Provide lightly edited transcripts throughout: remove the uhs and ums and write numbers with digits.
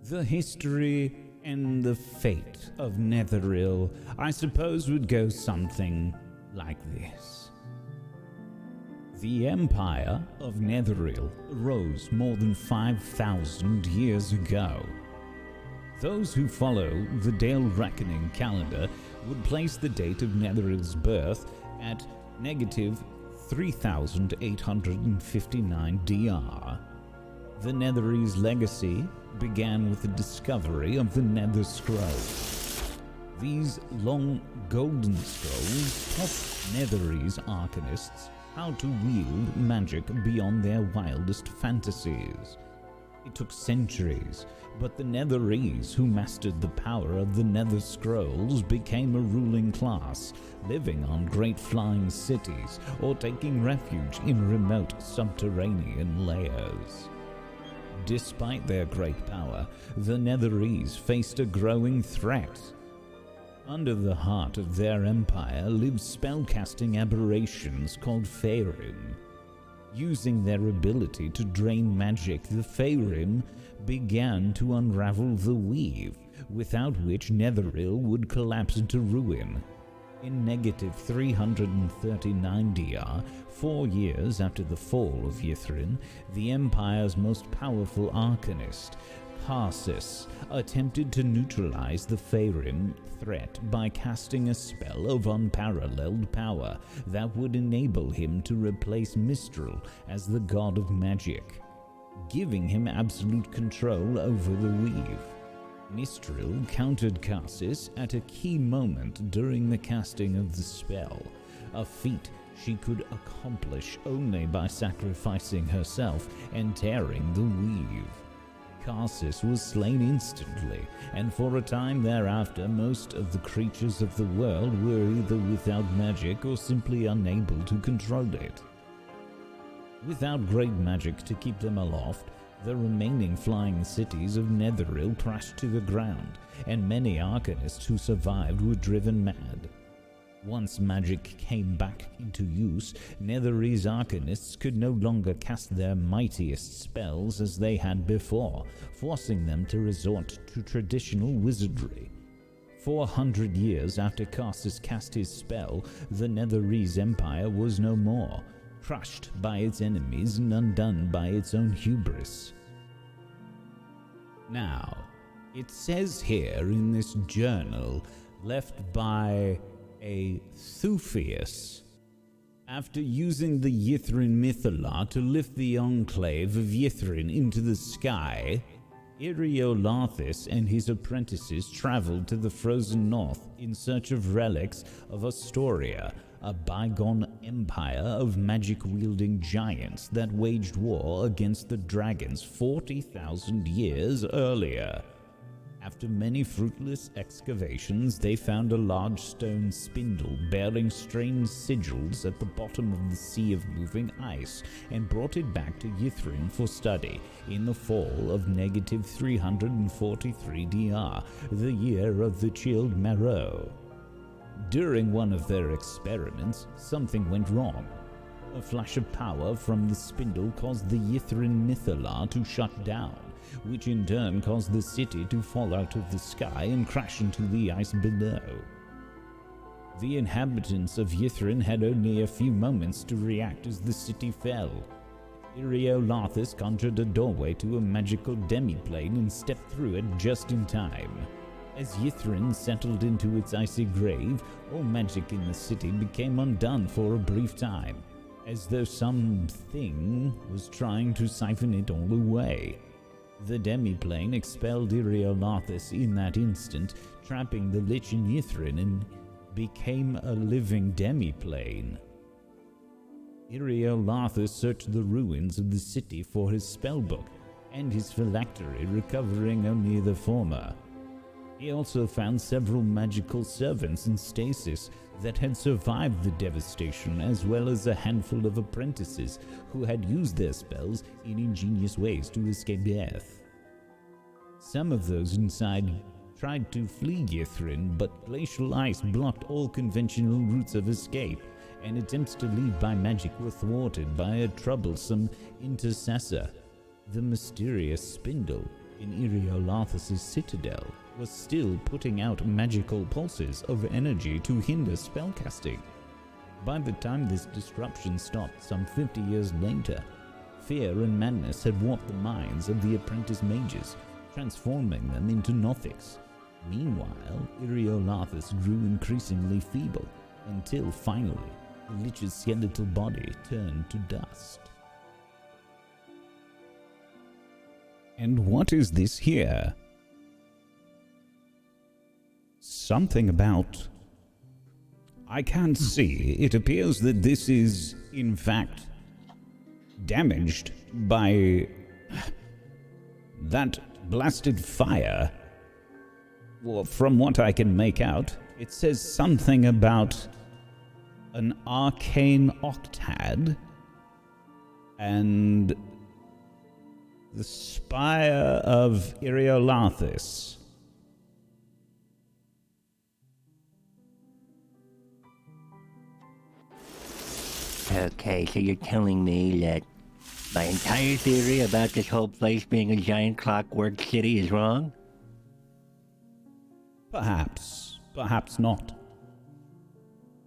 The history and the fate of Netheril, I suppose, would go something like this. The Empire of Netheril arose more than 5,000 years ago. Those who follow the Dale Reckoning calendar would place the date of Netheril's birth at negative 3,859 DR. The Netherese legacy began with the discovery of the Nether Scroll. These long golden scrolls taught Netherese arcanists how to wield magic beyond their wildest fantasies. It took centuries, but the Netherese who mastered the power of the Nether Scrolls became a ruling class, living on great flying cities or taking refuge in remote subterranean layers. Despite their great power, the Netherese faced a growing threat. Under the heart of their empire lived spellcasting aberrations called Faerun. Using their ability to drain magic, the Faerun began to unravel the weave, without which Netheril would collapse into ruin. In negative 339 DR, 4 years after the fall of Yithrin, the Empire's most powerful arcanist, Karsus, attempted to neutralize the Faerun threat by casting a spell of unparalleled power that would enable him to replace Mistral as the god of magic, giving him absolute control over the weave. Mistral countered Karsus at a key moment during the casting of the spell, a feat she could accomplish only by sacrificing herself and tearing the weave. Karsus was slain instantly, and for a time thereafter most of the creatures of the world were either without magic or simply unable to control it. Without great magic to keep them aloft, the remaining flying cities of Netheril crashed to the ground, and many arcanists who survived were driven mad. Once magic came back into use, Netherese arcanists could no longer cast their mightiest spells as they had before, forcing them to resort to traditional wizardry. 400 years after Karsus cast his spell, the Netherese Empire was no more, crushed by its enemies and undone by its own hubris. Now, it says here in this journal left by a Thufius, after using the Yithrin Mythala to lift the enclave of Yithrin into the sky, Eriolathus and his apprentices traveled to the frozen north in search of relics of Astoria, a bygone empire of magic-wielding giants that waged war against the dragons 40,000 years earlier. After many fruitless excavations, they found a large stone spindle bearing strange sigils at the bottom of the sea of moving ice and brought it back to Yithrin for study in the fall of negative 343 DR, the year of the chilled marrow. During one of their experiments, something went wrong. A flash of power from the spindle caused the Yithrin Mythala to shut down, which in turn caused the city to fall out of the sky and crash into the ice below. The inhabitants of Yithrin had only a few moments to react as the city fell. Eriolathus conjured a doorway to a magical demiplane and stepped through it just in time. As Yithrin settled into its icy grave, all magic in the city became undone for a brief time, as though something was trying to siphon it all away. The demiplane expelled Eriolathus in that instant, trapping the Lich in Yithrin, and became a living demiplane. Eriolathus searched the ruins of the city for his spellbook and his phylactery, recovering only the former. He also found several magical servants in stasis that had survived the devastation, as well as a handful of apprentices who had used their spells in ingenious ways to escape death. Some of those inside tried to flee Yithrin, but glacial ice blocked all conventional routes of escape, and attempts to leave by magic were thwarted by a troublesome intercessor, the mysterious Spindle, in Eriolarthus' citadel was still putting out magical pulses of energy to hinder spellcasting. By the time this disruption stopped some 50 years later, fear and madness had warped the minds of the apprentice mages, transforming them into Nothics. Meanwhile, Eriolarthus grew increasingly feeble, until finally, the Lich's skeletal body turned to dust. And what is this here? Something about... I can't see. It appears that this is, in fact, damaged by that blasted fire. Well, from what I can make out, it says something about an arcane octad and the spire of Eriolarthus. Okay, so you're telling me that my entire theory about this whole place being a giant clockwork city is wrong? Perhaps. Perhaps not.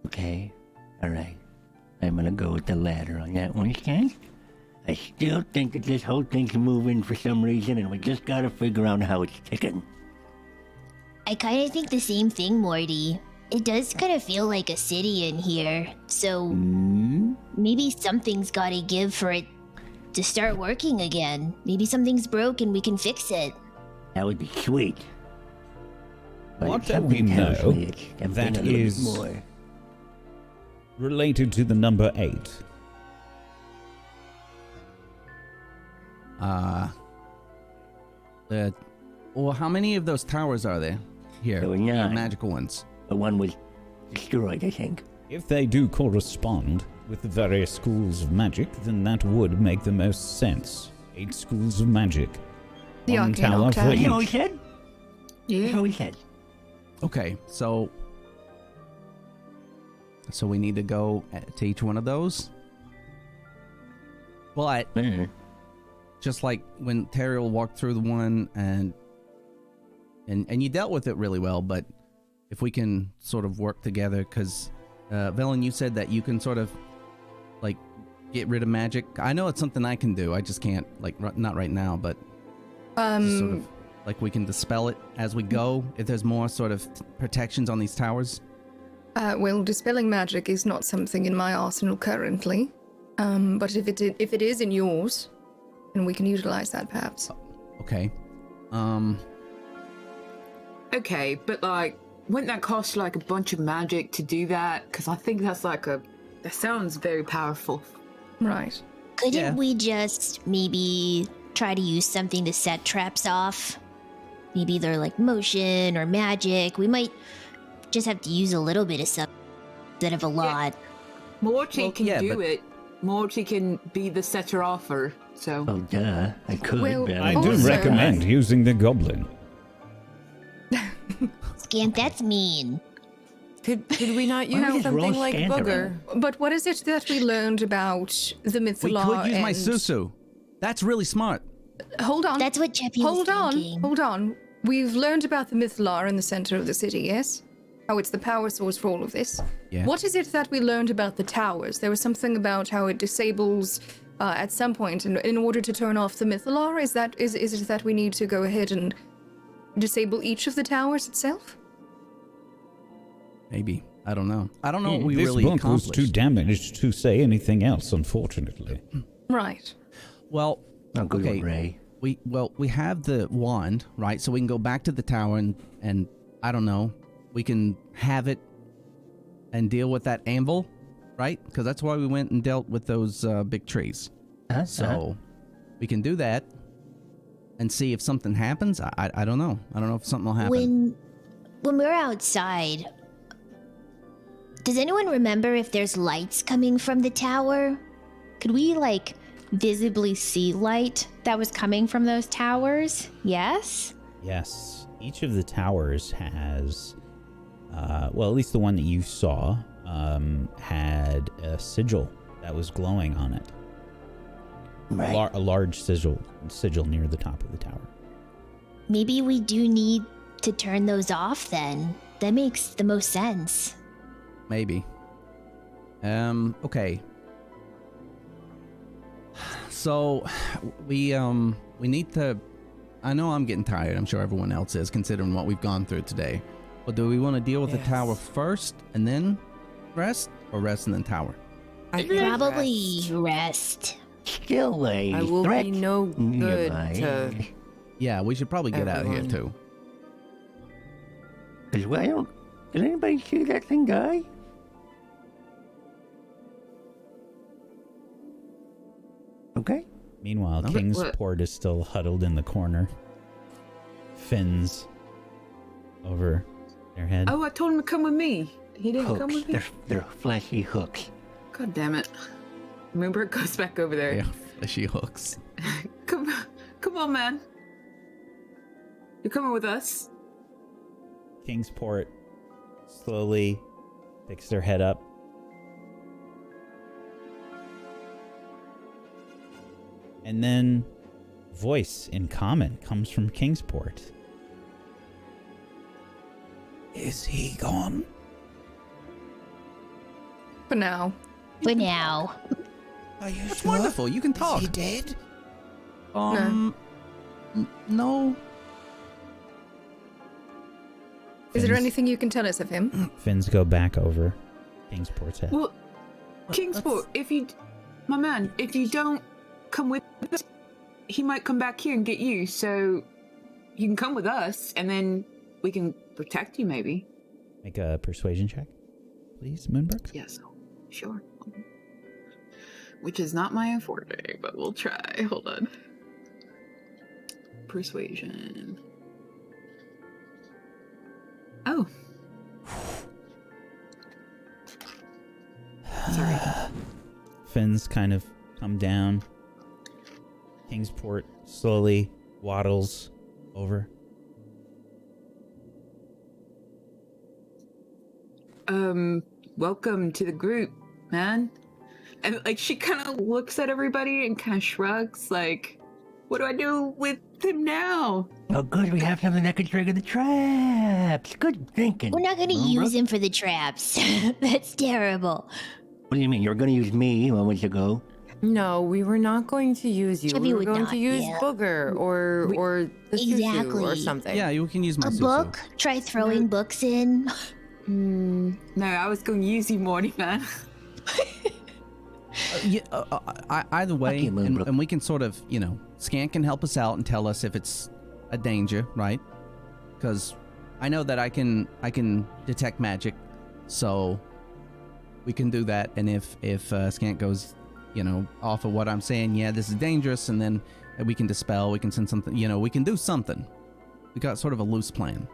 Okay, alright. I'm gonna go with the latter on that one, okay? I still think that this whole thing's moving for some reason, and we just gotta figure out how it's ticking. I kind of think the same thing, Morty. It does kind of feel like a city in here, so maybe something's gotta give for it to start working again. Maybe something's broke and we can fix it. That would be sweet. But What do we know that is more related to the number 8? Well, how many of those towers are there here? There were The 9. magical ones. But one was destroyed, I think. If they do correspond with the various schools of magic, then that would make the most sense. 8 schools of magic. The One arcane tower for octave. You know what each. he said? That's what he said. Okay, so we need to go to each one of those. But just like when Terriel walked through the one and you dealt with it really well, but if we can sort of work together, because Velen, you said that you can sort of like get rid of magic. I know it's something I can do. I just can't, like, not right now, but just sort of like we can dispel it as we go if there's more sort of protections on these towers. Well, dispelling magic is not something in my arsenal currently, but if it is in yours, then we can utilize that perhaps. Okay. Okay, but like, wouldn't that cost like a bunch of magic to do that? Because I think that's like that sounds very powerful. Right. Couldn't we just maybe try to use something to set traps off? Maybe they're like motion or magic. We might just have to use a little bit of stuff instead of a lot. Morty can do it. Morty can be the setter offer. So. Oh, duh. I could. Well, but I don't do know. recommend using the goblin. Scant, that's mean. Could we not use just roll something like scant booger? But what is it that we learned about the We Mythalar could use my and- Susu. That's really smart. Hold on. That's what Cheppy was thinking. Hold on. We've learned about the Mythalar in the center of the city, yes? How it's the power source for all of this. Yeah. What is it that we learned about the towers? There was something about how it disables at some point in order to turn off the Mythalar. Is it that we need to go ahead and disable each of the towers itself? Maybe. I don't know. I don't know what we This really book accomplished. was too damaged to say anything else, unfortunately. Right. Well, Oh, good okay. one, Ray. We have the wand, right? So we can go back to the tower and I don't know, we can have it and deal with that anvil, right? Because that's why we went and dealt with those big trees. So we can do that and see if something happens. I don't know. I don't know if something will happen. When we're outside, does anyone remember if there's lights coming from the tower? Could we like visibly see light that was coming from those towers? Yes? Yes, each of the towers has, well, at least the one that you saw, had a sigil that was glowing on it. Right. A large sigil near the top of the tower. maybe we do need to turn those off then. That makes the most sense. Maybe. Okay. So we need to. I know I'm getting tired. I'm sure everyone else is, considering what we've gone through today. But do we want to deal with the tower first and then rest, or rest and then tower? Probably rest. Still a I will threat be no good nearby. to. Yeah, we should probably get out of here Everyone. too. Because I don't. Did anybody see that thing die? Okay. Meanwhile, Okay. Kingsport is still huddled in the corner. Fins over their head. Oh, I told him to come with me. He didn't come Hooks. with me. They're fleshy hooks. God damn it. Remember, it goes back over there. Yeah, fleshy hooks. Come on, man. You're coming with us. Kingsport slowly picks their head up. And then voice in common comes from Kingsport. Is he gone? For now. For now. Are you That's wonderful. You can talk. Is he dead? No. Is there Fins- anything you can tell us of him? Fins go back over Kingsport's head. Well, Kingsport, if you don't come with us, he might come back here and get you. So you can come with us, and then we can protect you, maybe. Make a persuasion check, please, Moonbrook. Yes, sure. Which is not my forte, but we'll try. Hold on. Persuasion. Oh. Sorry. Fins kind of come down. Kingsport slowly waddles over. Welcome to the group, man. And like she kind of looks at everybody and kind of shrugs, like, what do I do with him now? Oh, good. We have something that could trigger the traps. Good thinking. We're not going to use him for the traps. That's terrible. What do you mean? You were going to use me moments ago. No, we were not going to use you. Chubby We were would going not, to use yeah. Booger or the Susu or Exactly. something. Yeah, you can use my A susu. book? Try throwing books in. No, I was going to use you, Morty, man. Either way, you, Moonbrook. and we can sort of, Scan can help us out and tell us if it's a danger, right? Because I know that I can detect magic, so we can do that. And if Scant goes, off of what I'm saying, yeah, this is dangerous, and then we can dispel, we can send something, we can do something. We got sort of a loose plan.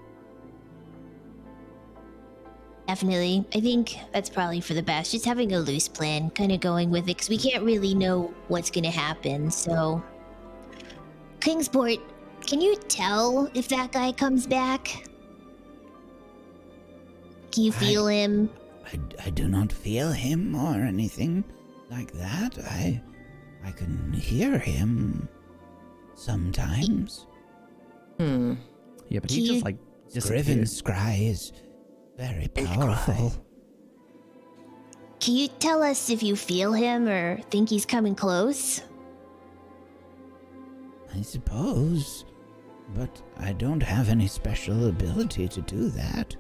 Definitely. I think that's probably for the best. Just having a loose plan, kind of going with it, because we can't really know what's going to happen. So, Kingsport, can you tell if that guy comes back? Can you feel him? I do not feel him or anything like that. I can hear him sometimes. Yeah, but he just disappeared. Griven's cry is very powerful. Can you tell us if you feel him or think he's coming close? I suppose, but I don't have any special ability to do that.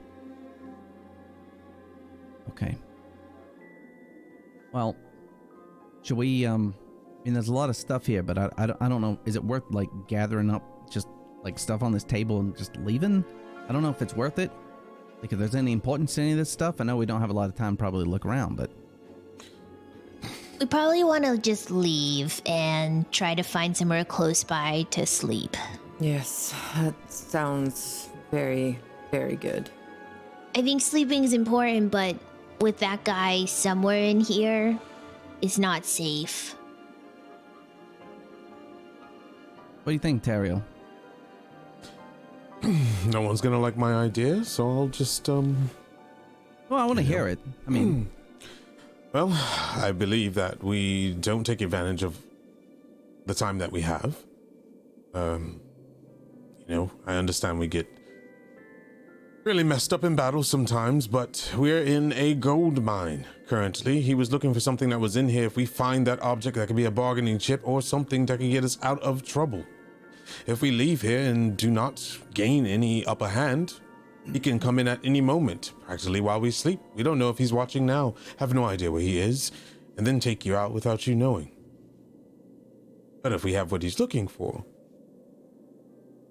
Okay. Well, should we, there's a lot of stuff here, but I don't know. Is it worth, gathering up just, stuff on this table and just leaving? I don't know if it's worth it. If there's any importance to any of this stuff. I know we don't have a lot of time probably to look around, but... We probably want to just leave and try to find somewhere close by to sleep. Yes, that sounds very, very good. I think sleeping is important, but with that guy somewhere in here, it's not safe. What do you think, Teriel? No one's gonna like my idea, so I'll just Well, I want to hear it. I mean... Well, I believe that we don't take advantage of the time that we have. I understand we get really messed up in battle sometimes, but we're in a gold mine currently. He was looking for something that was in here. If we find that object, that could be a bargaining chip or something that could get us out of trouble. If we leave here and do not gain any upper hand, he can come in at any moment, practically while we sleep. We don't know if he's watching now, have no idea where he is, and then take you out without you knowing. But if we have what he's looking for,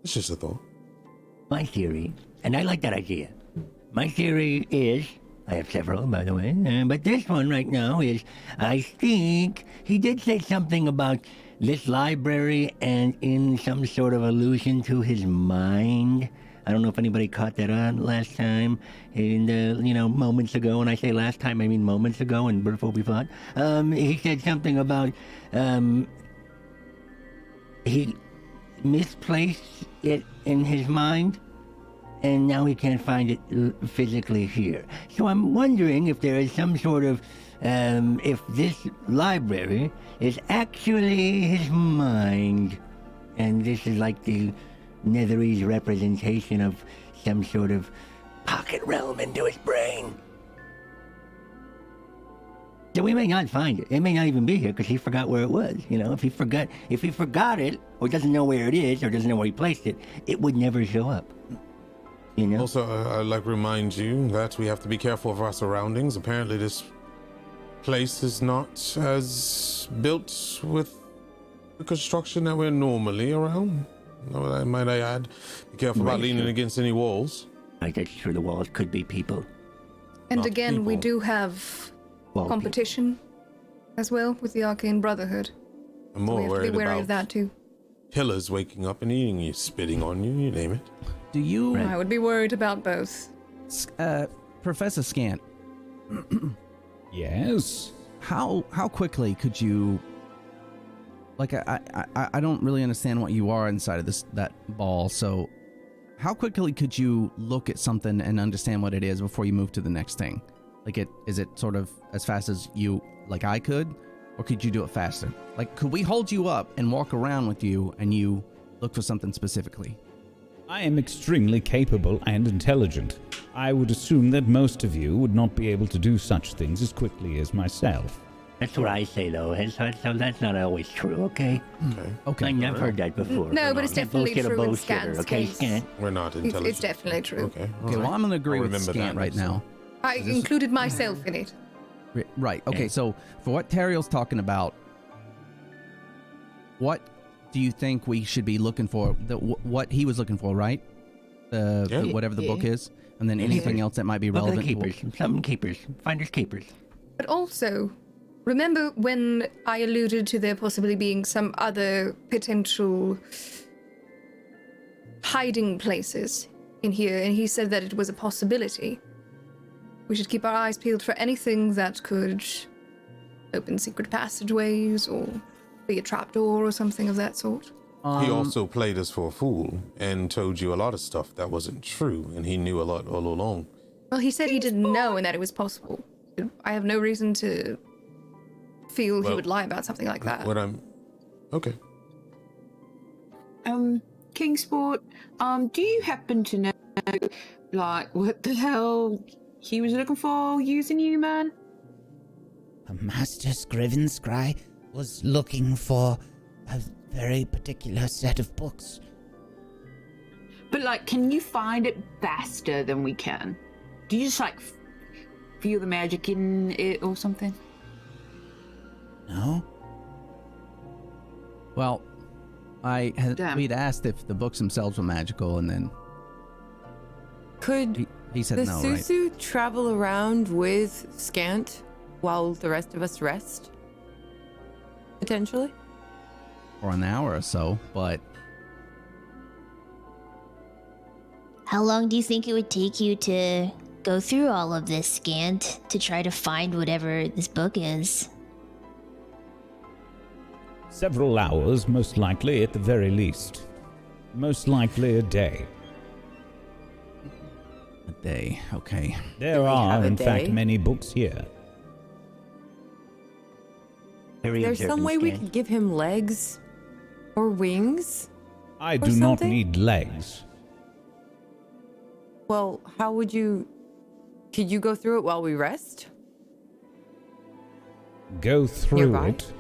it's just a thought. My theory, and I like that idea. My theory is, I have several, by the way, but this one right now is, I think he did say something about this library and in some sort of allusion to his mind. I don't know if anybody caught that on last time, and moments ago. When I say last time, I mean moments ago, and before we fought. He said something about he misplaced it in his mind, and now he can't find it physically here. So I'm wondering if there is some sort of, if this library is actually his mind, and this is like the Netherese representation of some sort of pocket realm into his brain. So we may not find it. It may not even be here because he forgot where it was. If he forgot it, or doesn't know where it is, or doesn't know where he placed it, it would never show up. Also, I'd like to remind you that we have to be careful of our surroundings. Apparently this place is not as built with the construction that we're normally around. Might I add? Be careful about leaning against any walls. Right, that's true. The walls could be people. And Not again, people. we do have Well, competition as well with the Arcane Brotherhood. I'm So more we have to be worried wary about of that too. pillars waking up and eating you, spitting on you, you name it. Do you, I would be worried about both. Professor Scant, Yes? how quickly could you, like, I don't really understand what you are inside of that ball, so how quickly could you look at something and understand what it is before you move to the next thing? Like, is it sort of as fast as you, like I could, or could you do it faster? Like, could we hold you up and walk around with you and you look for something specifically? I am extremely capable and intelligent. I would assume that most of you would not be able to do such things as quickly as myself. That's what I say, though. So that's not always true, okay? Okay. I never heard that before. No, but it's definitely Bullshit or true in bullshitter, Scant's okay, case. Scant? We're not intelligent. It's definitely true. Okay. Okay, well, I'm going to agree I'll with remember Scant that right next now. I included myself in it. Right. Okay. So for what Teriel's talking about, what do you think we should be looking for? What he was looking for, right? Whatever the book is, and then anything else that might be Look at the relevant. keepers. Some keepers. Finders keepers. But also, remember when I alluded to there possibly being some other potential hiding places in here, and he said that it was a possibility. We should keep our eyes peeled for anything that could open secret passageways or be a trapdoor or something of that sort. He also played us for a fool and told you a lot of stuff that wasn't true, and he knew a lot all along. Well, he said he didn't know and that it was possible. I have no reason to feel he would lie about something like that. Okay. Kingsport, do you happen to know, like, what the hell he was looking for using you, man? A Master Scriven Scry was looking for a very particular set of books. But, like, can you find it faster than we can? Do you just, like, feel the magic in it or something? No? Well, we'd asked if the books themselves were magical, and then Could he said the no, right? Susu travel around with Scant while the rest of us rest? Potentially? For an hour or so, but How long do you think it would take you to go through all of this, Scant, to try to find whatever this book is? Several hours, most likely, at the very least. Most likely a day. a day. Okay. There we are, have a in fact, day? many books here. Very There's some observant, way we Scant. could give him legs or wings? I or do not something? need legs. Well, how would you... Could you go through it while we rest? Go through Nearby? it.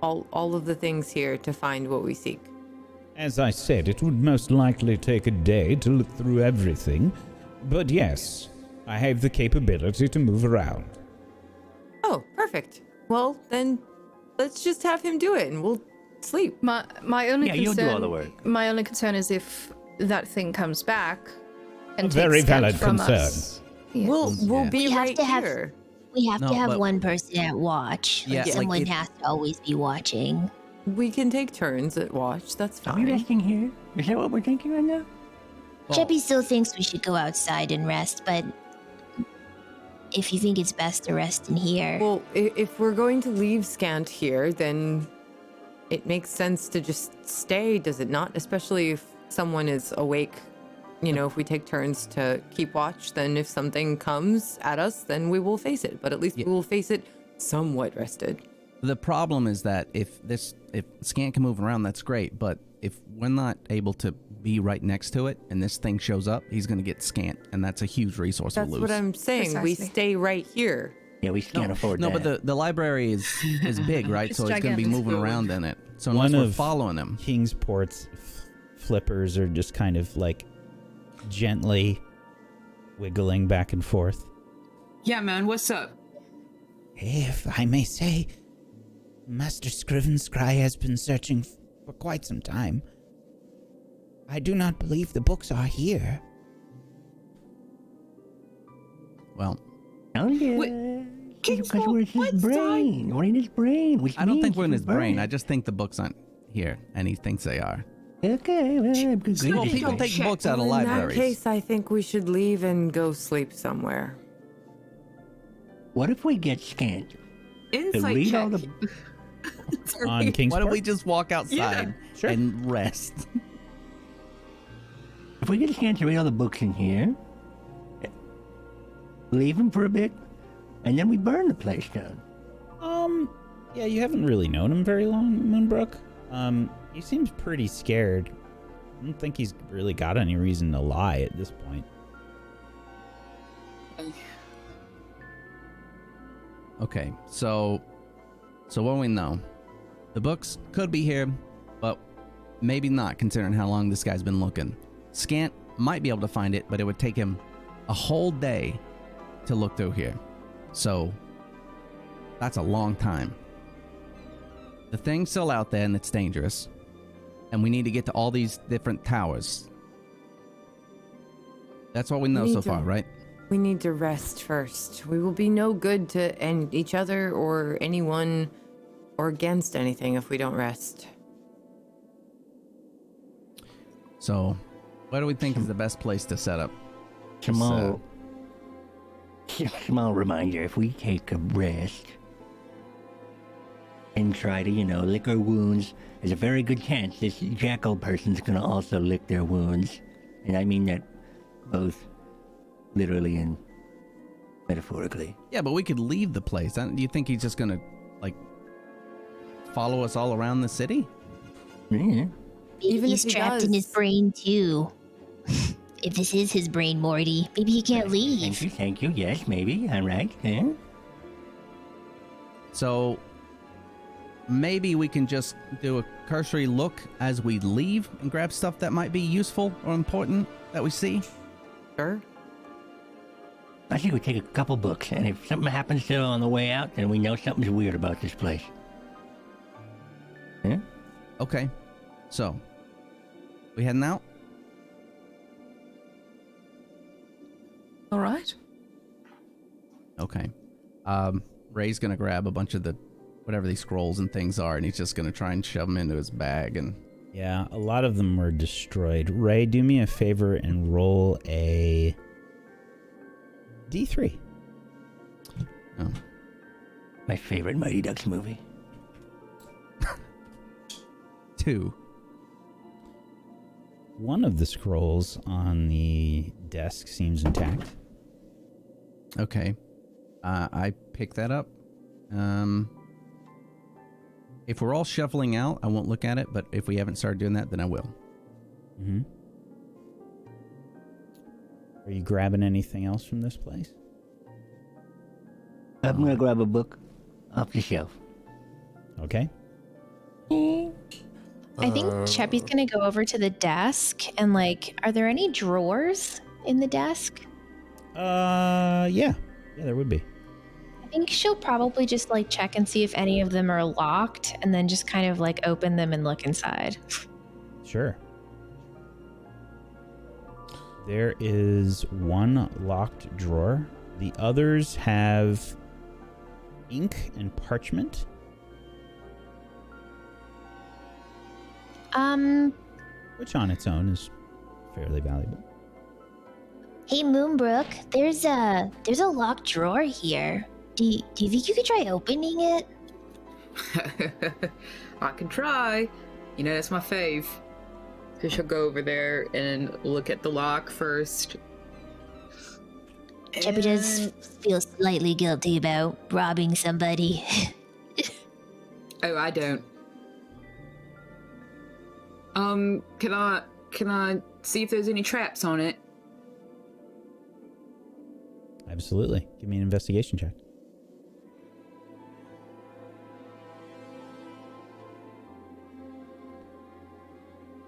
All of the things here to find what we seek. As I said, it would most likely take a day to look through everything. But yes, I have the capability to move around. Oh, perfect. Well, then let's just have him do it and we'll sleep. My only Yeah, concern. you'll do all the work. My only concern is if that thing comes back and A takes very Scant valid from concern. us. Yeah. We'll Yeah. be We have right to have- here. We have No, to have but- one person at watch. Yeah, like Someone if- has to always be watching. We can take turns at watch. That's Are we fine. resting here? Is that what we're thinking right now? Cheppy still thinks we should go outside and rest, but if you think it's best to rest in here. Well, if we're going to leave Scant here, then it makes sense to just stay, does it not? Especially if someone is awake. You know, if we take turns to keep watch, then if something comes at us, then we will face it. But at least we will face it somewhat rested. The problem is that if Scant can move around, that's great. But if we're not able to be right next to it and this thing shows up, he's going to get Scant. And that's a huge resource That's we'll lose. what I'm saying. We Precisely. stay right here. Yeah, we can't afford No, that. but the library is big, right? It's So he's going to be gigantic. moving around in it. So unless One we're of following him. Kingsport's flippers are just kind of like gently wiggling back and forth. Yeah, man, what's up? If I may say, Master Scry has been searching for quite some time. I do not believe the books are here. Well, Oh, yeah. Wait, Because Kingsport, we're in his what brain. We're in his brain. Which I don't think means we're in he's his brain. brain. I just think the books aren't here, and he thinks they are. Okay, well, good. Well, Well, just people go take check. books out of In that libraries. case, I think we should leave and go sleep somewhere. What if we get Scant to Insight read check. all the... On Kingsport? Why don't we just walk outside Sure. and rest? If we get Scant to read all the books in here, leave him for a bit, and then we burn the place down. Yeah, you haven't really known him very long, Moonbrook. He seems pretty scared. I don't think he's really got any reason to lie at this point. Okay, so what do we know? The books could be here, but maybe not, considering how long this guy's been looking. Scant might be able to find it, but it would take him a whole day to look through here. So that's a long time. The thing's still out there and it's dangerous. And we need to get to all these different towers. That's what we know We need so to- far, right? We need to rest first. We will be no good to each other or anyone or against anything if we don't rest. So what do we think is the best place to set up? Small reminder, if we take a rest and try to, lick our wounds, there's a very good chance this jackal person's gonna also lick their wounds. And I mean that both literally and metaphorically. Yeah, but we could leave the place. Do you think he's just gonna, follow us all around the city? Yeah. Maybe Even he's if he trapped in his does- brain too. If this is his brain, Morty, maybe he can't leave. Thank you. Yes, maybe. All right. Yeah. So maybe we can just do a cursory look as we leave and grab stuff that might be useful or important that we see. Sure. I think we take a couple books, and if something happens to on the way out, then we know something's weird about this place. Yeah? Okay. So we heading out? All right. Okay. Ray's gonna grab a bunch of the whatever these scrolls and things are, and he's just gonna try and shove them into his bag. And Yeah, a lot of them were destroyed. Ray, do me a favor and roll a D3. oh, My favorite Mighty Ducks movie. 2. One of the scrolls on the desk seems intact. Okay. I pick that up. If we're all shuffling out, I won't look at it, but if we haven't started doing that, then I will. Mm-hmm. Are you grabbing anything else from this place? I'm gonna grab a book off the shelf. Okay. I think Cheppy's gonna go over to the desk and are there any drawers in the desk? Yeah. Yeah, there would be. I think she'll probably just check and see if any of them are locked and then just kind of open them and look inside. Sure. There is one locked drawer. The others have ink and parchment. Which on its own is fairly valuable. Hey Moonbrook, there's a locked drawer here. Do you think you could try opening it? I can try. That's my fave. So she'll go over there and look at the lock first. Cheppy does feel slightly guilty about robbing somebody. Oh, I don't. Can I see if there's any traps on it? Absolutely. Give me an investigation check.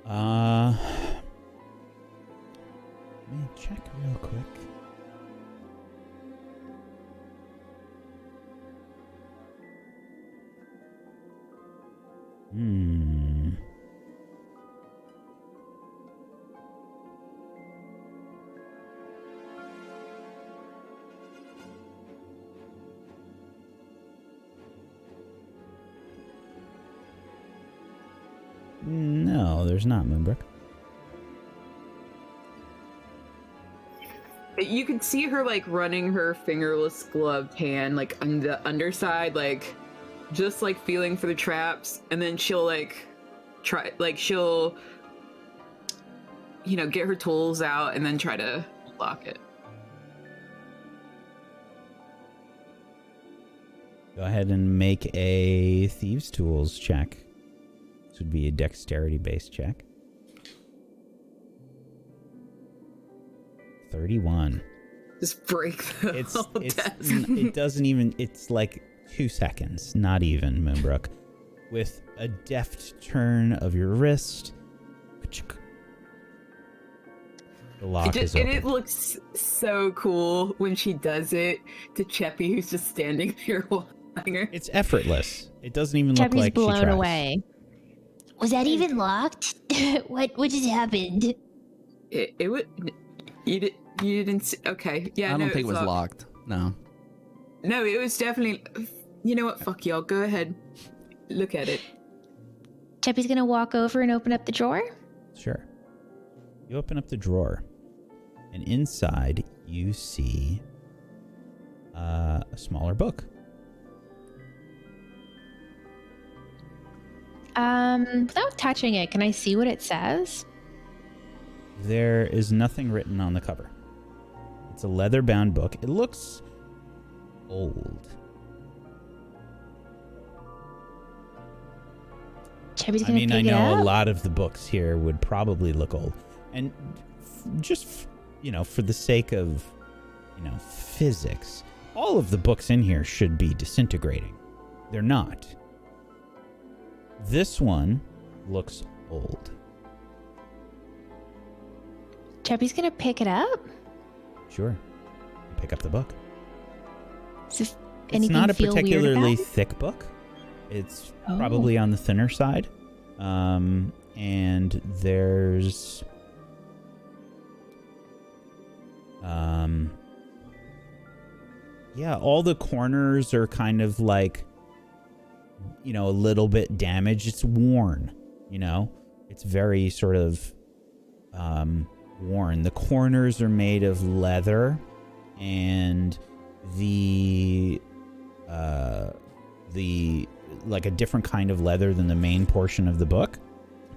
Let me check real quick. No, there's not, Moonbrook. You can see her running her fingerless gloved hand on the underside, just feeling for the traps, and then she'll try she'll get her tools out and then try to lock it. Go ahead and make a thieves' tools check. This would be a dexterity-based check. 31. Just break the whole desk. It doesn't even... It's 2 seconds, not even, Moonbrook. With a deft turn of your wrist, the lock is open. And it looks so cool when she does it to Cheppy, who's just standing there watching her. It's effortless. It doesn't even look Cheppy's like she blown tries. away. Was that even locked? What just happened? It would... You didn't see... Okay, yeah, I don't think it was locked. No. No, it was definitely... You know what? Fuck y'all. Go ahead. Look at it. Cheppy's gonna walk over and open up the drawer. Sure. You open up the drawer, and inside you see a smaller book. Without touching it, can I see what it says? There is nothing written on the cover. It's a leather-bound book. It looks old. Cheppy's gonna pick I it know up. a lot of the books here would probably look old. And just, for the sake of, physics, all of the books in here should be disintegrating. They're not. This one looks old. Cheppy's gonna pick it up. Sure. Pick up the book. Does It's anything not a feel weird particularly about it? thick book. It's probably on the thinner side. And there's... yeah, all the corners are kind of a little bit damaged. It's worn, It's very sort of worn. The corners are made of leather, and the a different kind of leather than the main portion of the book.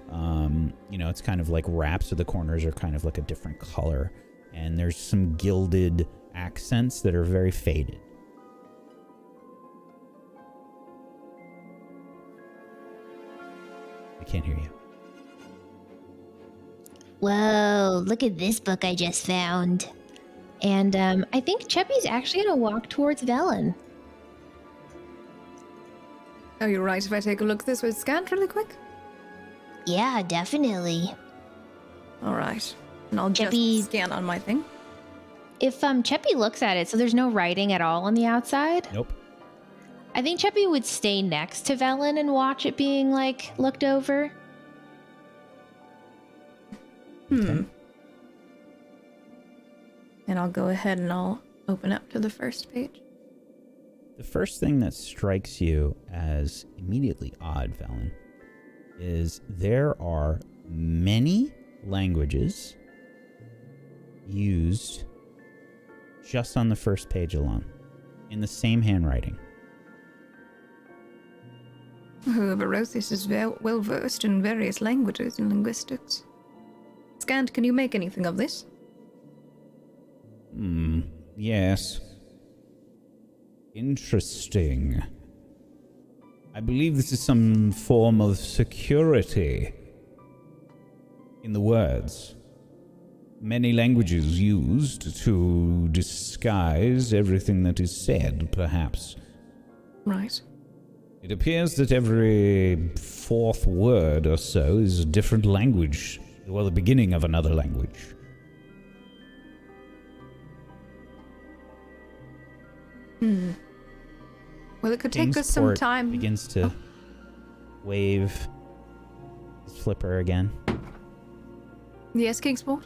It's kind of wrapped, so the corners are kind of a different color, and there's some gilded accents that are very faded. I can't hear you. Whoa, look at this book I just found. And I think Cheppy's actually going to walk towards Velen. Oh, you're right. If I take a look this way, scan really quick. Yeah, definitely. All right. And I'll Cheppy- just scan on my thing. If Cheppy looks at it, so there's no writing at all on the outside. Nope. I think Cheppy would stay next to Velen and watch it being like looked over. And I'll go ahead and I'll open up to the first page. The first thing that strikes you as immediately odd, Velen, is there are many languages used just on the first page alone, in the same handwriting. Whoever wrote this is well versed in various languages and linguistics. Scant, can you make anything of this? Yes. Interesting. I believe this is some form of security in the words. Many languages used to disguise everything that is said, perhaps. Right. It appears that every fourth word or so is a different language. Well, the beginning of another language. Well, it could take us some Kingsport time. begins to wave his flipper again. Yes, Kingsport?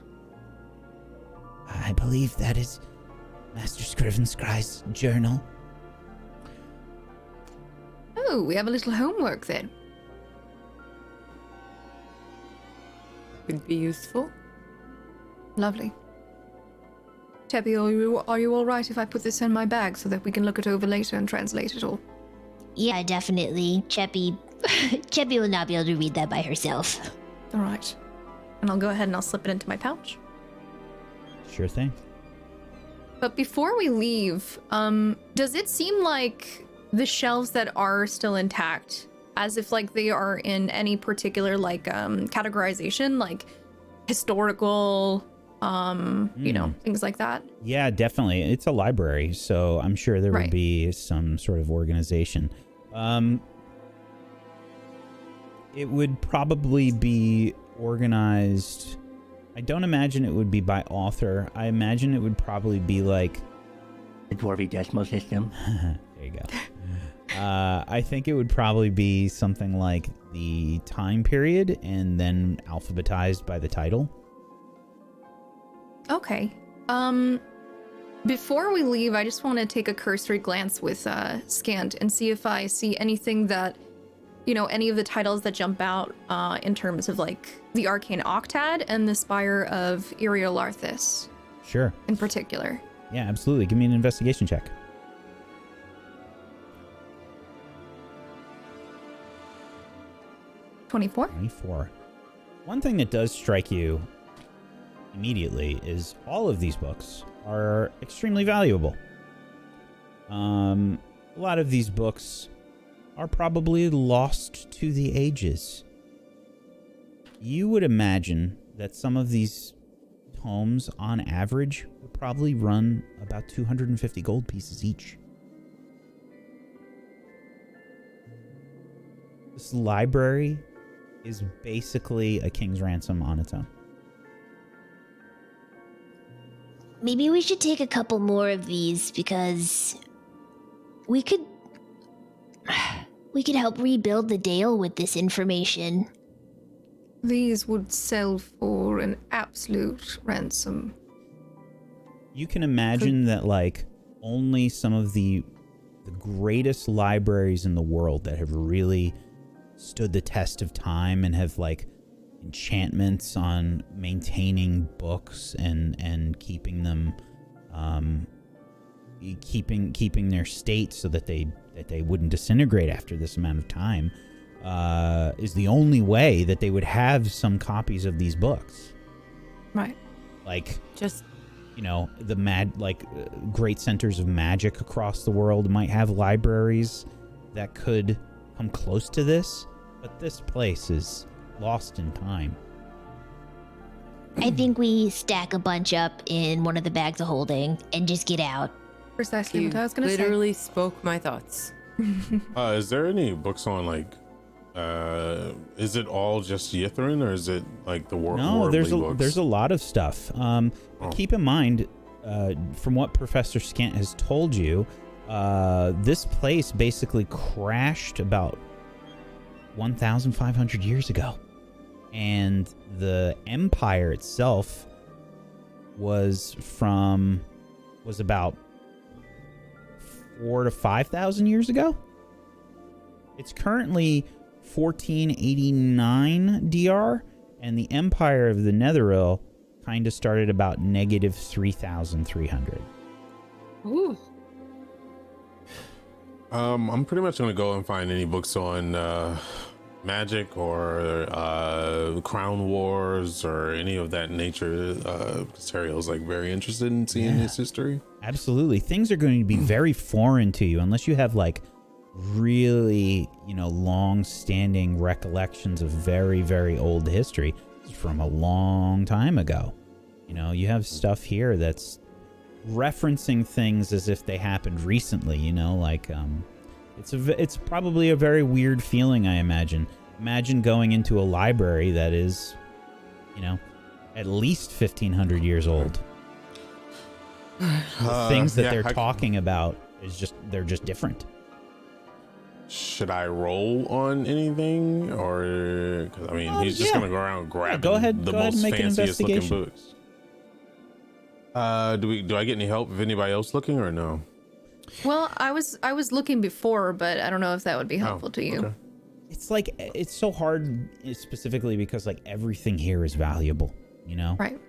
I believe that is Master Scriven's journal. Oh, we have a little homework then. Could be useful. Lovely. Teppy, are you all right if I put this in my bag so that we can look it over later and translate it all? Yeah, definitely. Cheppy will not be able to read that by herself. All right. And I'll go ahead and I'll slip it into my pouch. Sure thing. But before we leave, does it seem like the shelves that are still intact, as if like they are in any particular like categorization, like historical, you know, things like that? Yeah, definitely. It's a library, so I'm sure there would Right. be some sort of organization. It would probably be organized. I don't imagine it would be by author. I imagine it would probably be like The Dwarvy Decimal System. there you go. I think it would probably be something like the time period and then alphabetized by the title. Okay. Before we leave, I just want to take a cursory glance with Scant and see if I see anything that, you know, any of the titles that jump out in terms of like the Arcane Octad and the Spire of Eriolarthus Sure. in particular. Yeah, absolutely. Give me an investigation check. 24. 24. One thing that does strike you immediately is all of these books are extremely valuable. A lot of these books are probably lost to the ages. You would imagine that some of these tomes, on average, would probably run about 250 gold pieces each. This library is basically a king's ransom on its own. Maybe we should take a couple more of these because we could help rebuild the Dale with this information. These would sell for an absolute ransom. You can imagine that, like, only some of the greatest libraries in the world that have really stood the test of time and have, like, enchantments on maintaining books and keeping them, keeping their state so that they wouldn't disintegrate after this amount of time, is the only way that they would have some copies of these books. Right. Like, Just you know, the great centers of magic across the world might have libraries that could come close to this, but this place is lost in time. I think we stack a bunch up in one of the bags of holding and just get out. Precisely You what I was going to say. literally spoke my thoughts. Is there any books on is it all just Yithrin, or is it like the No, there's a lot of stuff. Keep in mind, from what Professor Scant has told you, this place basically crashed about 1,500 years ago, and the Empire itself was about 4,000 to 5,000 years ago. It's currently 1489 DR, and the Empire of the Netheril kind of started about negative 3,300. Ooh. I'm pretty much gonna go and find any books on magic or crown wars or any of that nature. Terio's like very interested in seeing his history. Absolutely. Things are going to be very foreign to you unless you have like really, long-standing recollections of very, very old history from a long time ago. You have stuff here that's referencing things as if they happened recently, it's probably a very weird feeling, I imagine. Imagine going into a library that is, at least 1,500 years old. The things that they're talking about they're just different. Should I roll on anything, or because he's just gonna go around grabbing the most fanciest looking books? Do I get any help if anybody else looking, or no? Well, I was looking before, but I don't know if that would be helpful to you. Okay. It's so hard specifically because like everything here is valuable, Right.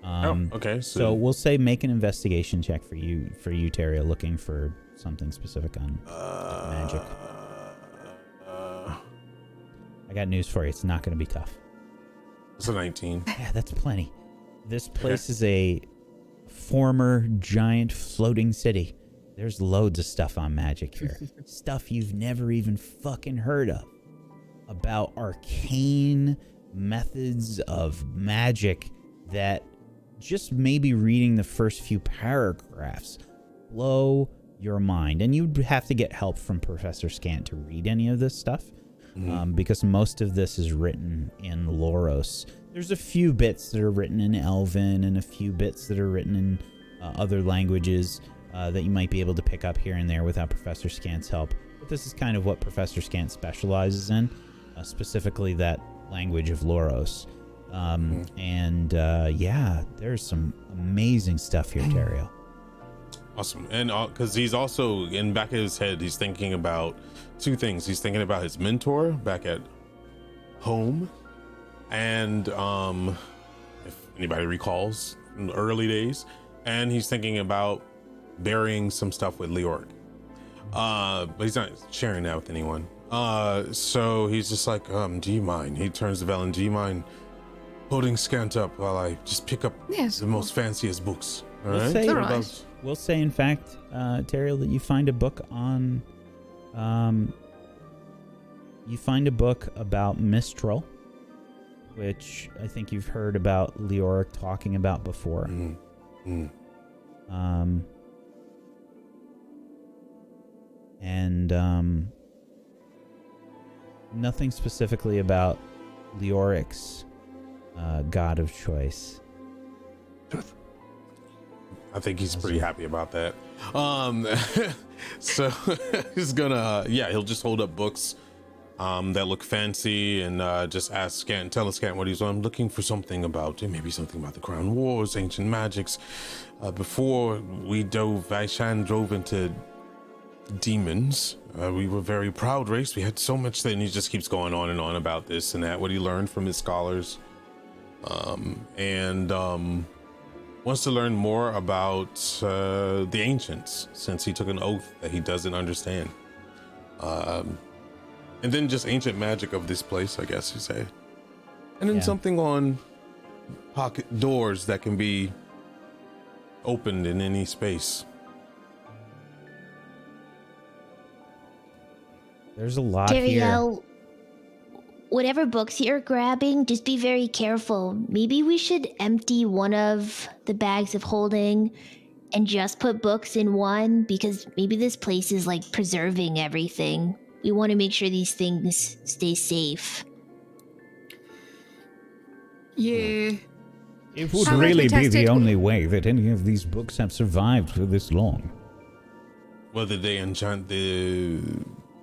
Okay. So we'll say make an investigation check for you, Terry, looking for something specific on magic. I got news for you. It's not going to be tough. It's a 19. Yeah, that's plenty. This place is a former giant floating city. There's loads of stuff on magic here. Stuff you've never even fucking heard of. About arcane methods of magic that just maybe reading the first few paragraphs blow your mind. And you'd have to get help from Professor Scant to read any of this stuff. Because most of this is written in Loros. There's a few bits that are written in Elven and a few bits that are written in other languages that you might be able to pick up here and there without Professor Scant's help. But this is kind of what Professor Scant specializes in, specifically that language of Loros. There's some amazing stuff here, Terrio. Awesome. And because he's also in back of his head, he's thinking about two things. He's thinking about his mentor back at home, and if anybody recalls in the early days, and he's thinking about burying some stuff with Leoric, but he's not sharing that with anyone. So he's just like, do you mind? He turns to Velen, do you mind holding Scant up while I just pick up the most fanciest books? All right. We'll say, in fact, Terrio, that you find a book on, you find a book about Mistral, which I think you've heard about Leoric talking about before. Nothing specifically about Leoric's god of choice. I think he's pretty happy about that. So he's gonna, he'll just hold up books that look fancy and just ask Scant, tell Scant what he's on. I'm looking for something about, maybe something about the Crown Wars, ancient magics. Before Vaishan drove into demons, we were a very proud race. We had so much that, and he just keeps going on and on about this and that, what he learned from his scholars. Wants to learn more about the ancients, since he took an oath that he doesn't understand. And then just ancient magic of this place, I guess you say. And then something on pocket doors that can be opened in any space. There's a lot here. whatever books you're grabbing, just be very careful. Maybe we should empty one of the bags of holding and just put books in one, because maybe this place is like preserving everything. We want to make sure these things stay safe. Yeah. It would How about we really be test the it? only way that any of these books have survived for this long. Whether they enchant the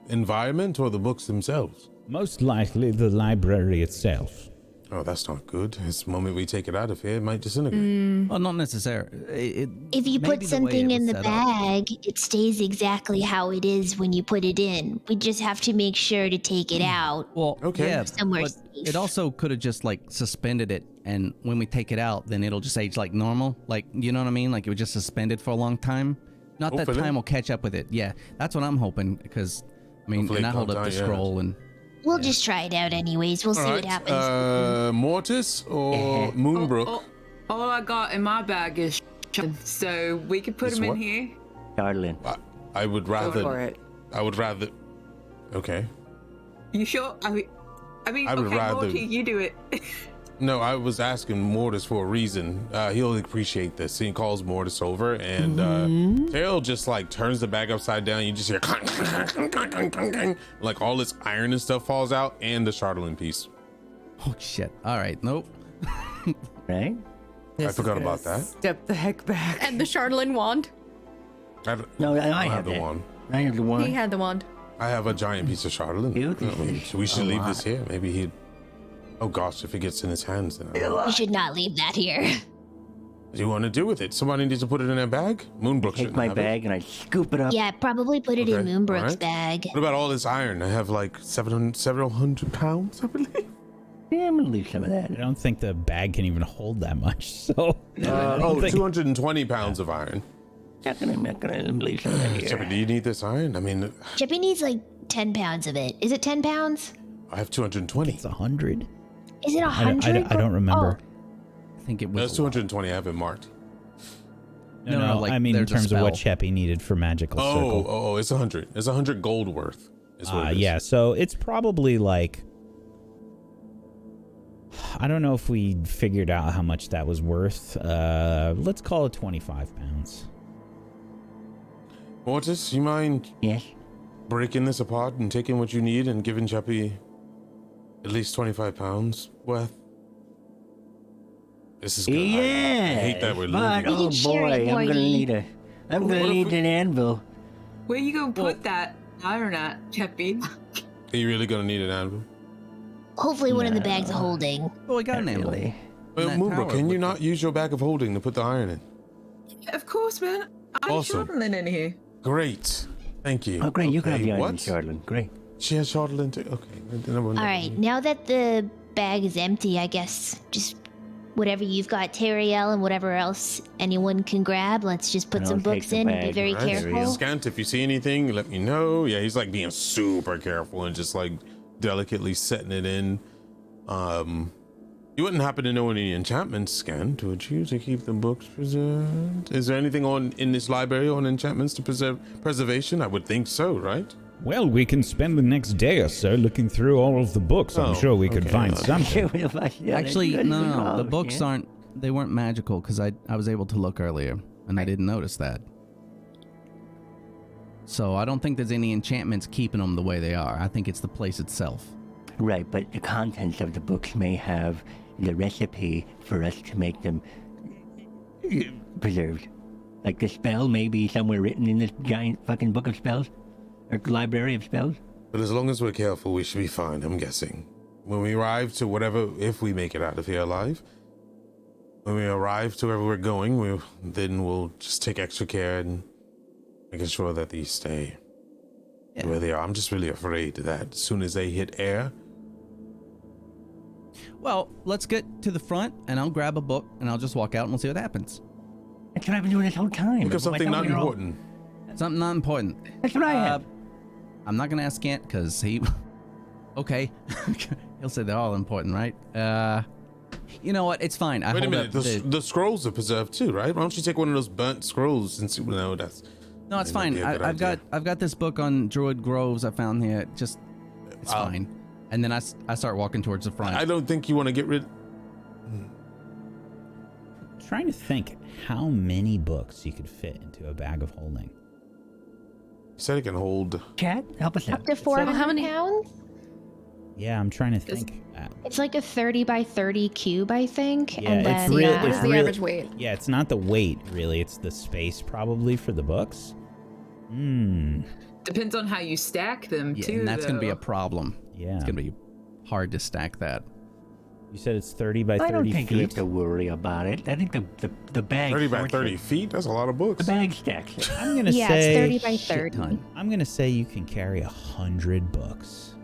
environment or the books themselves. Most likely the library itself. Oh, that's not good. This moment we take it out of here, it might disintegrate. Well, not necessarily. If you put something in the bag, it stays exactly how it is when you put it in. We just have to make sure to take it out. Well, Okay. yeah, Somewhere but safe. it also could have just like suspended it, and when we take it out, then it'll just age like normal. Like, you know what I mean? Like it was just suspended for a long time. Not that Hopefully. time will catch up with it. Yeah, that's what I'm hoping, because I mean, Hopefully and I it hold don't up the die, yeah. scroll and. We'll just try it out anyways. We'll see All what right, happens. Mortis or Moonbrook? All I got in my bag is so we could put Is them in what? here. Darling. I would Go rather. for it. I would rather. Okay. You sure? I mean, I would okay, rather- Morty, you do it. No, I was asking Mortis for a reason. He'll appreciate this. He calls Mortis over, and Tail just like turns the bag upside down. You just hear clunk, clunk, clunk, clunk, clunk, clunk, clunk. Like all this iron and stuff falls out, and the Charlatan piece. Oh shit! All right, nope. Right? This forgot is about gonna that. Step the heck back. And the Charlatan wand. No, I I have have the that. one. I have the one. He had the wand. I have a giant piece of Charlatan. Beautiful. So we should A leave lot. this here. Maybe he'd. Oh gosh, if it gets in his hands, then I don't know. We should not leave that here. What do you want to do with it? Somebody needs to put it in a bag. Moonbrook Take shouldn't my have it. bag and I scoop it up. Yeah, probably put it in Okay, Moonbrook's alright. bag. What about all this iron? I have like several hundred pounds, I believe. Yeah, I'm gonna leave some of that. I don't think the bag can even hold that much, so... Oh, 220 pounds of iron. I'm not gonna leave some of that Shepard, do here. you need this iron? I mean, Chippy needs like 10 pounds of it. Is it 10 pounds? I have 220. It's 100? Is it I 100? don't remember. I think it was. That's 220. I have it marked. No, like, I mean in there's a terms of what spell. Cheppy needed for magical circle. Oh, it's 100. It's 100 gold worth. Is what it is. Yeah, so it's probably like... I don't know if we figured out how much that was worth. Let's call it 25 pounds. Mortis, you mind Yes? breaking this apart and taking what you need and giving Chappie at least 25 pounds worth? This is good. I hate that we're but, leaving. We oh can share boy, it, I'm gonna Morty. need an anvil. Where you gonna put that iron at, Chappie? Are you really going to need an anvil? Hopefully one of the bags of holding. Oh, we got an Not anvil. really. Well, that Moonbrook, tower can you with not use your bag of holding to put the iron in? Of course, man. I'm Awesome. shuttling in here. Great. Thank you. Oh, great, you can have Okay, the iron, what? Charlatan. Great. She has Charlatan too? Okay. All right, now that the bag is empty, I guess just whatever you've got, Teriel, and whatever else anyone can grab, let's just put And some I'll take books the in and be bag, very All right. careful. Scant, if you see anything, let me know. Yeah, he's like being super careful and just like delicately setting it in. You wouldn't happen to know any enchantments, Scant, would you, to keep the books preserved? Is there anything in this library on enchantments to preserve preservation? I would think so, right? Well, we can spend the next day or so looking through all of the books. I'm Oh, sure we could okay. find something. Actually, no. The books they weren't magical, because I was able to look earlier and I didn't notice that. So I don't think there's any enchantments keeping them the way they are. I think it's the place itself. Right, but the contents of the books may have the recipe for us to make them preserved. Like the spell may be somewhere written in this giant fucking book of spells, or library of spells. But as long as we're careful, we should be fine, I'm guessing. When we arrive to whatever, if we make it out of here alive, when we arrive to wherever we're going, we'll just take extra care and making sure that these stay where they are. I'm just really afraid that as soon as they hit air. Well, let's get to the front and I'll grab a book and I'll just walk out and we'll see what happens. That's what I've been doing this whole time. Think of something I thought not we were all- important. Something not important. That's what I have. I'm not gonna ask Scant because he. Okay, he'll say they're all important, right? You know what? It's fine. I Wait a hold minute, up the scrolls are preserved too, right? Why don't you take one of those burnt scrolls and see? No, that's. No, it's might fine. be a good I've idea. got this book on Druid Groves I found here. Just it's fine. And then I start walking towards the front. I don't think you want to get rid. Trying to think how many books you could fit into a bag of holding. You said it can hold. Chat, help us out. Up to 400 how many- pounds? Yeah, I'm trying to think. It's like a 30 by 30 cube, I think. Yeah, and it's then real. What It's is the real- average weight? Yeah, it's not the weight really. It's the space probably for the books. Depends on how you stack them, Yeah, too. and that's going to be a though. problem. Yeah. It's going to be hard to stack that. You said it's 30 by 30 I don't think you have feet. to worry about it. I think the bag. 30 by sorts 30 it. feet? That's a lot of books. The bag stacks it. I'm gonna yeah, say it's 30 by Shit 30. ton. I'm gonna say you can carry 100 books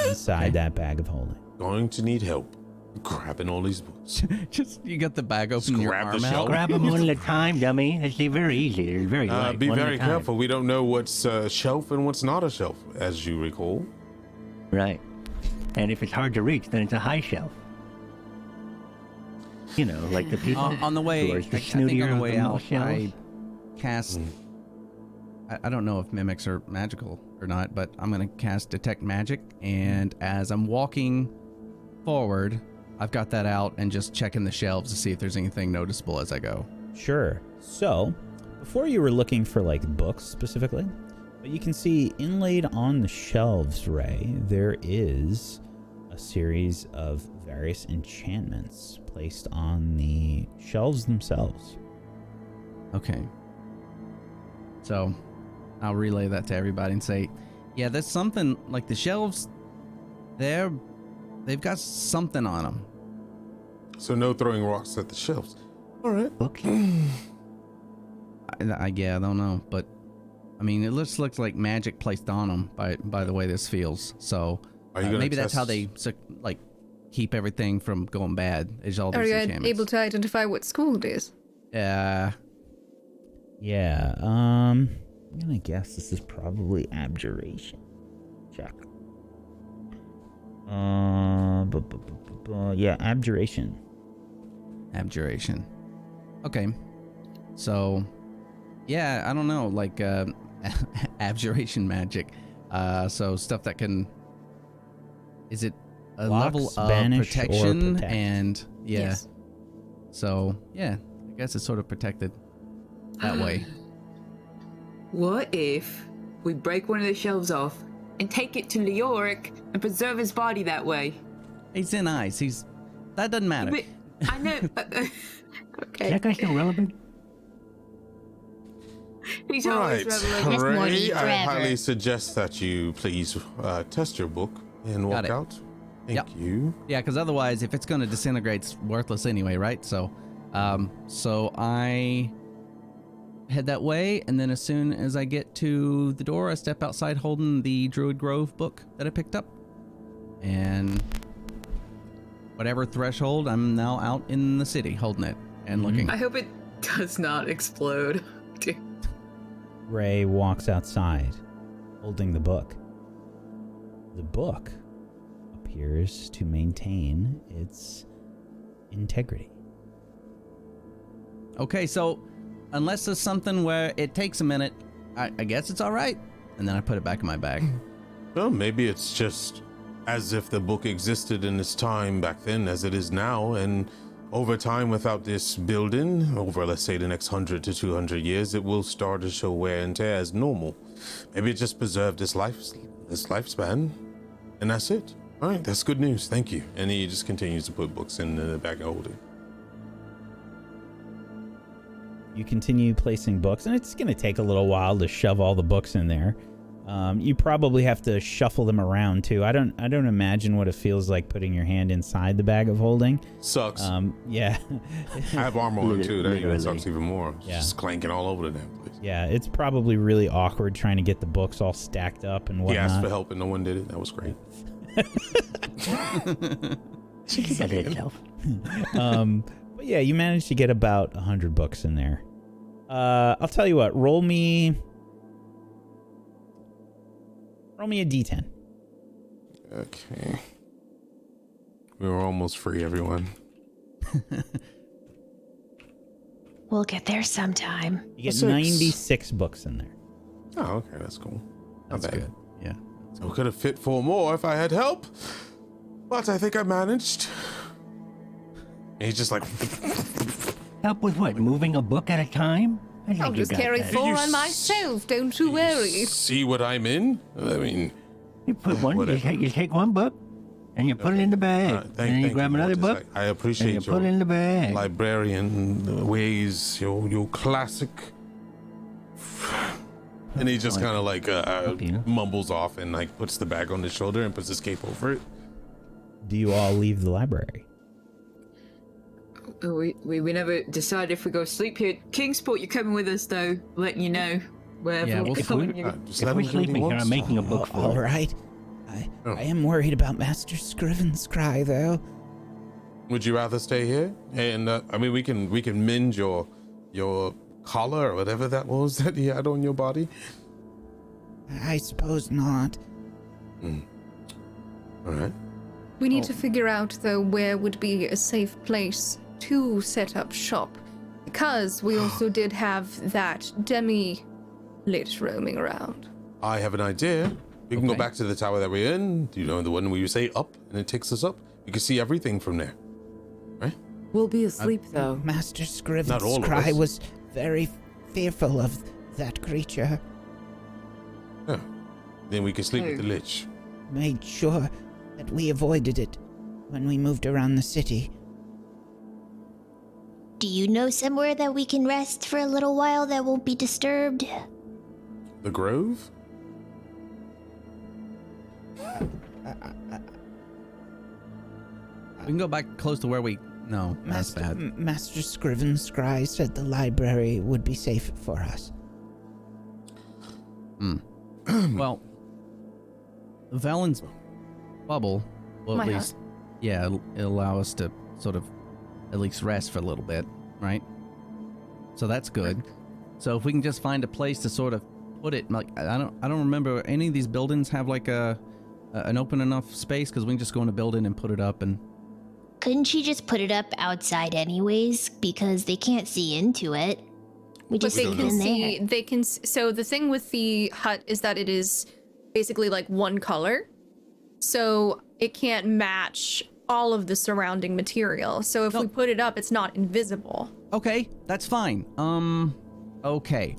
inside that bag of holding. Going to need help grabbing all these books. Just you got the bag open, Just your grab the arm shelf. out. Grab them one at a time, dummy. It's very easy. It's very light. Be one at a very time. careful. We don't know what's a shelf and what's not a shelf, as you recall. Right. And if it's hard to reach, then it's a high shelf. You know, like the people On the way, who are I the think on snootier the of way them all out, shells. I cast. I don't know if mimics are magical or not, but I'm gonna cast detect magic, and as I'm walking forward, I've got that out and just checking the shelves to see if there's anything noticeable as I go. Sure. So, before you were looking for like books specifically, but you can see inlaid on the shelves, Ray, there is a series of various enchantments placed on the shelves themselves. Okay. So, I'll relay that to everybody and say, yeah, there's something like the shelves. They've got something on them. So no throwing rocks at the shelves. All right. Books. Yeah, I don't know, but I mean, it looks like magic placed on them by the way this feels. So Are you gonna maybe that's how test- they like keep everything from going bad. Is all Are these you enchantments. able to identify what school it is? Yeah, I'm gonna guess this is probably abjuration. Check. Yeah, abjuration. Abjuration. Okay. So, yeah, I don't know, like abjuration magic. So stuff that can. Is it a Blocks, level of banish, or protection? protect. And yeah. Yes. So yeah, I guess it's sort of protected that way. What if we break one of the shelves off and take it to Leoric and preserve his body that way? He's in ice. That doesn't matter. But I know. Is Okay. that guy still relevant? He's All always right, relevant. That's more Ray, I forever. highly suggest that you please test your book and walk Got it. out. Thank Yep. you. Yeah, because otherwise, if it's going to disintegrate, it's worthless anyway, right? So, so I head that way, and then as soon as I get to the door, I step outside holding the Druid Grove book that I picked up, and whatever threshold, I'm now out in the city holding it and looking. I hope it does not explode. Ray walks outside, holding the book. The book appears to maintain its integrity. Okay, so unless there's something where it takes a minute, I guess it's all right. And then I put it back in my bag. Well, maybe it's just as if the book existed in its time back then as it is now, and over time without this building, over let's say the next 100 to 200 years, it will start to show wear and tear as normal. Maybe it just preserved its lifespan, and that's it. All right, that's good news. Thank you. And he just continues to put books in the bag of holding. You continue placing books, and it's going to take a little while to shove all the books in there. You probably have to shuffle them around too. I don't imagine what it feels like putting your hand inside the bag of holding. Sucks. Yeah. I have armor on too. That even Literally. sucks even more. Yeah. Just clanking all over the damn place. Yeah, it's probably really awkward trying to get the books all stacked up and He whatnot. asked for help and no one did it. That was great. She did that herself. But yeah, you managed to get about 100 books in there. I'll tell you what, roll me a d10. Okay. We were almost free, everyone. We'll get there sometime. You get Six. 96 books in there. Oh, okay, that's cool. Not That's bad. good. Yeah. So we could have fit 4 more if I had help. But I think I managed. And he's just like... Help with what? Moving a book at a time? I think I'll you just got carry that. 4 you on myself, don't you worry. See what I'm in? I mean... You put one. Whatever. You take one book, and you put it in the bag. Thank and then you grab another Mortis. book. I appreciate and you your put it in the bag. librarian ways, your classic... And he just kind of like mumbles off and like puts the bag on his shoulder and puts his cape over it. Do you all leave the library? Oh, we never decide if we go sleep here. Kingsport, you're coming with us though. Letting you know wherever Yeah, we're we'll going. Just If let we're him do what he sleeping here, wants. I'm making a book for All you. right. I am worried about Master Scriven's cry, though. Would you rather stay here? And I mean, we can mend your collar or whatever that was that he had on your body. I suppose not. All right. We need to figure out, though, where would be a safe place to set up shop. Because we also did have that demi-lit roaming around. I have an idea. We can go Okay. back to the tower that we're in. You know, the one where you say up and it takes us up. You can see everything from there. Right? We'll be asleep though. Master Not all Scriven's of cry us. was very fearful of that creature. Yeah. Then we can sleep with the Lich. Made sure that we avoided it when we moved around the city. Do you know somewhere that we can rest for a little while that won't be disturbed? The Grove? We can go back close to where we... No, that's bad. Master Scriven's cry said the library would be safe for us. Well, Valen's bubble will My at least... Yeah, it'll allow us to sort of at least rest for a little bit, right? So that's good. So if we can just find a place to sort of put it, like I don't remember any of these buildings have like an open enough space, because we can just go in a building and put it up and... Couldn't she just put it up outside anyways? Because they can't see into it. We But just they leave it can in see, there. so the thing with the hut is that it is basically like one color. So it can't match all of the surrounding material. So if we put it up, it's not invisible. Okay, that's fine. Okay.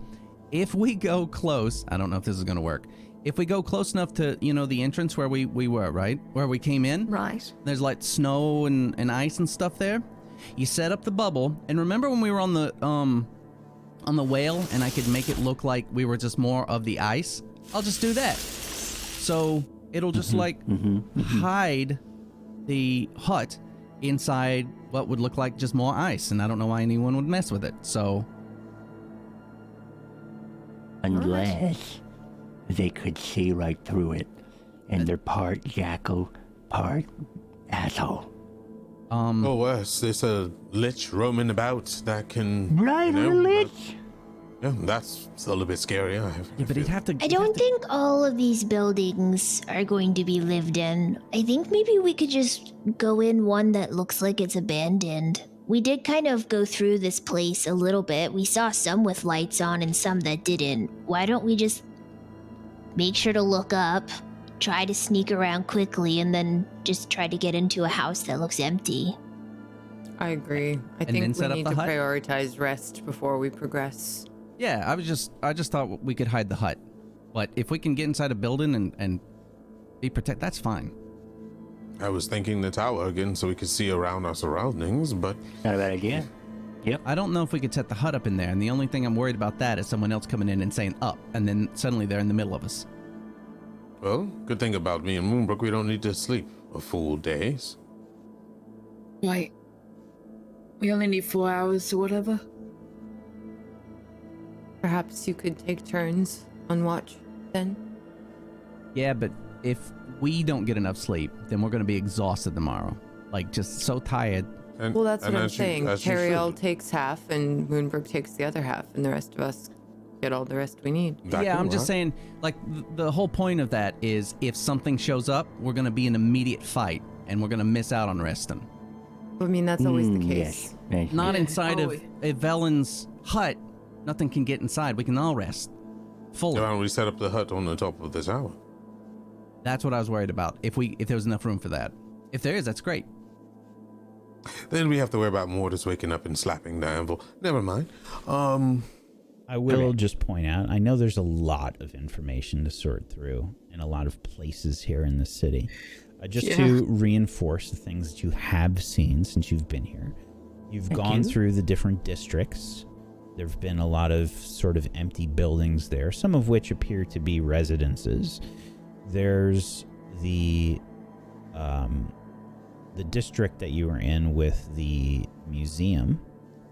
If we go close, I don't know if this is gonna work. If we go close enough to, you know, the entrance where we were, right? Where we came in? Right. There's like snow and ice and stuff there. You set up the bubble, and remember when we were on the whale and I could make it look like we were just more of the ice? I'll just do that. So it'll just hide the hut inside what would look like just more ice, and I don't know why anyone would mess with it. So Unless they could see right through it, and they're part jackal, part asshole. Oh, Wes, there's a Lich roaming about that can... Right, you know, Lich? Yeah, that's a little bit scary. yeah, but he'd have to. I don't think all of these buildings are going to be lived in. I think maybe we could just go in one that looks like it's abandoned. We did kind of go through this place a little bit. We saw some with lights on and some that didn't. Why don't we just make sure to look up, try to sneak around quickly, and then just try to get into a house that looks empty? I agree. I then think we set up need the to hut? prioritize rest before we progress. Yeah, I just thought we could hide the hut, but if we can get inside a building and be protected, that's fine. I was thinking the tower again so we could see around our surroundings, but... Not a bad idea. Yep. I don't know if we could set the hut up in there, and the only thing I'm worried about that is someone else coming in and saying up, and then suddenly they're in the middle of us. Well, good thing about me and Moonbrook, we don't need to sleep a full days. Like, we only need 4 hours or whatever. Perhaps you could take turns on watch then? Yeah, but if we don't get enough sleep, then we're going to be exhausted tomorrow. Like, just so tired. And, Well, that's what I'm as you- saying. as you Teriel should. takes half and Moonbrook takes the other half, and the rest of us get all the rest we need. That Yeah, can I'm just work. saying, like, the whole point of that is if something shows up, we're going to be in immediate fight, and we're going to miss out on resting. I mean, that's always the case. Yes. Yes. Not Yeah, inside of always. a Velen's hut. Nothing can get inside. We can all rest fully. Why don't we set up the hut on the top of the tower? That's what I was worried about. If there was enough room for that. If there is, that's great. Then we have to worry about Mortis waking up and slapping the anvil. Never mind. I will just point out, I know there's a lot of information to sort through in a lot of places here in the city. Just to reinforce the things that you have seen since you've been here. You've gone through the different districts. There have been a lot of sort of empty buildings there, some of which appear to be residences. There's the district that you were in with the museum,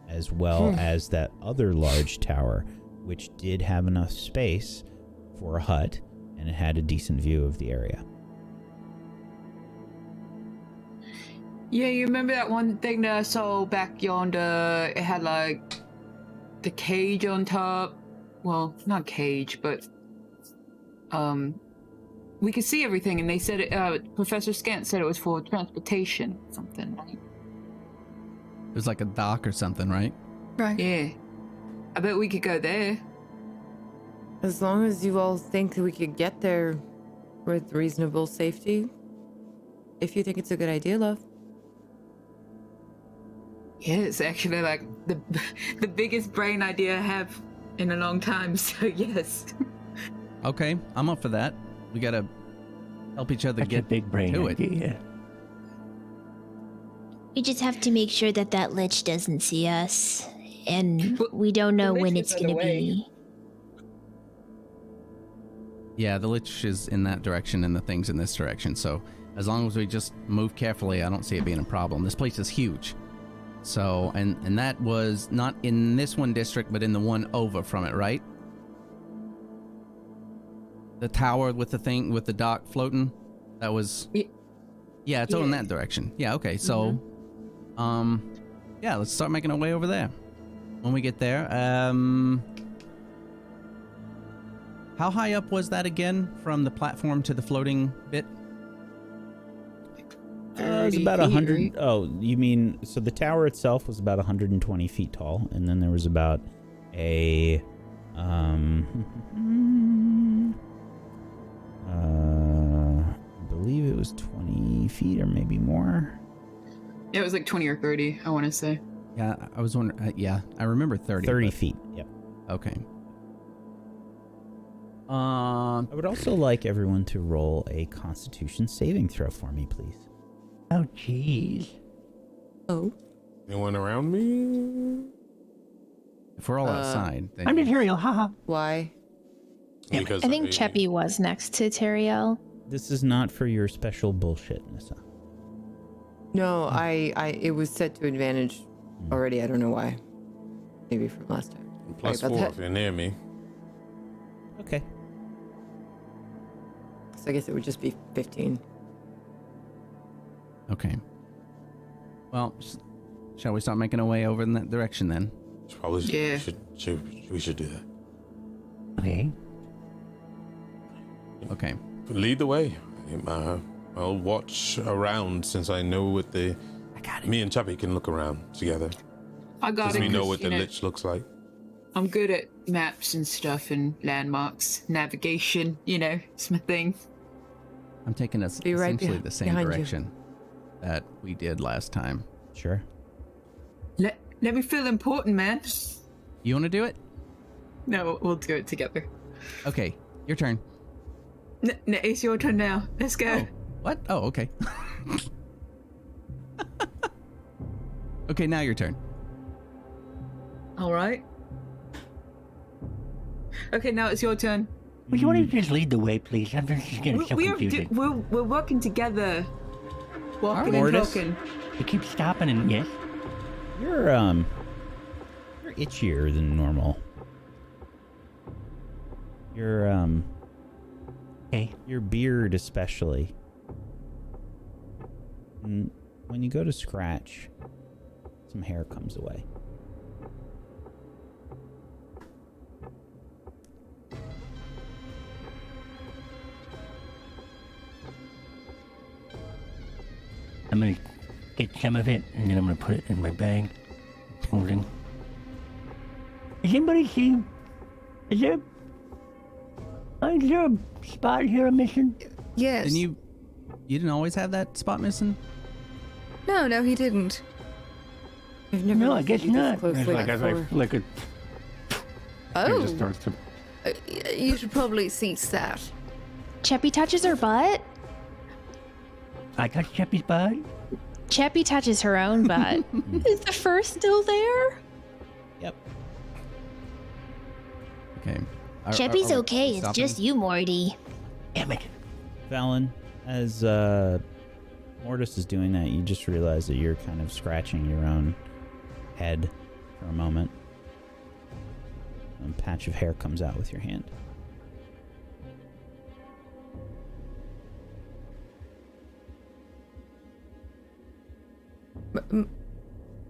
as well as that other large tower, which did have enough space for a hut, and it had a decent view of the area. Yeah, you remember that one thing that I saw back yonder? It had like the cage on top. Well, not cage, but we could see everything, and they said Professor Scant said it was for transportation, something, right? It was like a dock or something, right? Right. Yeah. I bet we could go there. As long as you all think that we could get there with reasonable safety. If you think it's a good idea, love. Yeah, it's actually like the biggest brain idea I have in a long time, so yes. Okay, I'm up for that. We gotta help each other That's get a big brain to idea. it. We just have to make sure that that lich doesn't see us. And we don't know when it's going to be. Yeah, the lich is in that direction and the thing's in this direction. So as long as we just move carefully, I don't see it being a problem. This place is huge. So, and that was not in this one district, but in the one over from it, right? The tower with the thing, with the dock floating? That was... Yeah, it's all in that direction. Yeah, okay. So, yeah, let's start making our way over there. When we get there, how high up was that again from the platform to the floating bit? It was about 100. Oh, you mean, so the tower itself was about 120 feet tall, and then there was about a, I believe it was 20 feet or maybe more. Yeah, it was like 20 or 30, I want to say. Yeah, I was wondering. Yeah, I remember 30. 30 feet, yep. Okay. I would also like everyone to roll a Constitution saving throw for me, please. Oh, jeez. Oh. Anyone around me? If we're all outside, then I'm Netheril, haha. Why? Because I think Cheppy was next to Teriel. This is not for your special bullshit, Nissa. No, it was set to advantage already. I don't know why. Maybe from last time. Plus Sorry 4 about if that. you're near me. Okay. So I guess it would just be 15. Okay. Well, shall we start making our way over in that direction then? Probably Yeah. we should do that. Okay. Okay. Lead the way. I'll watch around since I know what the... I got it. Me and Chappie can look around together. I got Because it. we know 'cause, what you the lich looks like. I'm good at maps and stuff and landmarks, navigation, it's my thing. I'm taking us Be right essentially the same behind you. direction that we did last time. Sure. Let me feel important, man. You want to do it? No, we'll do it together. Okay, your turn. It's your turn now. Let's go. Oh, what? Oh, okay. Okay, now your turn. All right. Okay, now it's your turn. Would you want to just lead the way, please? I'm just getting so confusing. We're working together. Walking and Mortis? talking. You keep stopping and yes. You're itchier than normal. Okay. Your beard especially. And when you go to scratch, some hair comes away. I'm gonna get some of it and then I'm gonna put it in my bag. Holding. Has anybody seen? Is there a spot here I'm missing? Yes. Didn't you didn't always have that spot missing? No, he didn't. I've never No, I guess looked not. this closely As I before. flick it, Oh, it just starts to. you should probably cease that. Cheppy touches her butt. I touched Cheppy's butt. Cheppy touches her own butt. Is the fur still there? Yep. Okay. Cheppy's are we okay. It's stopping? just you, Morty. Damn it. Valen, as Mortis is doing that, you just realize that you're kind of scratching your own head for a moment. A patch of hair comes out with your hand.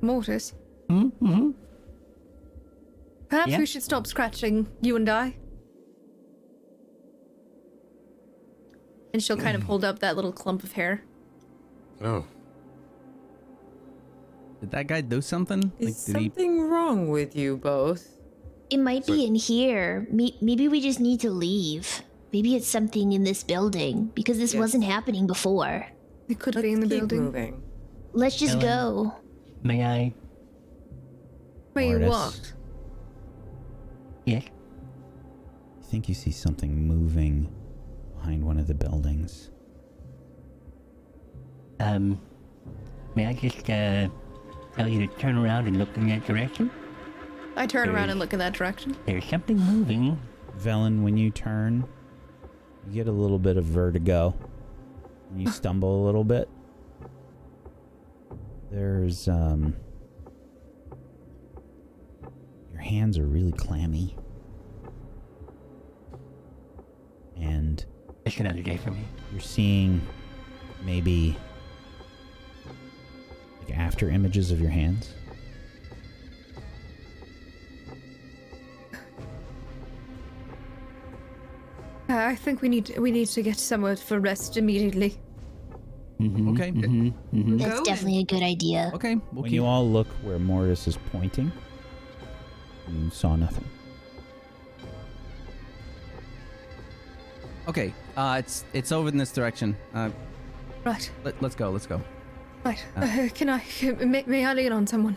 Mortis, Mm-hmm. perhaps Yeah? we should stop scratching, you and I. And she'll kind of hold up that little clump of hair. Oh. Did that guy do something? Is did he? something wrong with you both? It might be in here. Maybe we just need to leave. Maybe it's something in this building because this Yes. wasn't happening before. It could Let's be in the keep building. moving. Let's just Ellen. go. May I? Wait, Mortis, what? Yes. You think you see something moving behind one of the buildings. May I just tell you to turn around and look in that direction? I turn around and look in that direction. There's something moving. Velen, when you turn, you get a little bit of vertigo. And you stumble a little bit. There's, your hands are really clammy. And It's another day for me. you're seeing maybe like after images of your hands. I think we need to get somewhere for rest immediately. Mm-hmm, Okay. That's Go definitely a good idea. Okay. We'll When keep. you all look where Mortis is pointing, you saw nothing. Okay. It's over in this direction. Right, Let's go. Let's go. right. May I lean on someone?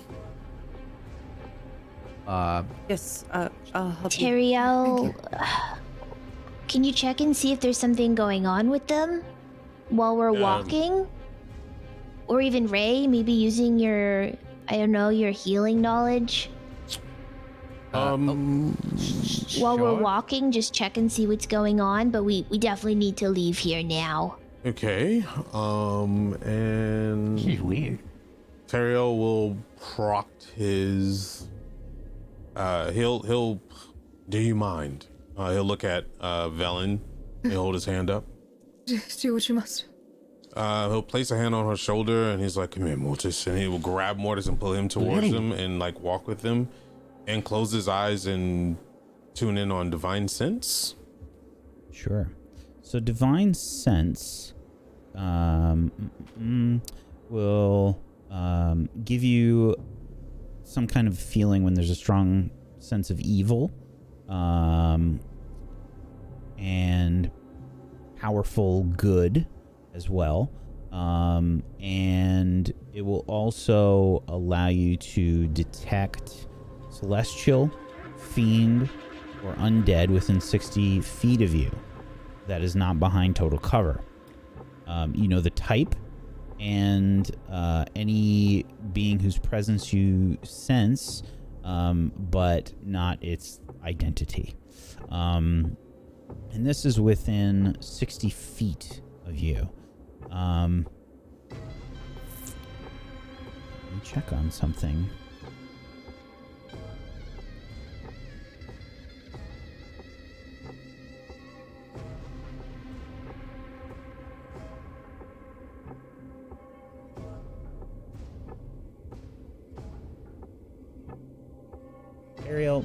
Yes, I'll help you. Teriel, can you check and see if there's something going on with them while we're walking? Or even Ray, maybe using your, I don't know, your healing knowledge? While we're walking, just check and see what's going on, but we definitely need to leave here now. Okay. And This is weird. Teriel will proct his. He'll. Do you mind? He'll look at Velen. He'll hold his hand up. Do what you must. He'll place a hand on her shoulder and he's like, "Come here, Mortis," and he will grab Mortis and pull him towards Really? him and like walk with him, and close his eyes and tune in on divine sense. Sure. So divine sense will give you some kind of feeling when there's a strong sense of evil and powerful good as well. And it will also allow you to detect celestial, fiend, or undead within 60 feet of you that is not behind total cover. You know the type and any being whose presence you sense, but not its identity. And this is within 60 feet of you. Let me check on something. Ariel,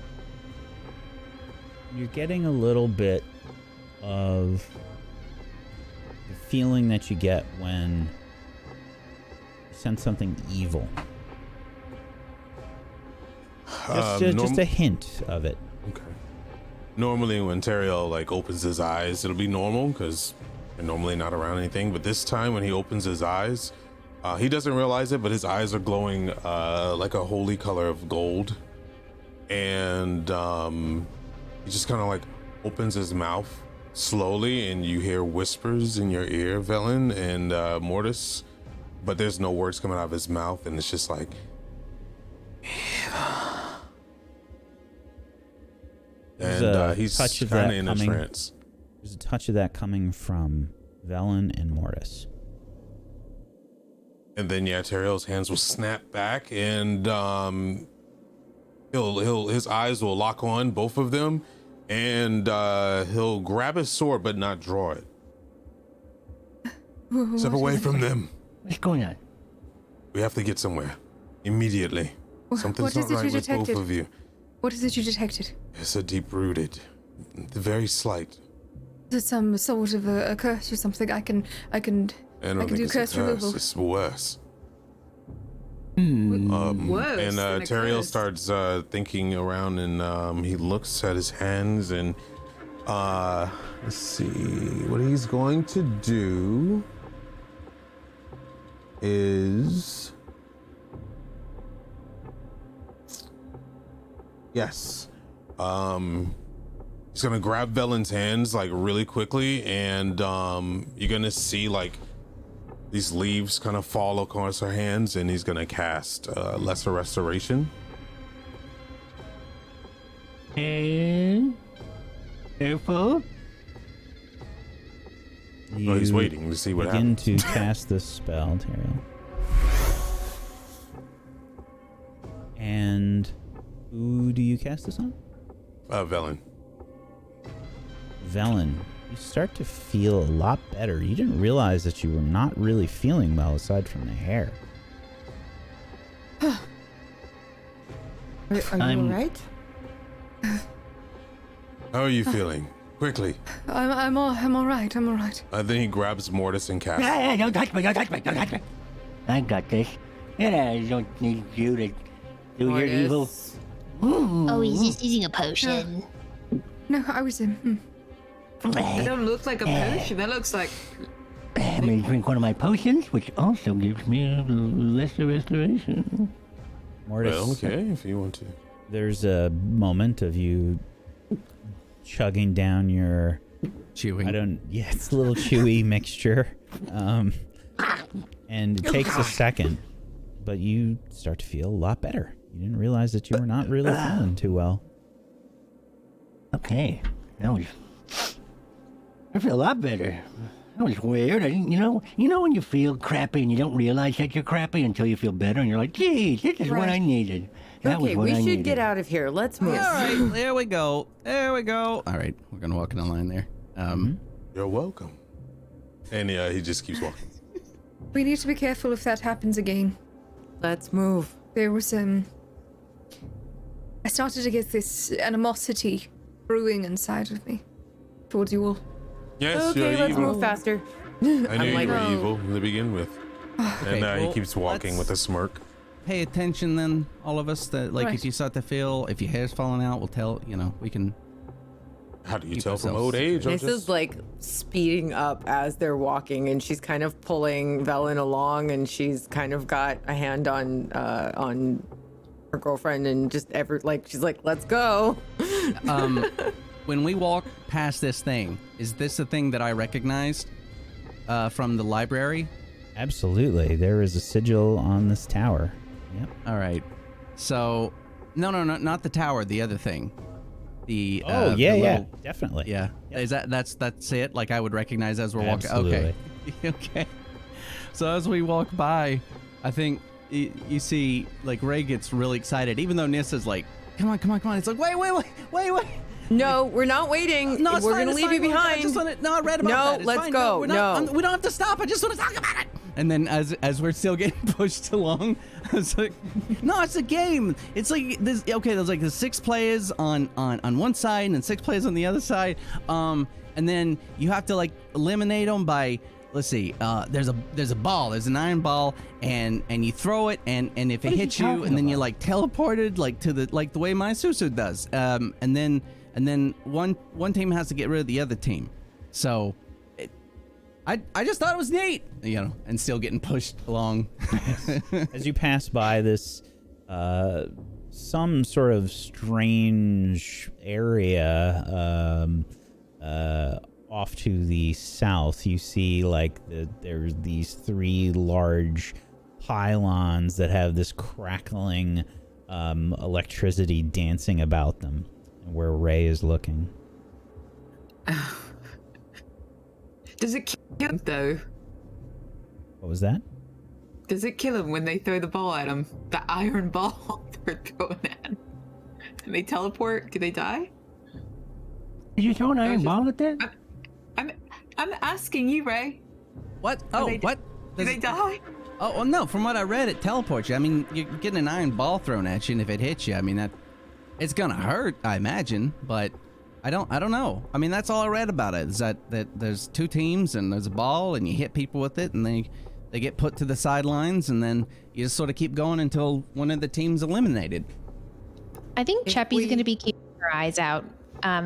you're getting a little bit of the feeling that you get when you sense something evil. Just a hint of it. Okay. Normally, when Teriel like opens his eyes, it'll be normal because They're normally not around anything, but this time when he opens his eyes, he doesn't realize it, but his eyes are glowing like a holy color of gold. And he just kind of like opens his mouth slowly, and you hear whispers in your ear, Velen and Mortis, but there's no words coming out of his mouth, and it's just like, and he's kind of in a trance. There's a touch of that coming from Velen and Mortis. And then Teril's hands will snap back, and his eyes will lock on both of them, and he'll grab his sword but not draw it. Step away from them. What's going on? We have to get somewhere immediately. Something's not right with both of you. What is it you detected? It's a deep-rooted, very slight. Is it some sort of a curse or something? I can do curse removal. It's worse. Worse And than a Teriel curse. starts thinking around, and he looks at his hands, and let's see, what he's going to do is, yes, he's gonna grab Velen's hands like really quickly, and you're gonna see like these leaves kind of fall across her hands, and he's gonna cast Lesser Restoration. And careful. Oh, he's waiting to see what begin happens. to cast this spell, Teriel. And who do you cast this on? Velen. Velen. You start to feel a lot better. You didn't realize that you were not really feeling well aside from the hair. Are you alright? How are you feeling? Quickly. I'm all right. Then he grabs Mortis and casts. Hey, don't touch me, don't touch me, don't touch me. I got this. And I don't need you to do your evil. Oh, he's just using a potion. No, I was in. That don't look like a potion. That looks like. I'm gonna drink one of my potions, which also gives me a lesser restoration. Mortis, Well, okay, if you want to. there's a moment of you chugging down your Chewing. it's a little chewy mixture. And it takes a second, but you start to feel a lot better. You didn't realize that you were not really feeling too well. Okay, I feel a lot better. That was weird. I didn't, you know when you feel crappy and you don't realize that you're crappy until you feel better, and you're like, geez, this is what I needed. That was Okay, what we I should needed. get out of here. Let's move. All right, there we go. All right, we're gonna walk in a line there. You're welcome. And he just keeps walking. We need to be careful if that happens again. Let's move. There was I started to get this animosity brewing inside of me towards you all. Yes, Okay, you're let's evil. move faster. I knew I'm you like, were no. evil to begin with. Okay, And he well, keeps walking let's with a smirk. Pay attention then, all of us. That like Right. if you start to feel, if your hair's falling out, we'll tell. We can. How do you Keep tell from ourselves old age? or This just- is like speeding up as they're walking, and she's kind of pulling Velen along, and she's kind of got a hand on her girlfriend, and just she's like, "Let's go." When we walk past this thing, is this the thing that I recognized from the library? Absolutely. There is a sigil on this tower. Yep. All right. So, no, not the tower. The other thing. The Oh, the yeah, little- definitely. yeah. Is that's it? Like I would recognize as we're walking. Absolutely. Okay. Okay. So as we walk by, I think you see like Ray gets really excited, even though Nissa's like, "Come on!" It's like, wait. No, we're not waiting. No, it's we're fine, gonna it's leave fine. you behind. I just want to. No, I read about No, that. It's let's fine. go. We're not, No. we don't have to stop. I just want to talk about it. And then as we're still getting pushed along, I was like, no, it's a game. It's like this. Okay, there's like the 6 players on one side and 6 players on the other side. And then you have to like eliminate them by. Let's see. There's a ball. There's an iron ball, and you throw it, and if it hits you, and then you're like teleported like to the way my Susu does. And then one team has to get rid of the other team. So I just thought it was neat, you know, and still getting pushed along. As you pass by this, some sort of strange area, off to the south, you see like there's these 3 large pylons that have this crackling electricity dancing about them, where Ray is looking. Does it kill him though? What was that? Does it kill him when they throw the ball at him? The iron ball they're throwing at him. And they teleport? Do they die? Did you throw an iron ball at that? I'm asking you, Ray. What? Oh, what? Do they die? Oh, well, no. From what I read, it teleports you. I mean, you're getting an iron ball thrown at you, and if it hits you, I mean, it's gonna hurt, I imagine. But I don't know. I mean, that's all I read about it. Is that there's 2 teams, and there's a ball, and you hit people with it, and they get put to the sidelines, and then you just sort of keep going until one of the teams eliminated. I think Cheppy's going to be keeping her eyes out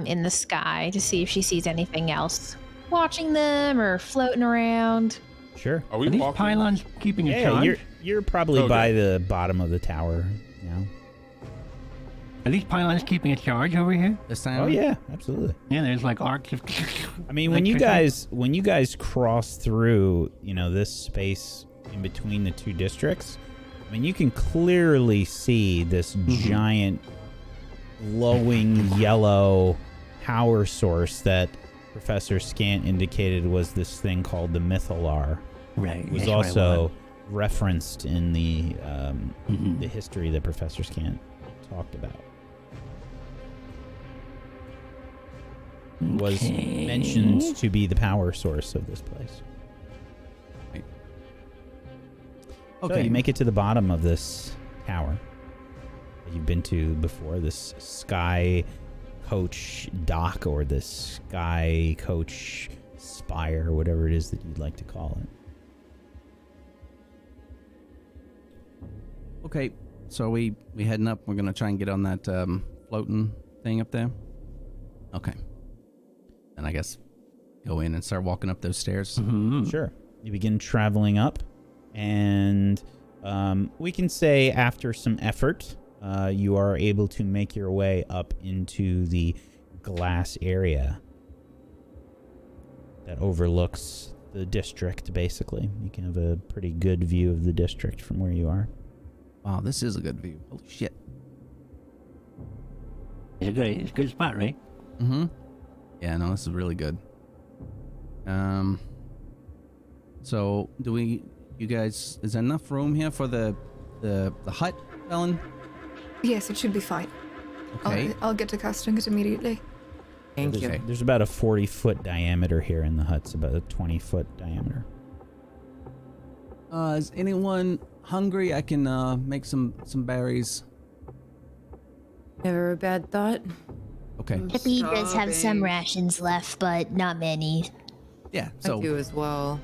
in the sky to see if she sees anything else watching them or floating around. Sure. Are we Are these walking? pylons keeping a charge? You're probably by the bottom of the tower now. Are these pylons keeping a charge over here? This time? Oh yeah, absolutely. Yeah, there's like arcs of. I mean, when you guys cross through, you know, this space in between the 2 districts, I mean, you can clearly see this giant glowing yellow power source that Professor Scant indicated was this thing called the Mythalar. Right. It was also referenced in the history that Professor Scant talked about. Was mentioned to be the power source of this place. Okay. So you make it to the bottom of this tower that you've been to before, this sky coach dock or this sky coach spire, whatever it is that you'd like to call it. Okay, so we heading up. We're gonna try and get on that floating thing up there. Okay. And I guess go in and start walking up those stairs. Sure. You begin traveling up, and we can say after some effort, you are able to make your way up into the glass area that overlooks the district, basically. You can have a pretty good view of the district from where you are. Wow, this is a good view. Holy shit. It's a good spot, right? Mm-hmm. Yeah, no, this is really good. So you guys, is there enough room here for the hut, Ellen? Yes, it should be fine. Okay. I'll get to casting it immediately. Thank you. There's about a 40-foot diameter here in the hut. It's about a 20-foot diameter. Is anyone hungry? I can make some berries. Never a bad thought. Okay. Hippie does have some Starving. rations left, but not many. Yeah, I so do as well.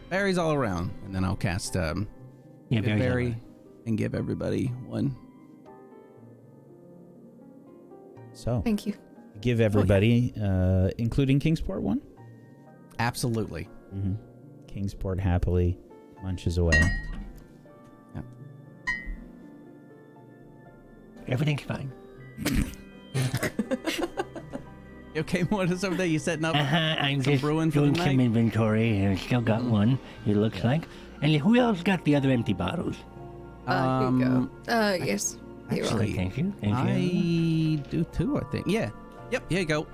berries all around, and then I'll cast Yeah, good berries all berry around. and give everybody one. So, Thank you. give everybody, including Kingsport, one? Absolutely. Mm-hmm. Kingsport happily munches away. Everything's fine. You okay, what is over there? You setting up I'm some just brewing for the doing some night? inventory, and I still got one, it looks like. And who else got the other empty bottles? Here you go. Yes. Here you are. Actually, Thank you. Thank you. I do too, I think. Yeah. Yep, here you go.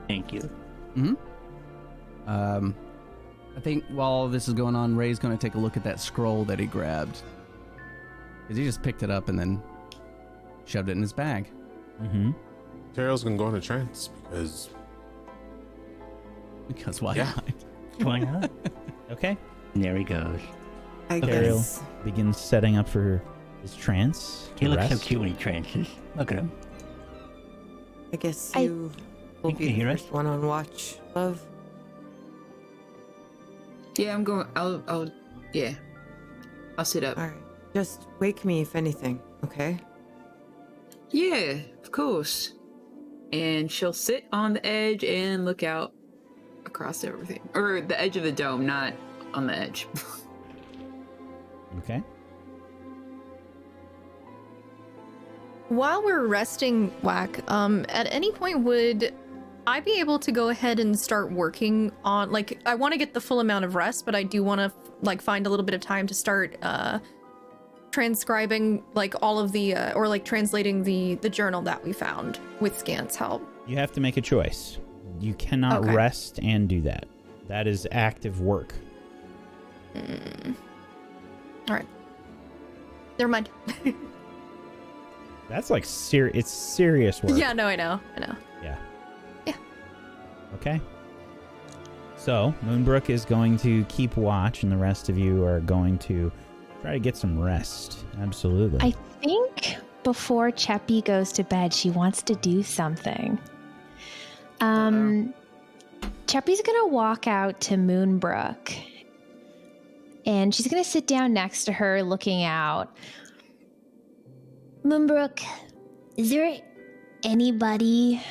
Thank you. Mm-hmm. I think while this is going on, Ray's going to take a look at that scroll that he grabbed. Because he just picked it up and then shoved it in his bag. Mm-hmm. Terrell's gonna go in a trance Because why Yeah. not? Why not? Okay. And there he goes. I Ariel guess. begins setting up for his trance. He to looks so rest. cute when he trances. Look at him. I guess I- you will You be can the hear us? first one on watch, love. Yeah, I'm going. I'll sit up. All right. Just wake me if anything, okay? Yeah, of course. And she'll sit on the edge and look out across everything. Or the edge of the dome, not on the edge. Okay. While we're resting, Whack, at any point would I be able to go ahead and start working on, like, I want to get the full amount of rest, but I do want to, like, find a little bit of time to start transcribing, like, all of the, or, like, translating the journal that we found with Scant's help. You have to make a choice. You cannot rest and do that. That is active work. All right. Never mind. That's like it's serious work. Yeah, no, I know. Yeah. Yeah. Okay. So, Moonbrook is going to keep watch, and the rest of you are going to try to get some rest. Absolutely. I think before Cheppy goes to bed, she wants to do something. Cheppy's gonna walk out to Moonbrook, and she's gonna sit down next to her, looking out. Moonbrook, is there anybody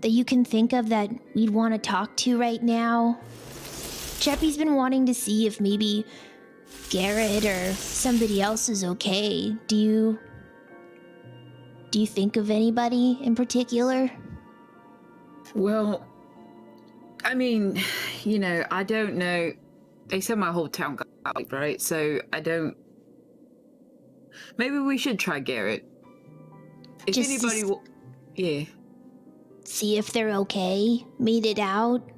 that you can think of that we'd want to talk to right now? Cheppy's been wanting to see if maybe Garrett or somebody else is okay. Do you think of anybody in particular? Well, I mean, you know, I don't know. They said my whole town got out, right? So I don't... Maybe we should try Garrett. If anybody will... Yeah. See if they're okay, made it out.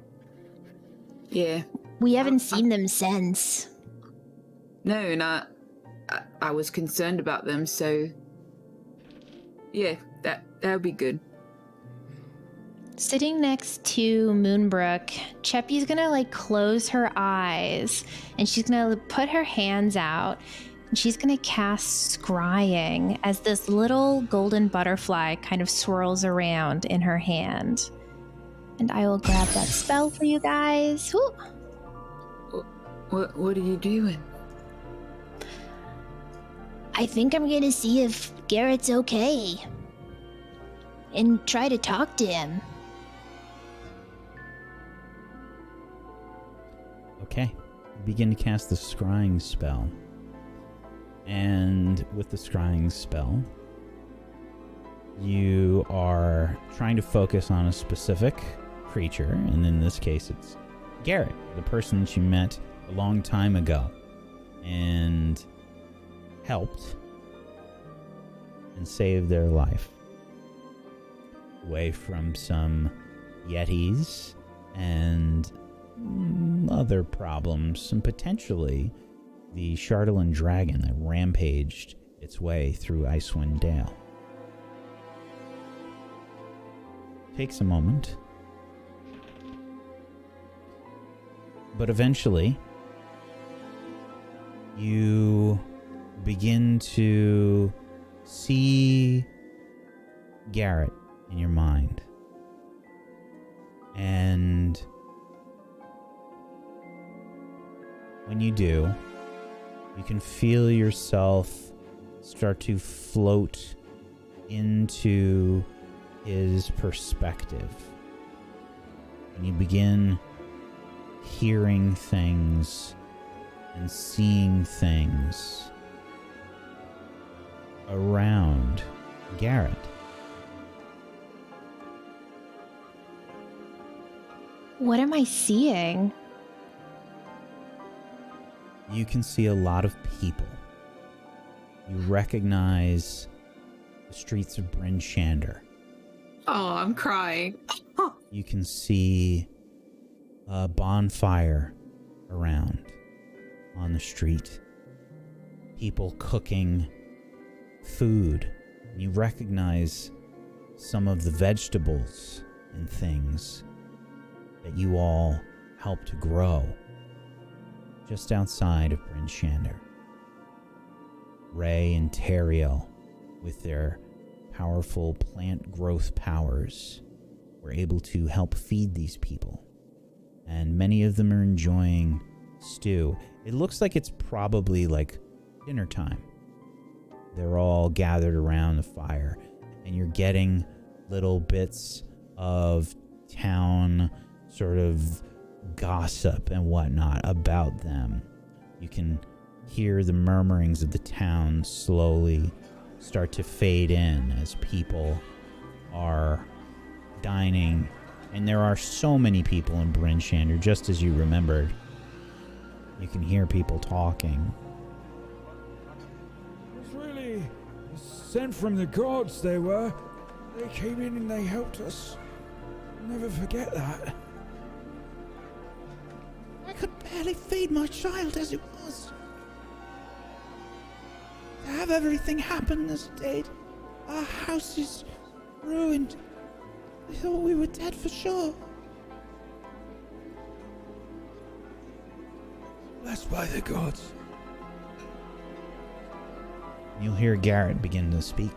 Yeah. We haven't seen them since. No, and I was concerned about them, so... Yeah, that would be good. Sitting next to Moonbrook, Cheppy's gonna like close her eyes, and she's gonna put her hands out, and she's gonna cast Scrying as this little golden butterfly kind of swirls around in her hand. And I will grab that spell for you guys. Woo. What are you doing? I think I'm gonna see if Garrett's okay. And try to talk to him. Okay. You begin to cast the Scrying spell. And with the Scrying spell, you are trying to focus on a specific creature, and in this case it's Garrett, the person that you met a long time ago and helped and saved their life away from some yetis and other problems, and potentially the Chardelin dragon that rampaged its way through Icewind Dale. Takes a moment, but eventually you begin to see Garrett in your mind. And when you do, you can feel yourself start to float into his perspective. And you begin hearing things and seeing things around Garrett. What am I seeing? You can see a lot of people. You recognize the streets of Bryn Shander. Oh, I'm crying. You can see a bonfire around on the street. People cooking food. You recognize some of the vegetables and things that you all helped to grow just outside of Bryn Shander. Ray and Teriel, with their powerful plant growth powers, were able to help feed these people. And many of them are enjoying stew. It looks like it's probably like dinner time. They're all gathered around the fire, and you're getting little bits of town sort of gossip and whatnot about them. You can hear the murmurings of the town slowly start to fade in as people are dining. And there are so many people in Bryn Shander, just as you remembered. You can hear people talking. It was really sent from the gods, they were. They came in and they helped us. I'll never forget that. I could barely feed my child as it was. To have everything happen as it did. Our house is ruined. I thought we were dead for sure. Blessed by the gods. You'll hear Garrett begin to speak.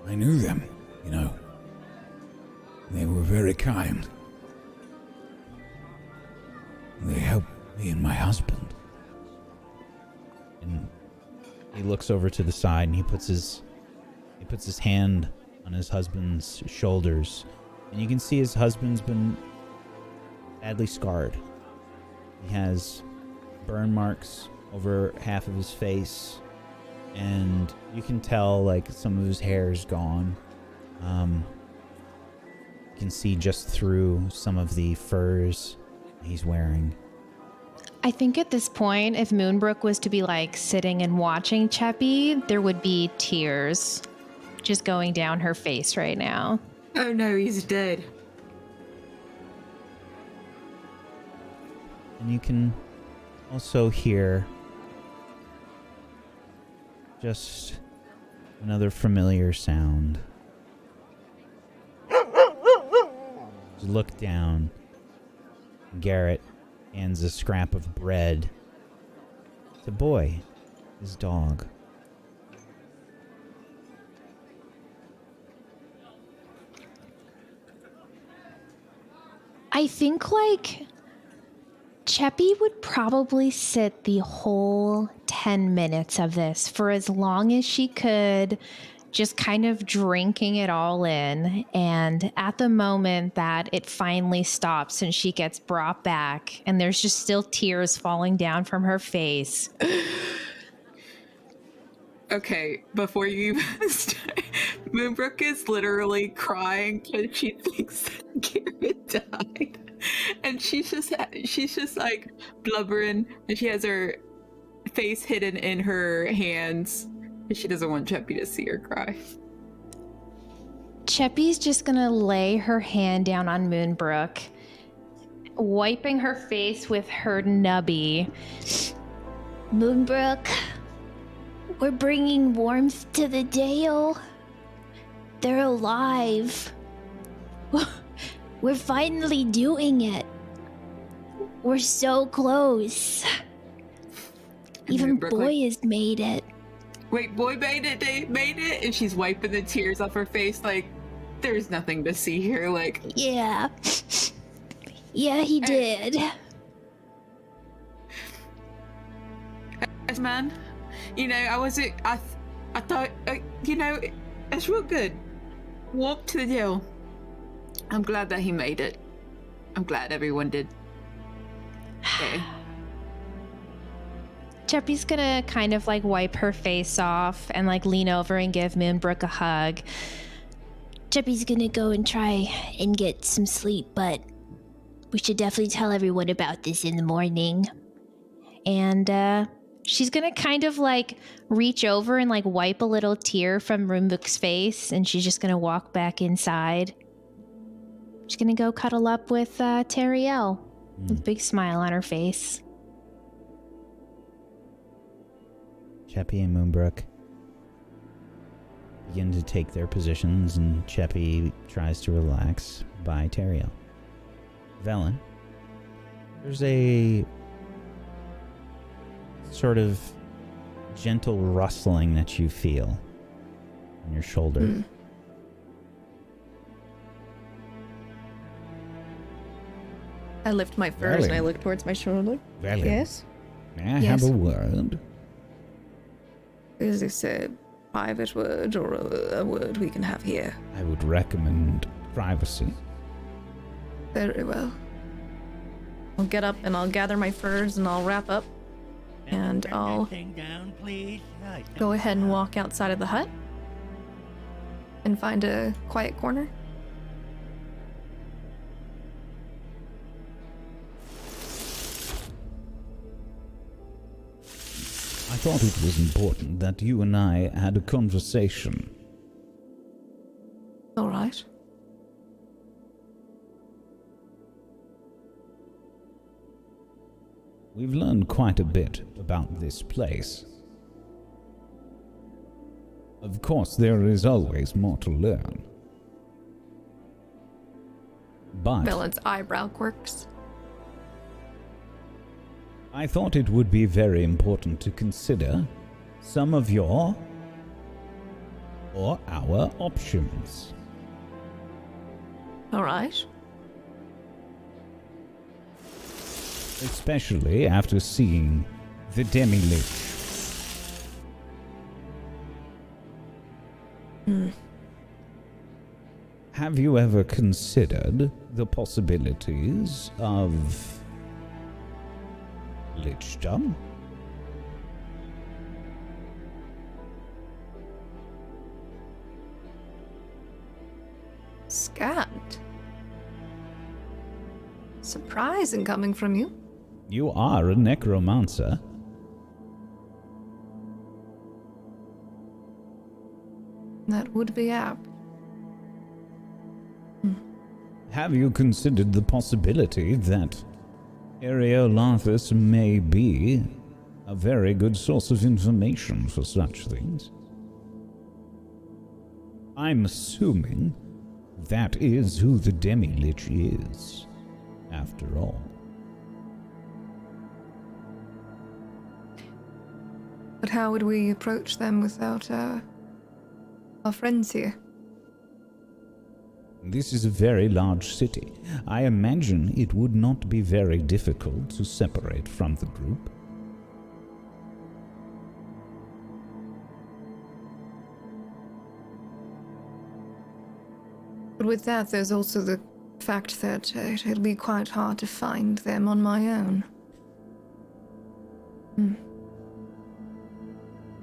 I knew them, you know. They were very kind. They helped me and my husband. And he looks over to the side and he puts his hand on his husband's shoulders. And you can see his husband's been badly scarred. He has burn marks over half of his face. And you can tell, like, some of his hair is gone. You can see just through some of the furs he's wearing. I think at this point, if Moonbrook was to be like sitting and watching Cheppy, there would be tears just going down her face right now. Oh no, he's dead. And you can also hear just another familiar sound. You look down. Garrett hands a scrap of bread to Boy, his dog. I think, like, Cheppy would probably sit the whole 10 minutes of this for as long as she could, just kind of drinking it all in. And at the moment that it finally stops and she gets brought back and there's just still tears falling down from her face. Okay, before you even start, Moonbrook is literally crying because she thinks that Garrett died. And she's just like blubbering, and she has her face hidden in her hands. She doesn't want Cheppy to see her cry. Cheppy's just gonna lay her hand down on Moonbrook, wiping her face with her nubby. Moonbrook, we're bringing warmth to the Dale. They're alive. We're finally doing it. We're so close. Even Moonbrook, Boy like, has made it. Wait, Boy made it? They made it? And she's wiping the tears off her face like, there's nothing to see here, like... Yeah. Yeah, he did. Man, you know, I thought, you know, it's real good. Walk to the Dale. I'm glad that he made it. I'm glad everyone did. Okay. Cheppy's gonna kind of like wipe her face off and like lean over and give Moonbrook a hug. Cheppy's gonna go and try and get some sleep, but we should definitely tell everyone about this in the morning. And she's gonna kind of like reach over and like wipe a little tear from Moonbrook's face, and she's just gonna walk back inside. She's gonna go cuddle up with Teriel with a big smile on her face. Cheppy and Moonbrook begin to take their positions, and Cheppy tries to relax by Teriel. Velen, there's a sort of gentle rustling that you feel on your shoulder. I lift my furs and I look towards my shoulder. Velen, Yes? may I Yes. have a word? Is this private word or a word we can have here? I would recommend privacy. Very well. I'll get up and I'll gather my furs and I'll wrap up. And I'll down, please. go ahead and walk outside of the hut and find a quiet corner. I thought it was important that you and I had a conversation. All right. We've learned quite a bit about this place. Of course, there is always more to learn. But Velen's eyebrow quirks. I thought it would be very important to consider some of your or our options. All right. Especially after seeing the demi-lich. Have you ever considered the possibilities of lichdom? Scant. Surprising coming from you. You are a necromancer. That would be apt. Have you considered the possibility that Areolathus may be a very good source of information for such things? I'm assuming that is who the demi-lich is, after all. But how would we approach them without our friends here? This is a very large city. I imagine it would not be very difficult to separate from the group. But with that, there's also the fact that it'll be quite hard to find them on my own.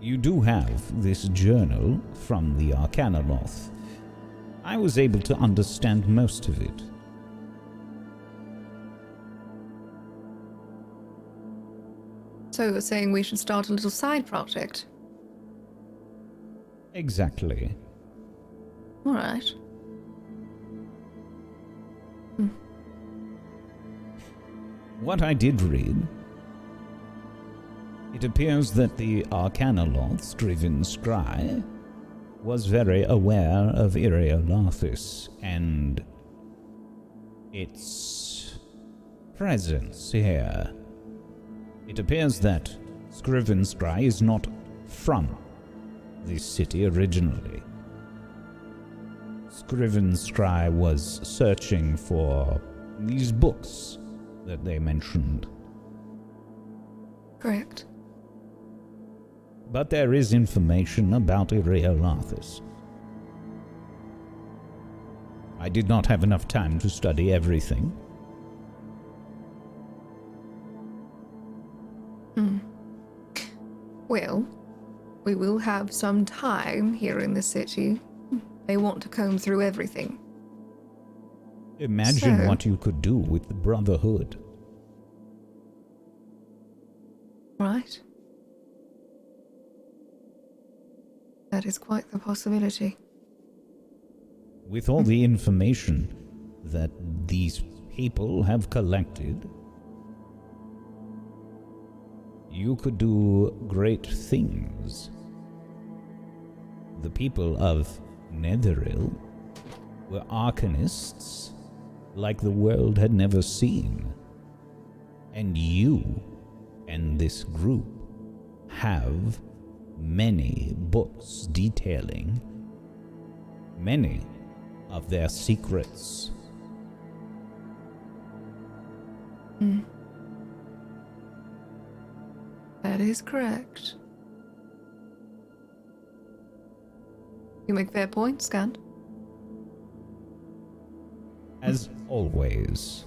You do have this journal from the Arcanoloth. I was able to understand most of it. So you're saying we should start a little side project? Exactly. All right. What I did read, it appears that the Arcanoloth's driven Scry was very aware of Areolathus and its presence here. It appears that Scriven Scry is not from this city originally. Scriven Scry was searching for these books that they mentioned. Correct. But there is information about Areolathus. I did not have enough time to study everything. Well, we will have some time here in the city. They want to comb through everything. Imagine So- what you could do with the Brotherhood. Right? That is quite the possibility. With all the information that these people have collected, you could do great things. The people of Netheril were arcanists like the world had never seen. And you and this group have many books detailing many of their secrets. That is correct. You make fair points, Scant. As always.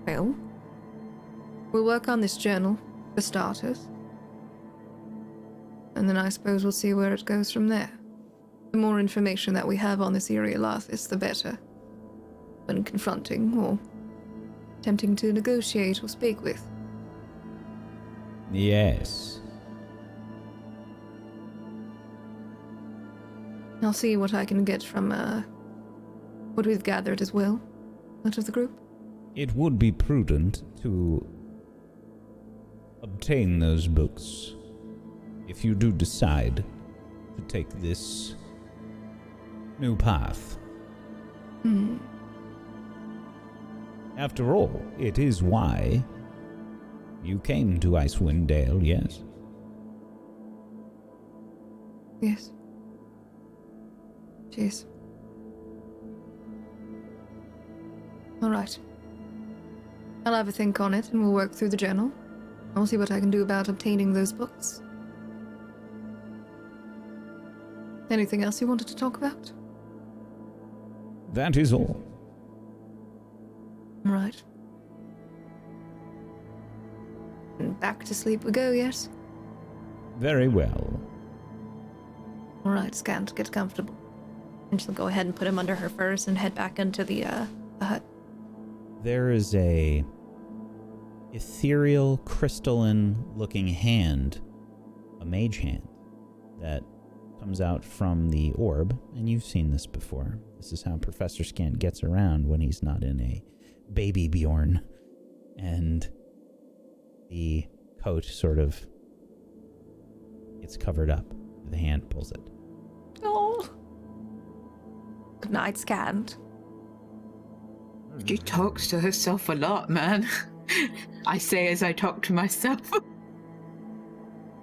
Well, we'll work on this journal, for starters. And then I suppose we'll see where it goes from there. The more information that we have on this area Lathis, the better. When confronting or attempting to negotiate or speak with. Yes. I'll see what I can get from what we've gathered as well out of the group. It would be prudent to obtain those books if you do decide to take this new path. After all, it is why you came to Icewind Dale, yes? Yes. Cheers. All right. I'll have a think on it and we'll work through the journal. I'll see what I can do about obtaining those books. Anything else you wanted to talk about? That is all. Right. And back to sleep we go, yes? Very well. All right, Scant, get comfortable. And she'll go ahead and put him under her furs and head back into the hut. There is a ethereal, crystalline-looking hand, a mage hand, that comes out from the orb, and you've seen this before. This is how Professor Scant gets around when he's not in a baby Bjorn, and the coat sort of gets covered up. The hand pulls it. Oh. Good night, Scant. She talks to herself a lot, man. I say as I talk to myself.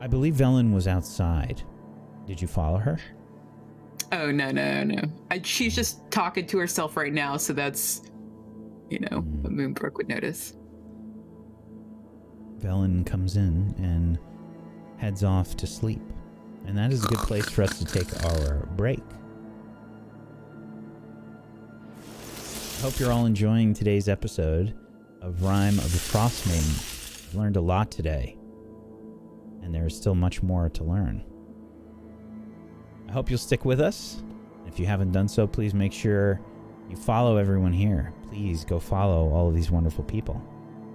I believe Velen was outside. Did you follow her? Oh, no. She's just talking to herself right now, so that's, what Moonbrook would notice. Velen comes in and heads off to sleep. And that is a good place for us to take our break. I hope you're all enjoying today's episode of Rime of the Frostmaiden. I've learned a lot today, and there is still much more to learn. I hope you'll stick with us. If you haven't done so, please make sure you follow everyone here. Please go follow all of these wonderful people.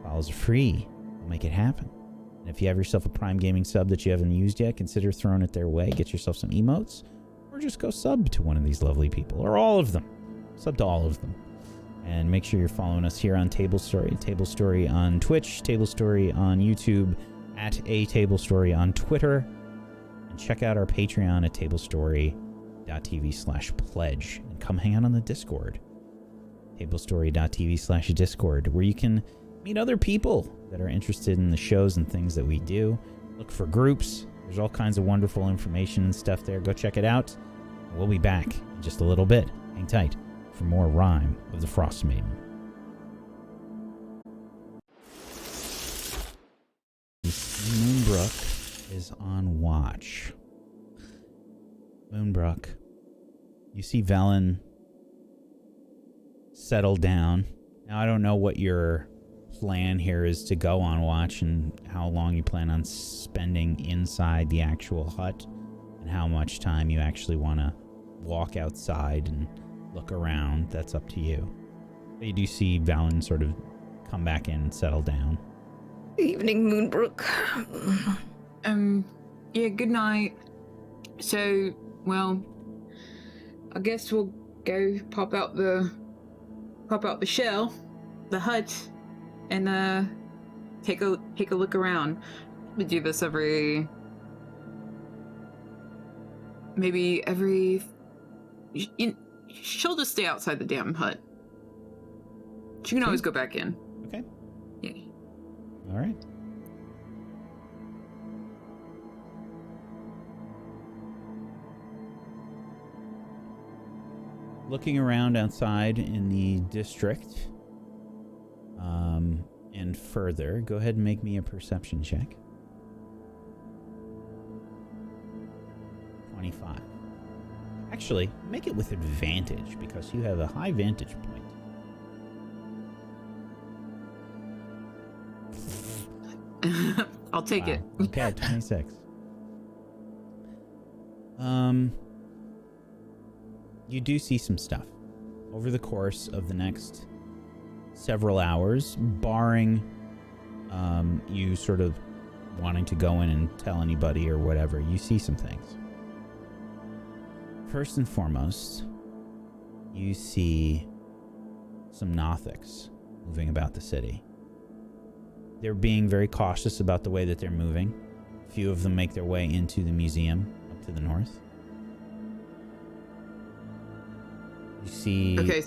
Follows are free. They'll make it happen. And if you have yourself a Prime Gaming sub that you haven't used yet, consider throwing it their way. Get yourself some emotes, or just go sub to one of these lovely people, or all of them. Sub to all of them. And make sure you're following us here on Table Story. Table Story on Twitch, Table Story on YouTube, at A Table Story on Twitter. And check out our Patreon at tablestory.tv/pledge. And come hang out on the Discord. Tablestory.tv/Discord, where you can meet other people that are interested in the shows and things that we do. Look for groups. There's all kinds of wonderful information and stuff there. Go check it out. We'll be back in just a little bit. Hang tight for more Rime of the Frostmaiden. Moonbrook is on watch. Moonbrook, you see Velen settle down. Now, I don't know what your plan here is to go on watch and how long you plan on spending inside the actual hut and how much time you actually want to walk outside and look around. That's up to you. But you do see Valen sort of come back in and settle down. Evening, Moonbrook. Yeah, good night. So, well, I guess we'll go pop out the shell, the hut, and take a look around. We do this maybe every. She'll just stay outside the damn hut. She can always go back in. Okay. Yeah. All right. Looking around outside in the district, and further, go ahead and make me a perception check. 5. Actually, make it with advantage because you have a high vantage point. I'll take it. Okay, 26. You do see some stuff over the course of the next several hours, barring you sort of wanting to go in and tell anybody or whatever. You see some things. First and foremost, you see some Nothics moving about the city. They're being very cautious about the way that they're moving. A few of them make their way into the museum up to the north. You see... Okay.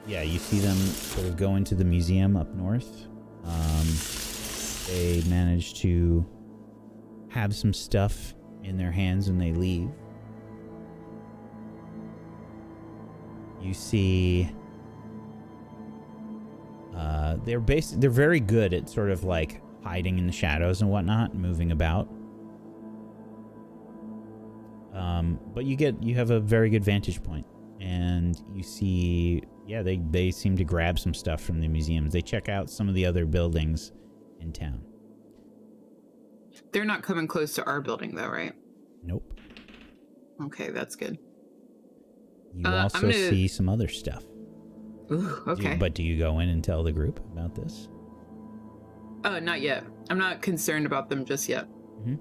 Yeah, you see them sort of go into the museum up north. They manage to have some stuff in their hands when they leave. You see... they're very good at sort of like hiding in the shadows and whatnot, and moving about. But you have a very good vantage point, and you see, they seem to grab some stuff from the museums. They check out some of the other buildings in town. They're not coming close to our building, though, right? Nope. Okay, that's good. You also see some other stuff. Ooh, okay. But do you go in and tell the group about this? Not yet. I'm not concerned about them just yet. Mm-hmm.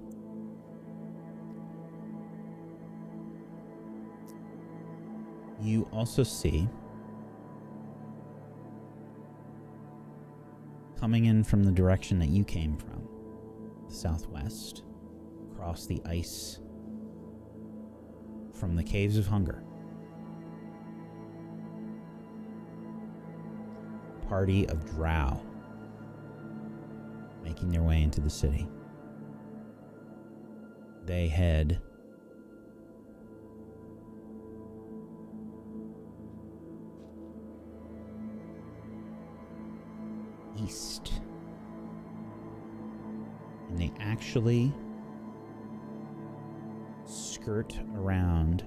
You also see, coming in from the direction that you came from, the southwest, across the ice, from the Caves of Hunger, a party of drow making their way into the city. They head east, and they actually skirt around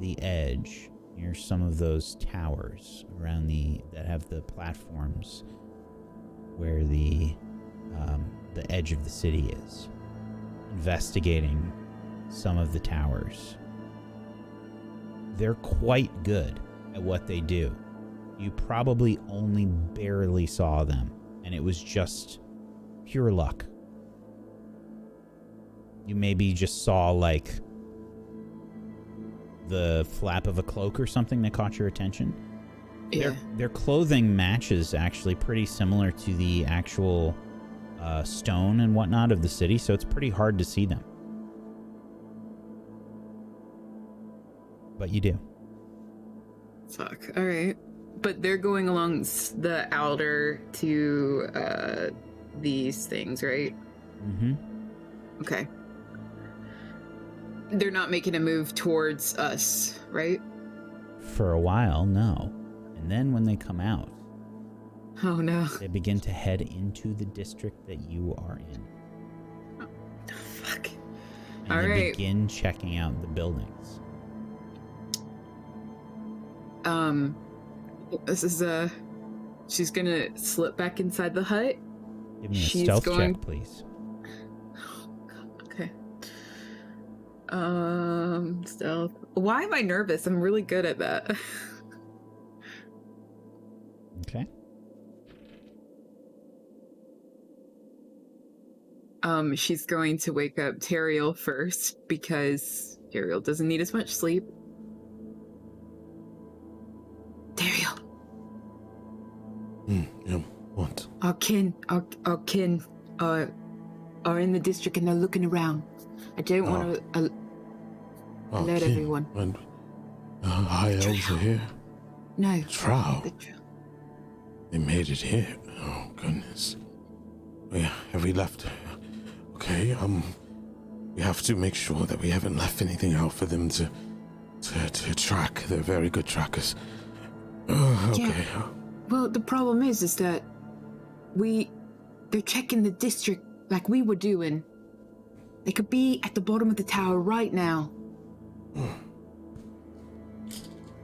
the edge near some of those towers around that have the platforms where the edge of the city is, investigating some of the towers. They're quite good at what they do. You probably only barely saw them, and it was just pure luck. You maybe just saw, like, the flap of a cloak or something that caught your attention. Yeah. Their clothing matches actually pretty similar to the actual stone and whatnot of the city, so it's pretty hard to see them. But you do. Fuck. All right. But they're going along the outer to these things, right? Mm-hmm. Okay. They're not making a move towards us, right? For a while, no. And then when they come out, oh no, they begin to head into the district that you are in. Oh, fuck. And all they right. begin checking out the buildings. This is she's gonna slip back inside the hut. Give me a stealth check, please. Okay. Stealth. Why am I nervous? I'm really good at that. Okay. She's going to wake up Teriel first because Teriel doesn't need as much sleep. Teriel. Yeah, what? Our kin are in the district and they're looking around. I don't want to alert everyone. And high elves are here? No. Drow? They made it here. Oh, goodness. Have we left? Okay, we have to make sure that we haven't left anything out for them to track. They're very good trackers. Okay. Yeah. Well, the problem is that they're checking the district like we were doing. They could be at the bottom of the tower right now.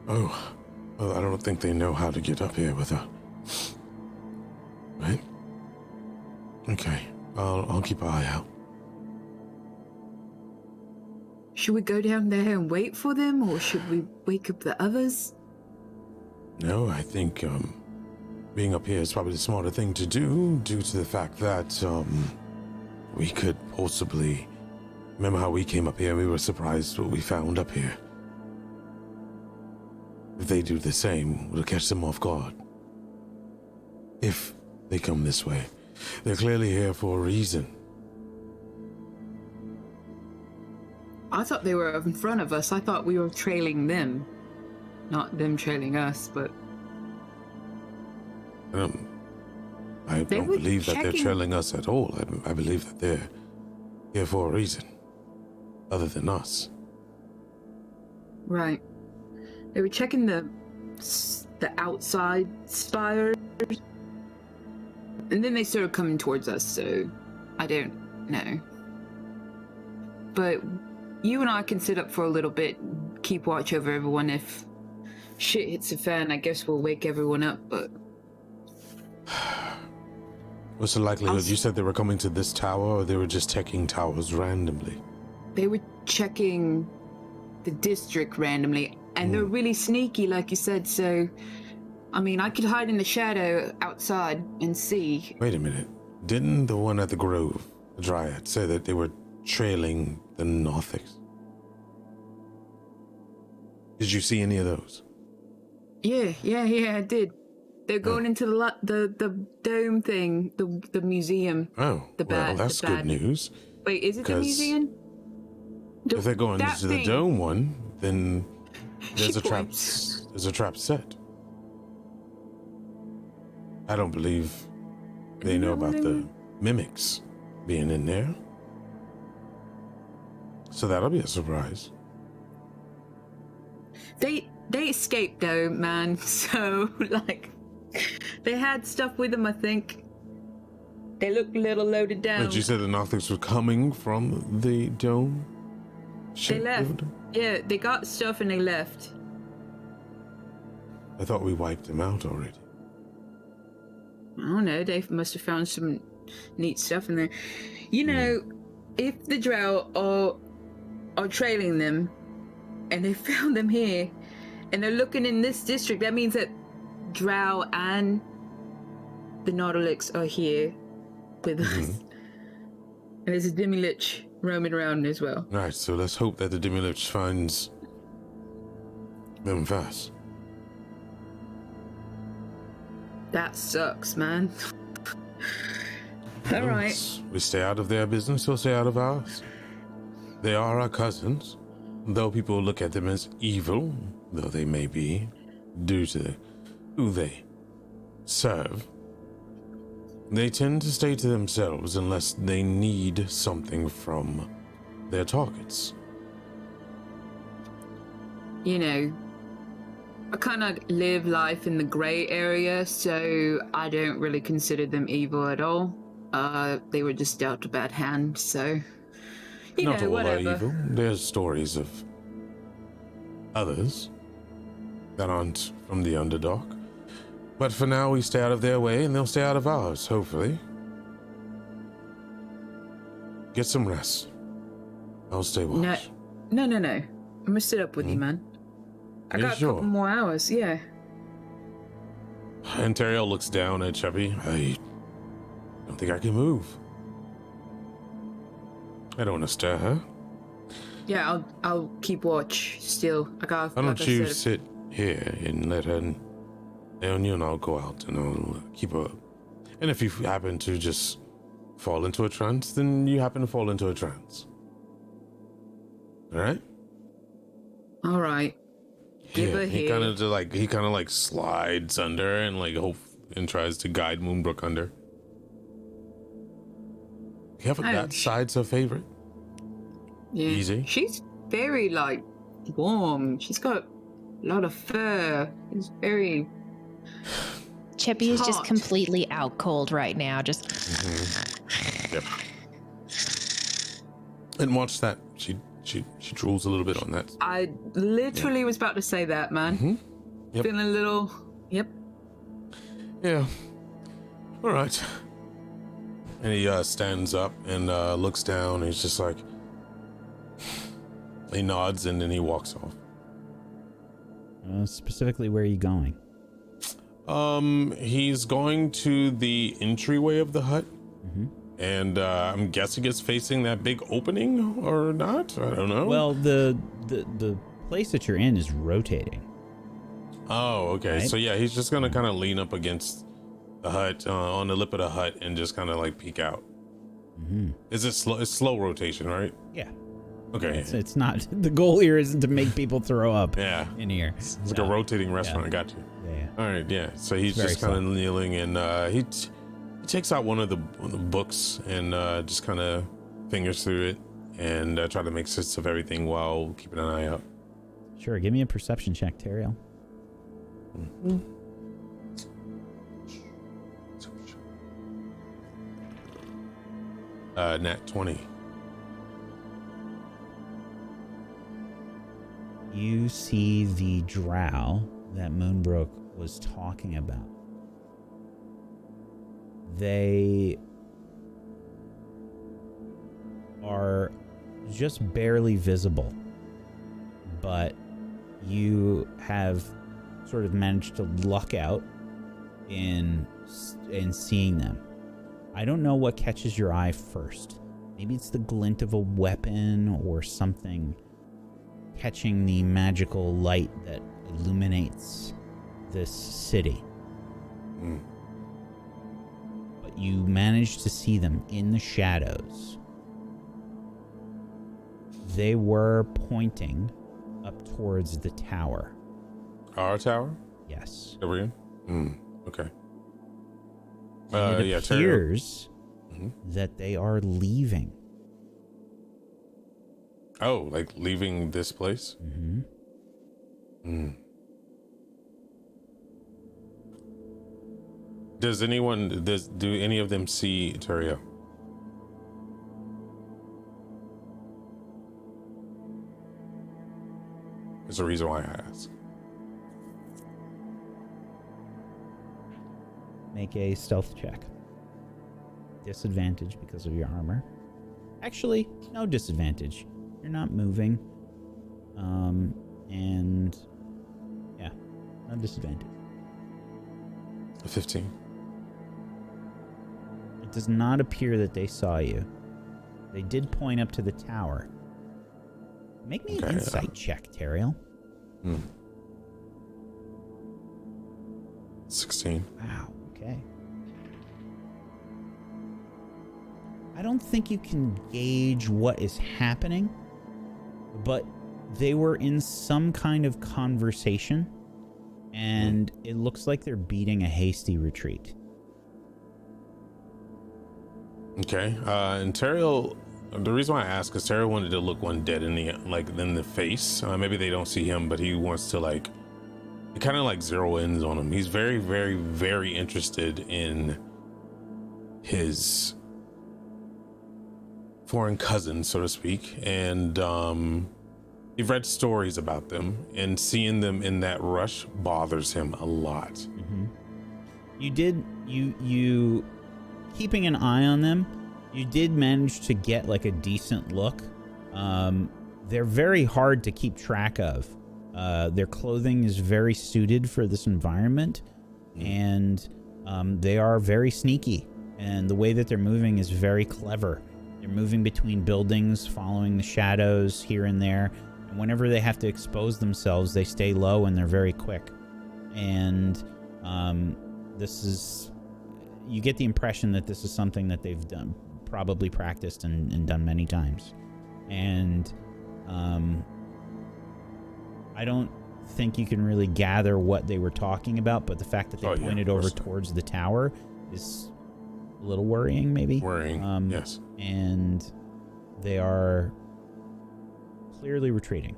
Oh, well, I don't think they know how to get up here without. Right? Okay, I'll keep an eye out. Should we go down there and wait for them, or should we wake up the others? No, I think being up here is probably the smarter thing to do, due to the fact that we could possibly. Remember how we came up here and we were surprised what we found up here? If they do the same, we'll catch them off guard. If they come this way, they're clearly here for a reason. I thought they were in front of us. I thought we were trailing them. Not them trailing us, but... I don't believe that they're trailing us at all. I believe that they're here for a reason. Other than us. Right. They were checking the outside spires. And then they started coming towards us, so... I don't know. But you and I can sit up for a little bit, keep watch over everyone. If shit hits the fan, I guess we'll wake everyone up, but... What's the likelihood? You said they were coming to this tower, or they were just checking towers randomly? They were checking the district randomly, and they're really sneaky, like you said, so... I mean, I could hide in the shadow outside and see. Wait a minute. Didn't the one at the Grove, the Dryad, say that they were trailing the Nothics? Did you see any of those? Yeah, I did. They're going into the dome thing, the museum. Oh, well, that's good news. Wait, is it the museum? If they're going into the dome one, then there's a trap. There's a trap set. I don't believe they know about the mimics being in there. So that'll be a surprise. They escaped though, man. So like, they had stuff with them. I think they looked a little loaded down. But you said the Nothics were coming from the dome. They left. Yeah, they got stuff and they left. I thought we wiped them out already. I don't know. They must have found some neat stuff in there. You know, if the Drow are trailing them, and they found them here, and they're looking in this district, that means that Drow and the Nautilix are here with us. And there's a Demi-Lich roaming around as well. Right, so let's hope that the Demi-Lich finds them fast. That sucks, man. All right. We stay out of their business, they'll stay out of ours. They are our cousins, though people look at them as evil, though they may be, due to who they serve. They tend to stay to themselves unless they need something from their targets. You know, I kind of live life in the gray area, so I don't really consider them evil at all. They were just dealt a bad hand, so you Not know, all whatever. are evil. There's stories of others that aren't from the Underdark. But for now, we stay out of their way, and they'll stay out of ours, hopefully. Get some rest. I'll stay watch. No. I'm gonna sit up with you, man. I got a couple more hours, yeah. And Teriel looks down at Chubby. I don't think I can move. I don't want to stir her. Yeah, I'll keep watch still. Why don't you sit here and let her and you and I'll go out and I'll keep her up. And if you happen to just fall into a trance, then you happen to fall into a trance. Alright? Alright. Give her he kind of like slides under and tries to guide Moonbrook under. You have that side's her favorite. Yeah. Easy. She's very like warm. She's got a lot of fur. It's very Chippy is just completely out cold right now. Just Yep. And watch that. She drools a little bit on that. I literally was about to say that, man. Mm-hmm. Yep. Feeling a little. Yep. Yeah. All right. And he stands up and looks down. And he's just like, he nods and then he walks off. Specifically, where are you going? He's going to the entryway of the hut. Mm-hmm. And I'm guessing it's facing that big opening or not? I don't know. Well, the place that you're in is rotating. Oh, okay. Right? So yeah, he's just gonna kind of lean up against the hut, on the lip of the hut, and just kind of like peek out. Mm-hmm. Is it slow? It's slow rotation, right? Yeah. Okay. It's not. The goal here isn't to make people throw up. Yeah. In here. It's like a rotating restaurant. I got you. Yeah. All right. Yeah. So he's It's just very kind of kneeling, and he takes out one of the books and just kind of fingers through it and try to make sense of everything while keeping an eye out. Sure. Give me a perception check, Teriel. Mm-hmm. Nat 20. You see the drow that Moonbrook was talking about. They are just barely visible, but you have sort of managed to luck out in seeing them. I don't know what catches your eye first. Maybe it's the glint of a weapon or something catching the magical light that illuminates this city. Mm. But you manage to see them in the shadows. They were pointing up towards the tower. Our tower? Yes. That we're in? Okay. And it appears that they are leaving. Oh, like leaving this place? Mm-hmm. Mm. Do any of them see Turio? There's a reason why I ask. Make a stealth check. Disadvantage because of your armor. Actually, no disadvantage. You're not moving. And yeah, no disadvantage. 15. It does not appear that they saw you. They did point up to the tower. Make me an insight check, Teriel. 16. Wow, okay. I don't think you can gauge what is happening, but they were in some kind of conversation, and it looks like they're beating a hasty retreat. Okay. And Teriel, the reason why I ask is Teriel wanted to look one dead in the face. Maybe they don't see him, but he wants to kind of zero in on him. He's very, very, very interested in his foreign cousin, so to speak, and you've read stories about them, and seeing them in that rush bothers him a lot. Mm-hmm. You keeping an eye on them, you did manage to get a decent look. They're very hard to keep track of. Their clothing is very suited for this environment, and they are very sneaky, and the way that they're moving is very clever. They're moving between buildings, following the shadows here and there. And whenever they have to expose themselves, they stay low and they're very quick. And you get the impression that this is something that they've probably practiced and done many times. And I don't think you can really gather what they were talking about, but the fact that they pointed over towards the tower is a little worrying, maybe. Worrying, yes. And they are clearly retreating.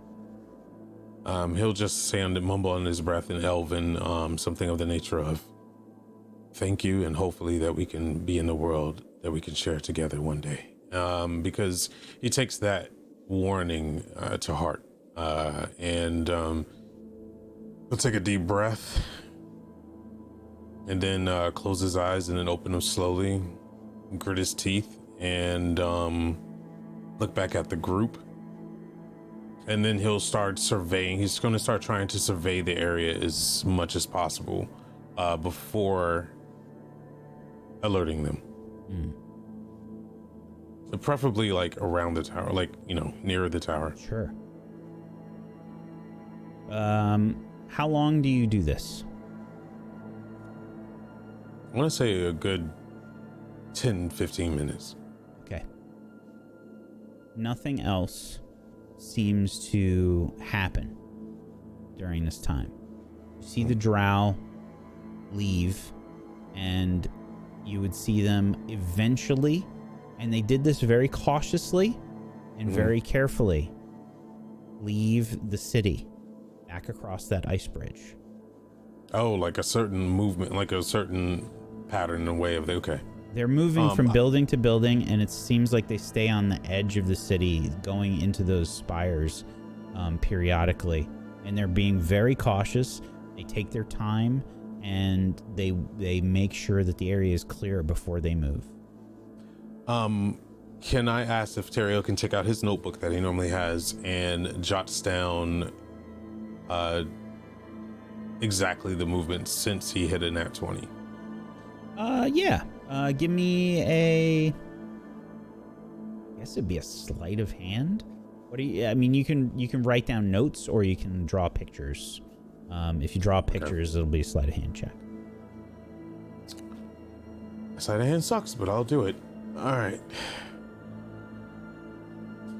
He'll just say mumble under his breath in Elven, something of the nature of, "Thank you, and hopefully that we can be in the world that we can share together one day." because he takes that warning to heart. And he'll take a deep breath and then close his eyes and then open them slowly, grit his teeth, and look back at the group. And then he'll start surveying. He's going to start trying to survey the area as much as possible before alerting them. So preferably like around the tower, like, you know, near the tower. Sure. How long do you do this? I want to say a good 10-15 minutes. Okay. Nothing else seems to happen during this time. You see the drow leave, and you would see them eventually, and they did this very cautiously and very carefully, leave the city back across that ice bridge. Oh, like a certain movement, like a certain pattern and way of the, okay. They're moving from building to building, and it seems like they stay on the edge of the city, going into those spires periodically. And they're being very cautious. They take their time, and they make sure that the area is clear before they move. Can I ask if Terrio can check out his notebook that he normally has and jots down exactly the movement since he hit a nat 20? Yeah. Give me a, I guess it'd be a sleight of hand. What do you, I mean, you can write down notes, or you can draw pictures. If you draw pictures, it'll be a sleight of hand check. Sleight of hand sucks, but I'll do it. All right.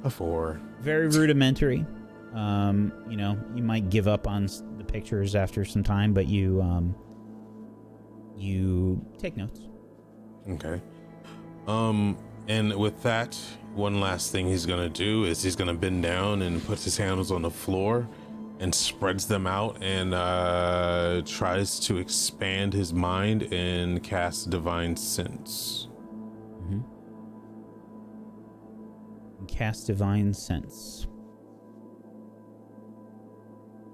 A 4. Very rudimentary. You know, you might give up on the pictures after some time, but you take notes. Okay. And with that, one last thing he's gonna do is he's gonna bend down and puts his hands on the floor and spreads them out and tries to expand his mind and cast Divine Sense. Cast Divine Sense.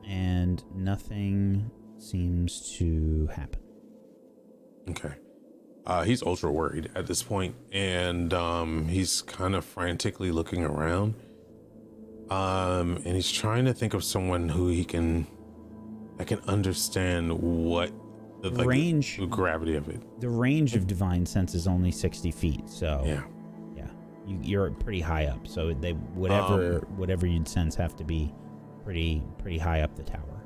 And nothing seems to happen. Okay. He's ultra worried at this point, and he's kind of frantically looking around. And he's trying to think of someone who that can understand what the range, the gravity of it. The range of Divine Sense is only 60 feet, so yeah, you're pretty high up. So they whatever you'd sense have to be pretty high up the tower.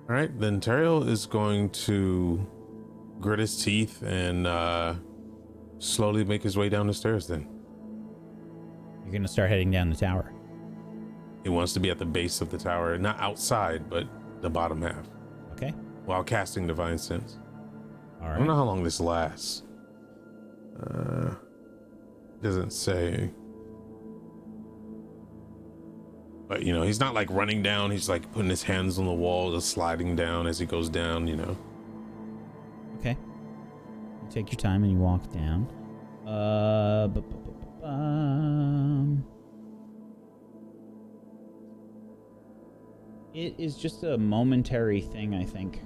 All right, then Terrio is going to grit his teeth and slowly make his way down the stairs. Then you're gonna start heading down the tower. He wants to be at the base of the tower, not outside, but the bottom half. Okay. While casting Divine Sense. All right. I don't know how long this lasts. Doesn't say. But, you know, he's not like running down. He's like putting his hands on the wall, just sliding down as he goes down, you know. Okay. You take your time and you walk down. It is just a momentary thing, I think.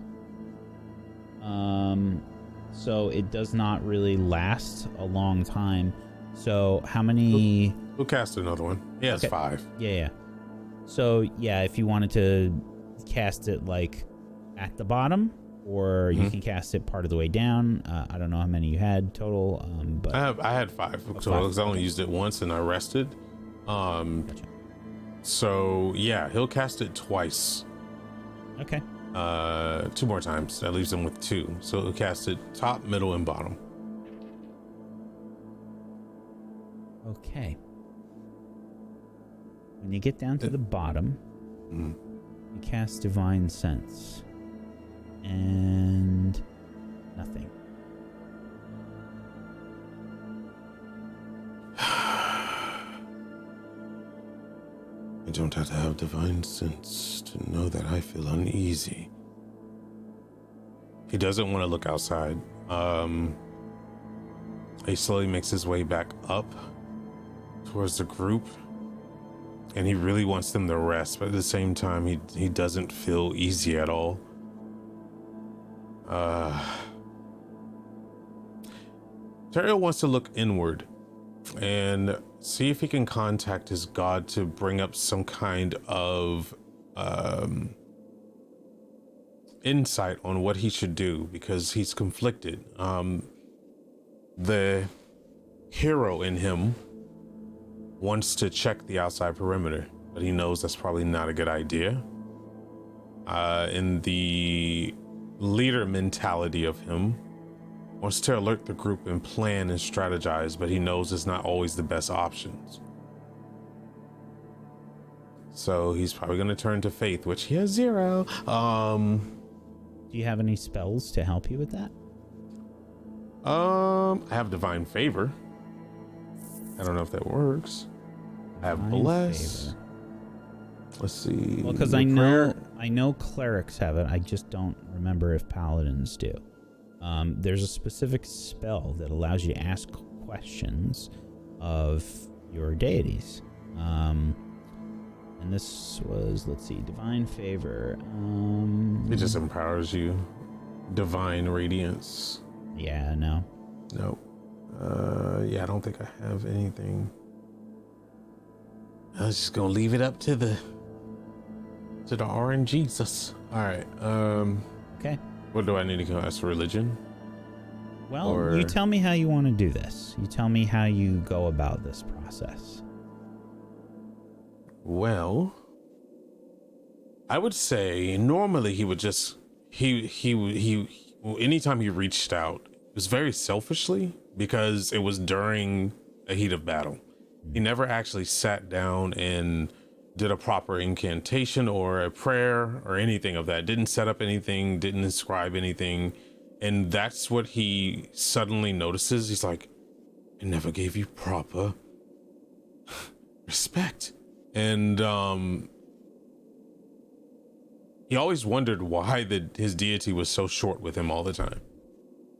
So it does not really last a long time. So how many... We'll cast another one. He has 5. Yeah. So, yeah, if you wanted to cast it, like, at the bottom, or you can cast it part of the way down. I don't know how many you had total, but... I had 5 total, because I only used it once and I rested. Gotcha. So, yeah, he'll cast it twice. Okay. 2 more times. That leaves him with 2. So he'll cast it top, middle, and bottom. Okay. When you get down to the bottom, you cast Divine Sense. And nothing. I don't have to have Divine Sense to know that I feel uneasy. He doesn't want to look outside. He slowly makes his way back up towards the group, and he really wants them to rest, but at the same time, he doesn't feel easy at all. Netheril wants to look inward and see if he can contact his god to bring up some kind of insight on what he should do, because he's conflicted. The hero in him wants to check the outside perimeter, but he knows that's probably not a good idea. In the leader mentality of him, wants to alert the group and plan and strategize, but he knows it's not always the best options. So he's probably going to turn to faith, which he has 0. Do you have any spells to help you with that? I have divine favor. I don't know if that works. I have bless. Favor. Let's see. Well, because I know clerics have it. I just don't remember if paladins do. There's a specific spell that allows you to ask questions of your deities. And this was, let's see, divine favor. It just empowers you. Divine radiance. Yeah, no. No. Yeah, I don't think I have anything. I was just gonna leave it up to the RNGesus. All right. Okay. What do I need to go ask for? Religion? Well, you tell me how you want to do this. You tell me how you go about this process. Well, I would say normally he would just anytime he reached out, it was very selfishly, because it was during a heat of battle. He never actually sat down and did a proper incantation or a prayer or anything of that. Didn't set up anything, didn't inscribe anything. And that's what he suddenly notices. He's like, I never gave you proper respect. And he always wondered why his deity was so short with him all the time.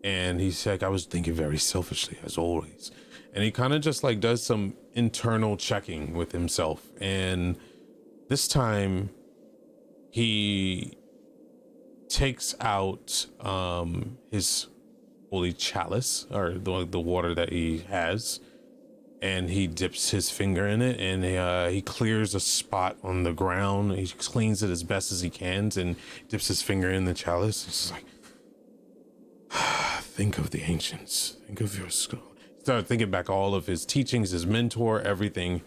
And he's like, I was thinking very selfishly, as always. And he kind of just like does some internal checking with himself. And this time he takes out his holy chalice, or the water that he has, and he dips his finger in it, and he clears a spot on the ground. He cleans it as best as he can and dips his finger in the chalice. He's like, think of the ancients, think of your skull. Started thinking back all of his teachings, his mentor, everything.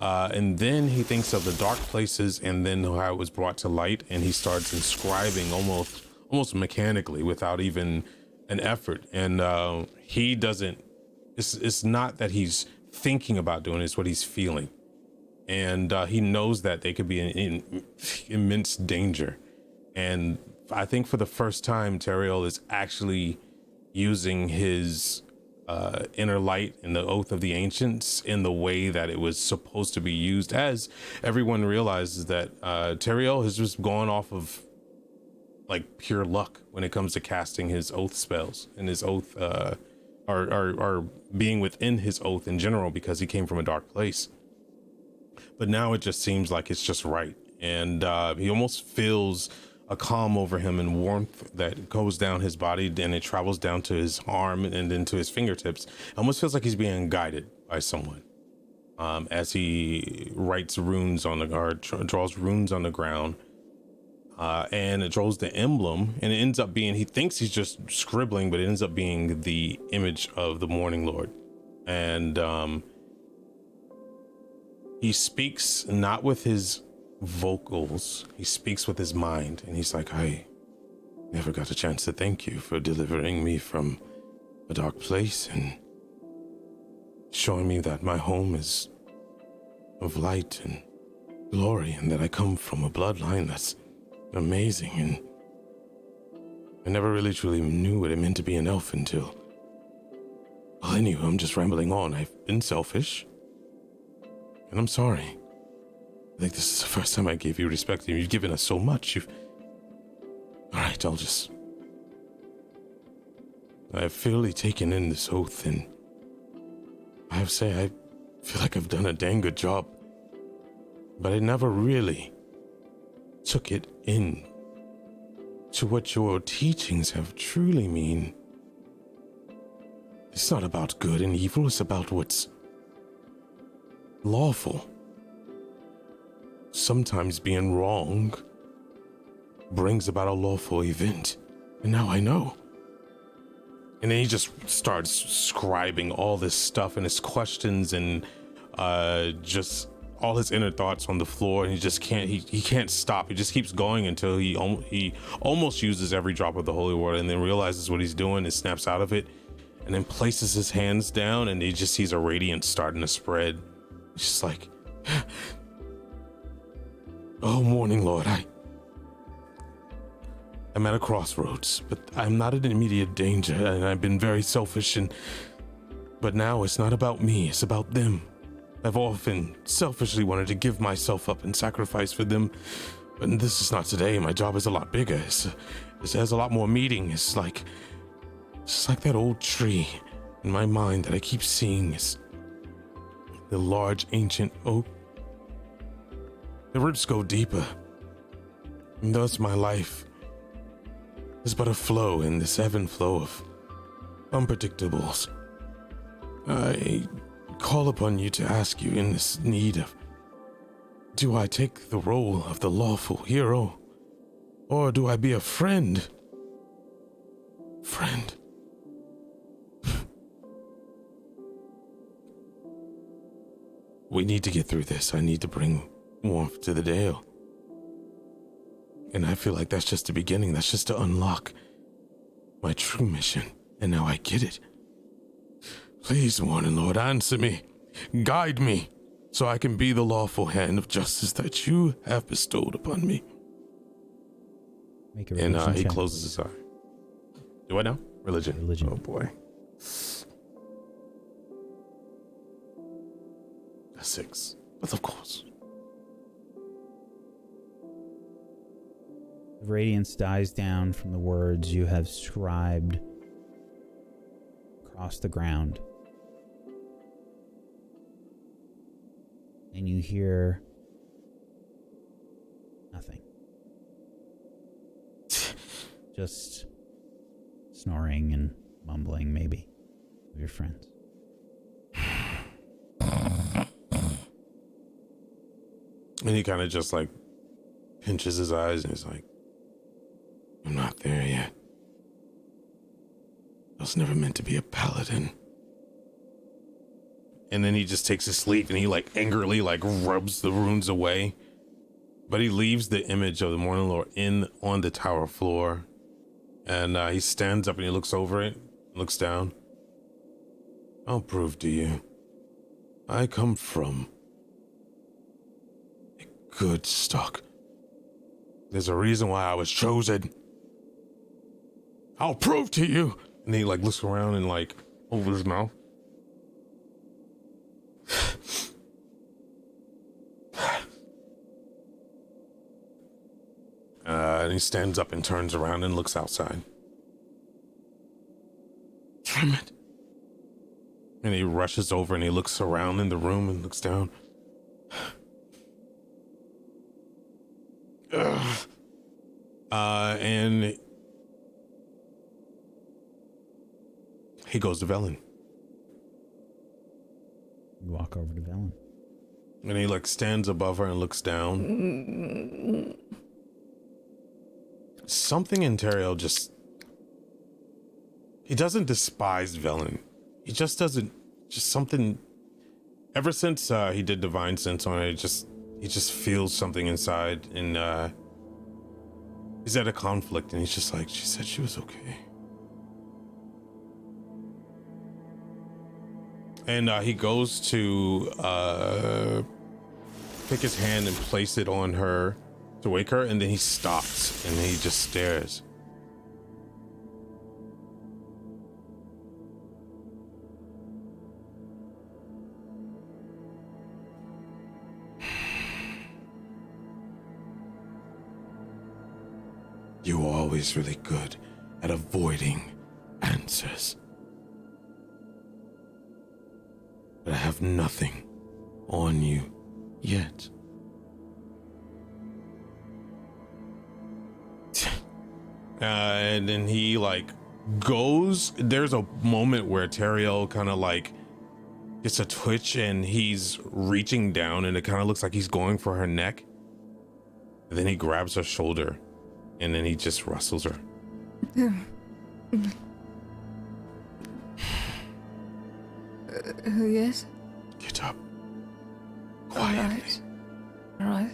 And then he thinks of the dark places and then how it was brought to light. And he starts inscribing almost mechanically without even an effort. And he doesn't, it's not that he's thinking about doing it, it's what he's feeling. And he knows that they could be in immense danger. And I think for the first time, Netheril is actually using his inner light and the oath of the ancients in the way that it was supposed to be used, as everyone realizes that Netheril has just gone off of like pure luck when it comes to casting his oath spells and his oath or being within his oath in general, because he came from a dark place. But now it just seems like it's just right, and he almost feels a calm over him and warmth that goes down his body, and it travels down to his arm and then to his fingertips. It almost feels like he's being guided by someone as he writes runes on draws runes on the ground, and it draws the emblem, and it ends up being, he thinks he's just scribbling, but it ends up being the image of the Morning Lord. And he speaks not with his vocals, he speaks with his mind, and he's like, I never got a chance to thank you for delivering me from a dark place and showing me that my home is of light and glory, and that I come from a bloodline that's amazing, and I never really truly knew what it meant to be an elf until, well, anyway, I'm just rambling on. I've been selfish, and I'm sorry. I think this is the first time I gave you respect, and you've given us so much. Alright, I've fully taken in this oath, and I have to say, I feel like I've done a dang good job, but I never really took it in to what your teachings have truly mean. It's not about good and evil, it's about what's lawful. Sometimes being wrong brings about a lawful event, and now I know. And then he just starts scribing all this stuff and his questions and just all his inner thoughts on the floor, and he just can't he can't stop. He just keeps going until he almost uses every drop of the holy water, and then realizes what he's doing and snaps out of it, and then places his hands down, and he just sees a radiance starting to spread. It's just like, oh, morning, Lord, I'm at a crossroads, but I'm not in immediate danger, and I've been very selfish, but now it's not about me, it's about them. I've often selfishly wanted to give myself up and sacrifice for them, but this is not today. My job is a lot bigger. It has a lot more meaning. It's like that old tree in my mind that I keep seeing. Is the large ancient oak. The roots go deeper, and thus my life is but a flow in this ebb and flow of unpredictables. I call upon you to ask you in this need of, do I take the role of the lawful hero, or do I be a friend? Friend. We need to get through this. I need to bring warmth to the Dale. And I feel like that's just the beginning. That's just to unlock my true mission. And now I get it. Please, morning Lord, answer me. Guide me so I can be the lawful hand of justice that you have bestowed upon me. Make a and religion he check. closes his eye. Do I now? Religion. Religion. Oh boy. A 6. But of course. The radiance dies down from the words you have scribed across the ground. And you hear nothing. Just snoring and mumbling, maybe, of your friends. And he kind of just like pinches his eyes and he's like, I'm not there yet. I was never meant to be a paladin. And then he just takes his sleeve and he like angrily like rubs the runes away. But he leaves the image of the Morning Lord on the tower floor. And he stands up and he looks over it, looks down. I'll prove to you. I come from a good stock. There's a reason why I was chosen. I'll prove to you. And he like looks around and like opens his mouth. And he stands up and turns around and looks outside. Damn it. And he rushes over and he looks around in the room and looks down. And he goes to Velen. You walk over to Velen. And he like stands above her and looks down. Something in Teriel just... He doesn't despise Velen. He just doesn't... Just something... Ever since he did Divine Sense on it, he just feels something inside. And he's at a conflict and he's just like, she said she was okay. And he goes to pick his hand and place it on her to wake her, and then he stops and he just stares. You were always really good at avoiding answers. But I have nothing on you yet. And then he like goes. There's a moment where Teriel kind of like gets a twitch and he's reaching down and it kind of looks like he's going for her neck. And then he grabs her shoulder and then he just rustles her. Yes? Get up. Quietly. All right.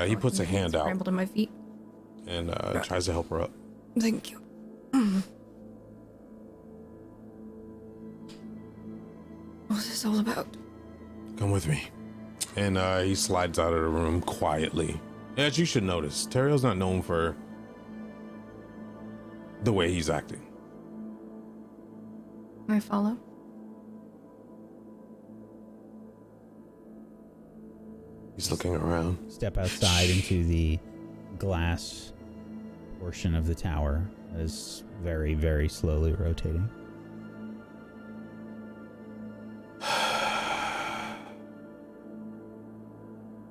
He puts a hand out Scrambled on my feet. and tries to help her up. Thank you. What's this all about? Come with me. And he slides out of the room quietly. As you should notice, Teriel's not known for the way he's acting. I follow. He's looking around. Step outside into the glass portion of the tower that is very, very slowly rotating.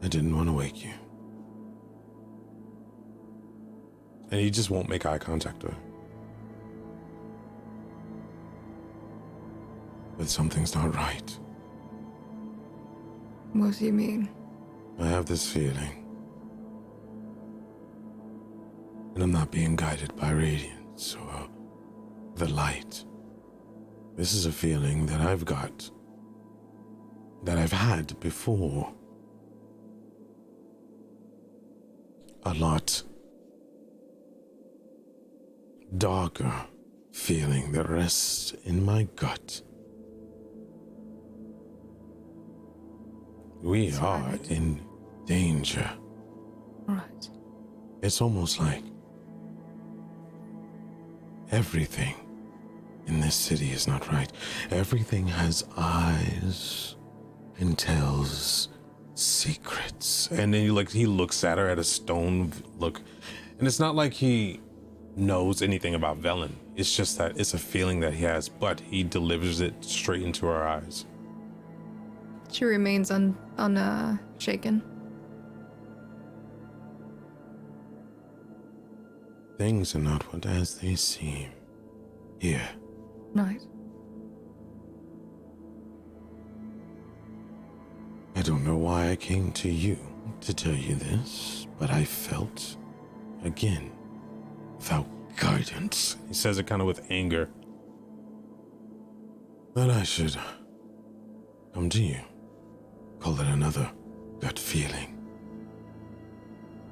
I didn't want to wake you. And he just won't make eye contact with her. But something's not right. What do you mean? I have this feeling. And I'm not being guided by radiance or the light. This is a feeling that I've got, that I've had before. A lot darker feeling that rests in my gut. We are in danger. Right. It's almost like everything in this city is not right. Everything has eyes and tells secrets. And then he looks at her at a stone look. And it's not like he knows anything about Velen. It's just that it's a feeling that he has, but he delivers it straight into her eyes. She remains shaken. Things are not what as they seem here. Right. I don't know why I came to you to tell you this, but I felt, again, without guidance. He says it kind of with anger. That I should come to you. Call it another gut feeling.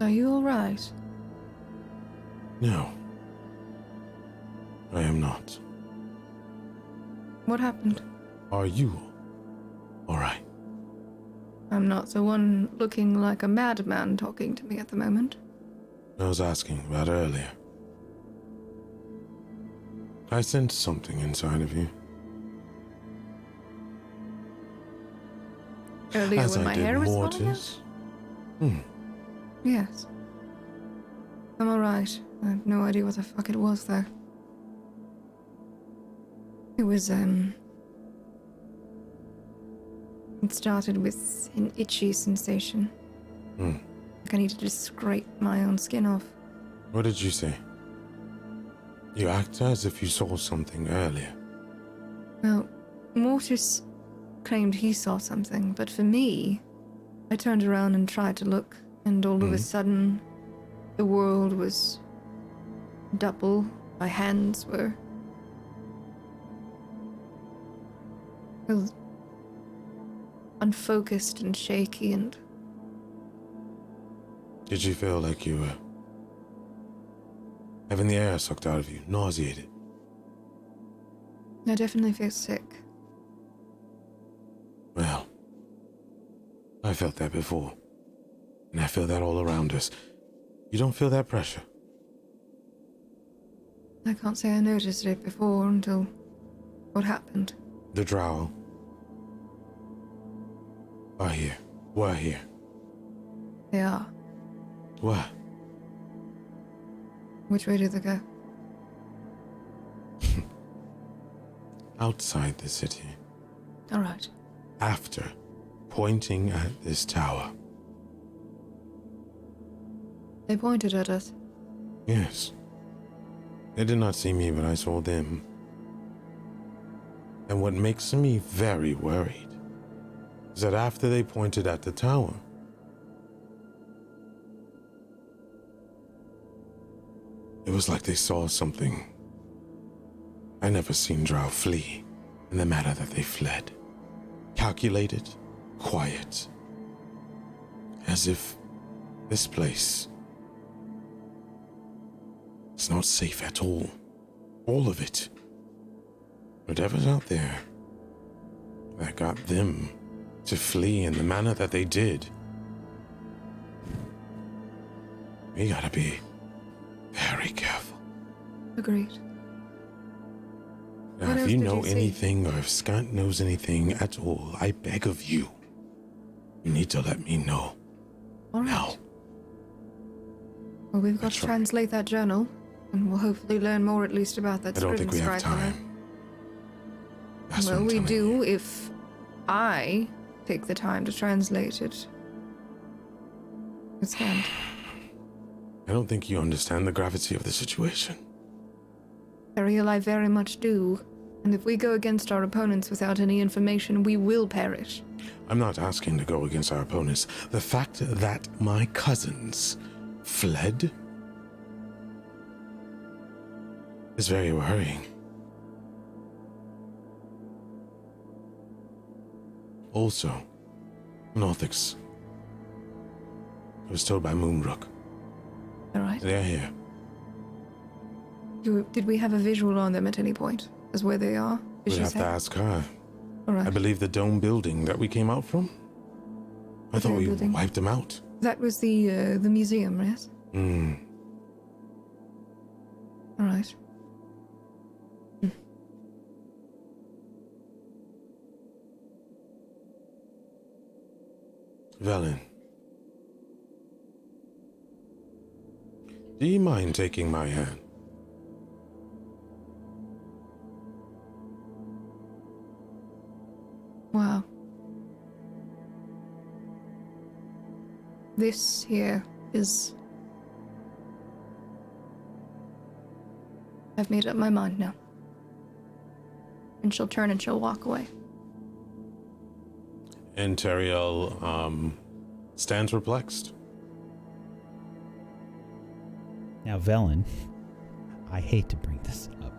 Are you alright? No. I am not. What happened? Are you alright? I'm not the one looking like a madman talking to me at the moment. I was asking about earlier. I sensed something inside of you. Earlier As when I my did hair was falling out? Mortis. Yes. I'm alright. I have no idea what the fuck it was, though. It was, it started with an itchy sensation. Like I needed to scrape my own skin off. What did you say? You act as if you saw something earlier. Well, Mortis claimed he saw something, but for me, I turned around and tried to look, and all of a sudden, the world was double. My hands were unfocused and shaky, and Did you feel like you were having the air sucked out of you, nauseated? I definitely feel sick. Well, I felt that before, and I feel that all around us. You don't feel that pressure? I can't say I noticed it before until what happened. The drow are here. We're here. They are. What? Which way do they go? Outside the city. All right. after pointing at this tower. They pointed at us. Yes. They did not see me, but I saw them. And what makes me very worried is that after they pointed at the tower, it was like they saw something I never seen drow flee in the manner that they fled. Calculated, quiet, as if this place is not safe at all. All of it. Whatever's out there that got them to flee in the manner that they did. We gotta be very careful. Agreed. Now, What if else you did know you see? anything or if Scott knows anything at all, I beg of you, you need to let me know. All right. Now. Well, we've got That's to right. translate that journal, and we'll hopefully learn more at least about that I don't think we have scribe time. That's what Well, I'm we telling do you. if I take the time to translate it. It's scanned. I don't think you understand the gravity of the situation. Ariel, I very much do. And if we go against our opponents without any information, we will perish. I'm not asking to go against our opponents. The fact that my cousins fled is very worrying. Also, Northix. I was told by Moonbrook. All right. They're here. Did we have a visual on them at any point? As where they are? Did We she have say? to ask her. All right. I believe the dome building that we came out from. I thought dome we building? wiped them out. That was the museum, yes? Hmm. All right. Velen. Do you mind taking my hand? Wow. This here is... I've made up my mind now. And she'll turn and she'll walk away. And Teriel stands perplexed. Now, Velen, I hate to bring this up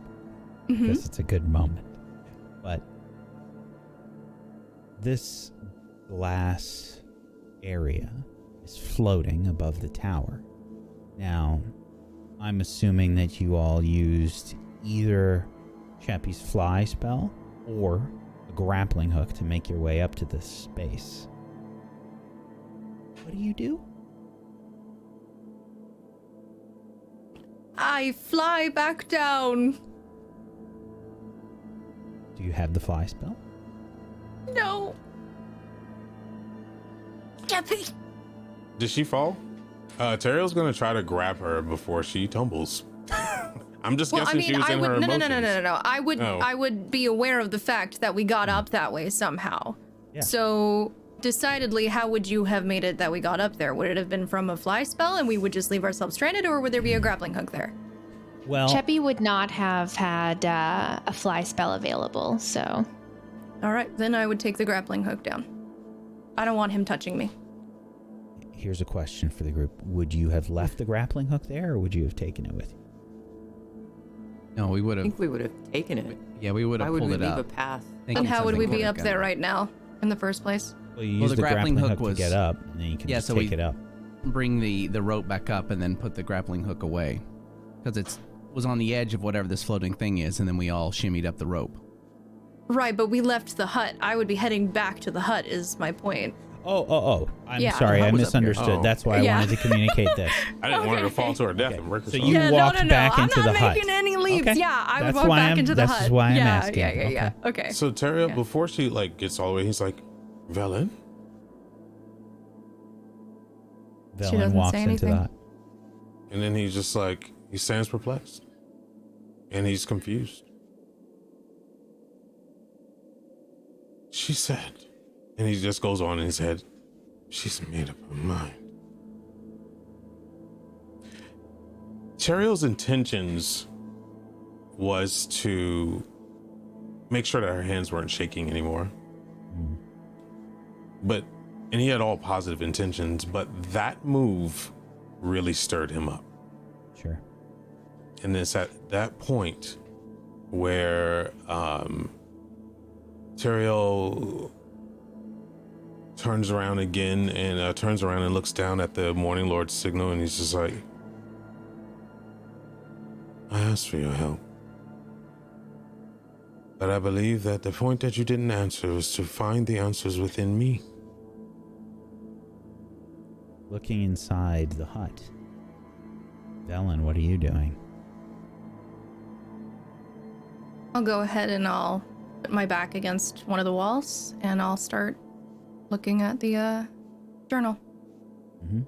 because it's a good moment, but this glass area is floating above the tower. Now, I'm assuming that you all used either Chappie's fly spell or a grappling hook to make your way up to this space. What do you do? I fly back down. Do you have the fly spell? No. Chappie. Did she fall? Teriel's gonna try to grab her before she tumbles. I'm just Well, I guessing mean, she was I in would her no. emotions. I would be aware of the fact that we got up that way somehow. Yeah. So, decidedly, how would you have made it that we got up there? Would it have been from a fly spell and we would just leave ourselves stranded, or would there be a grappling hook there? Well, Cheppy would not have had a fly spell available, so. All right, then I would take the grappling hook down. I don't want him touching me. here's a question for the group. Would you have left the grappling hook there, or would you have taken it with you? No, we would I have. think we would have taken it. Yeah, we would Why have would pulled we it leave up. a path? And how would we be up Thinking there something right now in the first place? Well, you Well, use the the grappling hook to was- get up, and then you can Yeah, just so take we- it up. Bring the rope back up and then put the grappling hook away, because it was on the edge of whatever this floating thing is, and then we all shimmied up the rope. Right, but we left the hut. I would be heading back to the hut is my point. Oh. I'm Yeah. sorry, The I hut was up here. misunderstood. Oh. That's why I Yeah. wanted to communicate this. I didn't want her to Okay. fall to her death Okay. and break So herself. you Yeah, walked no, back I'm into not the hut. making any leaps. Okay. Yeah, I would That's walk why back I'm- into the hut. This is why I'm yeah, asking. Yeah. Okay. So Teriel, Yeah. before she gets all the way, he's like, Velen? She Velen doesn't walks say into the anything. hut. And then he's just like, he stands perplexed. And he's confused. She said And he just goes on in his head. She's made up her mind. Teriel's intentions was to make sure that her hands weren't shaking anymore. And he had all positive intentions, but that move really stirred him up. Sure. And it's at that point where Teriel turns around again and looks down at the Morning Lord's signal, and he's just like, I asked for your help. But I believe that the point that you didn't answer was to find the answers within me. Looking inside the hut. Velen, what are you doing? I'll go ahead and I'll put my back against one of the walls and I'll start looking at the journal. Mm-hmm.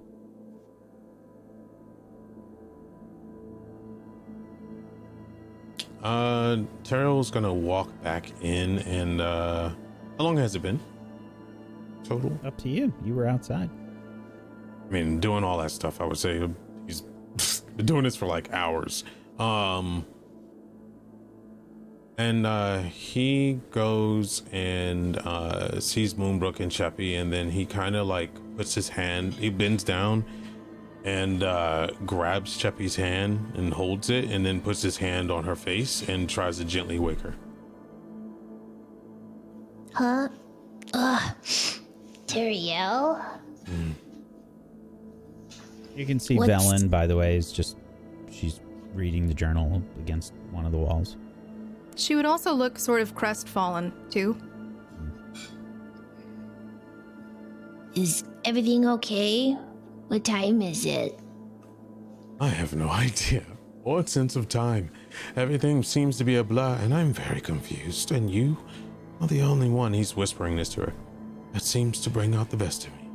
Teriel's gonna walk back in, and how long has it been total? Up to you. You were outside. I mean, doing all that stuff, I would say he's been doing this for like hours. And he goes and sees Moonbrook and Cheppy, and then he kind of like puts his hand, he bends down and grabs Cheppy's hand and holds it, and then puts his hand on her face and tries to gently wake her. Huh? Ugh. Teriel? You can see What's- Velen, by the way, she's reading the journal against one of the walls. She would also look sort of crestfallen, too. Is everything okay? What time is it? I have no idea. What sense of time? Everything seems to be a blur, and I'm very confused. And you are the only one, he's whispering this to her, that seems to bring out the best of me.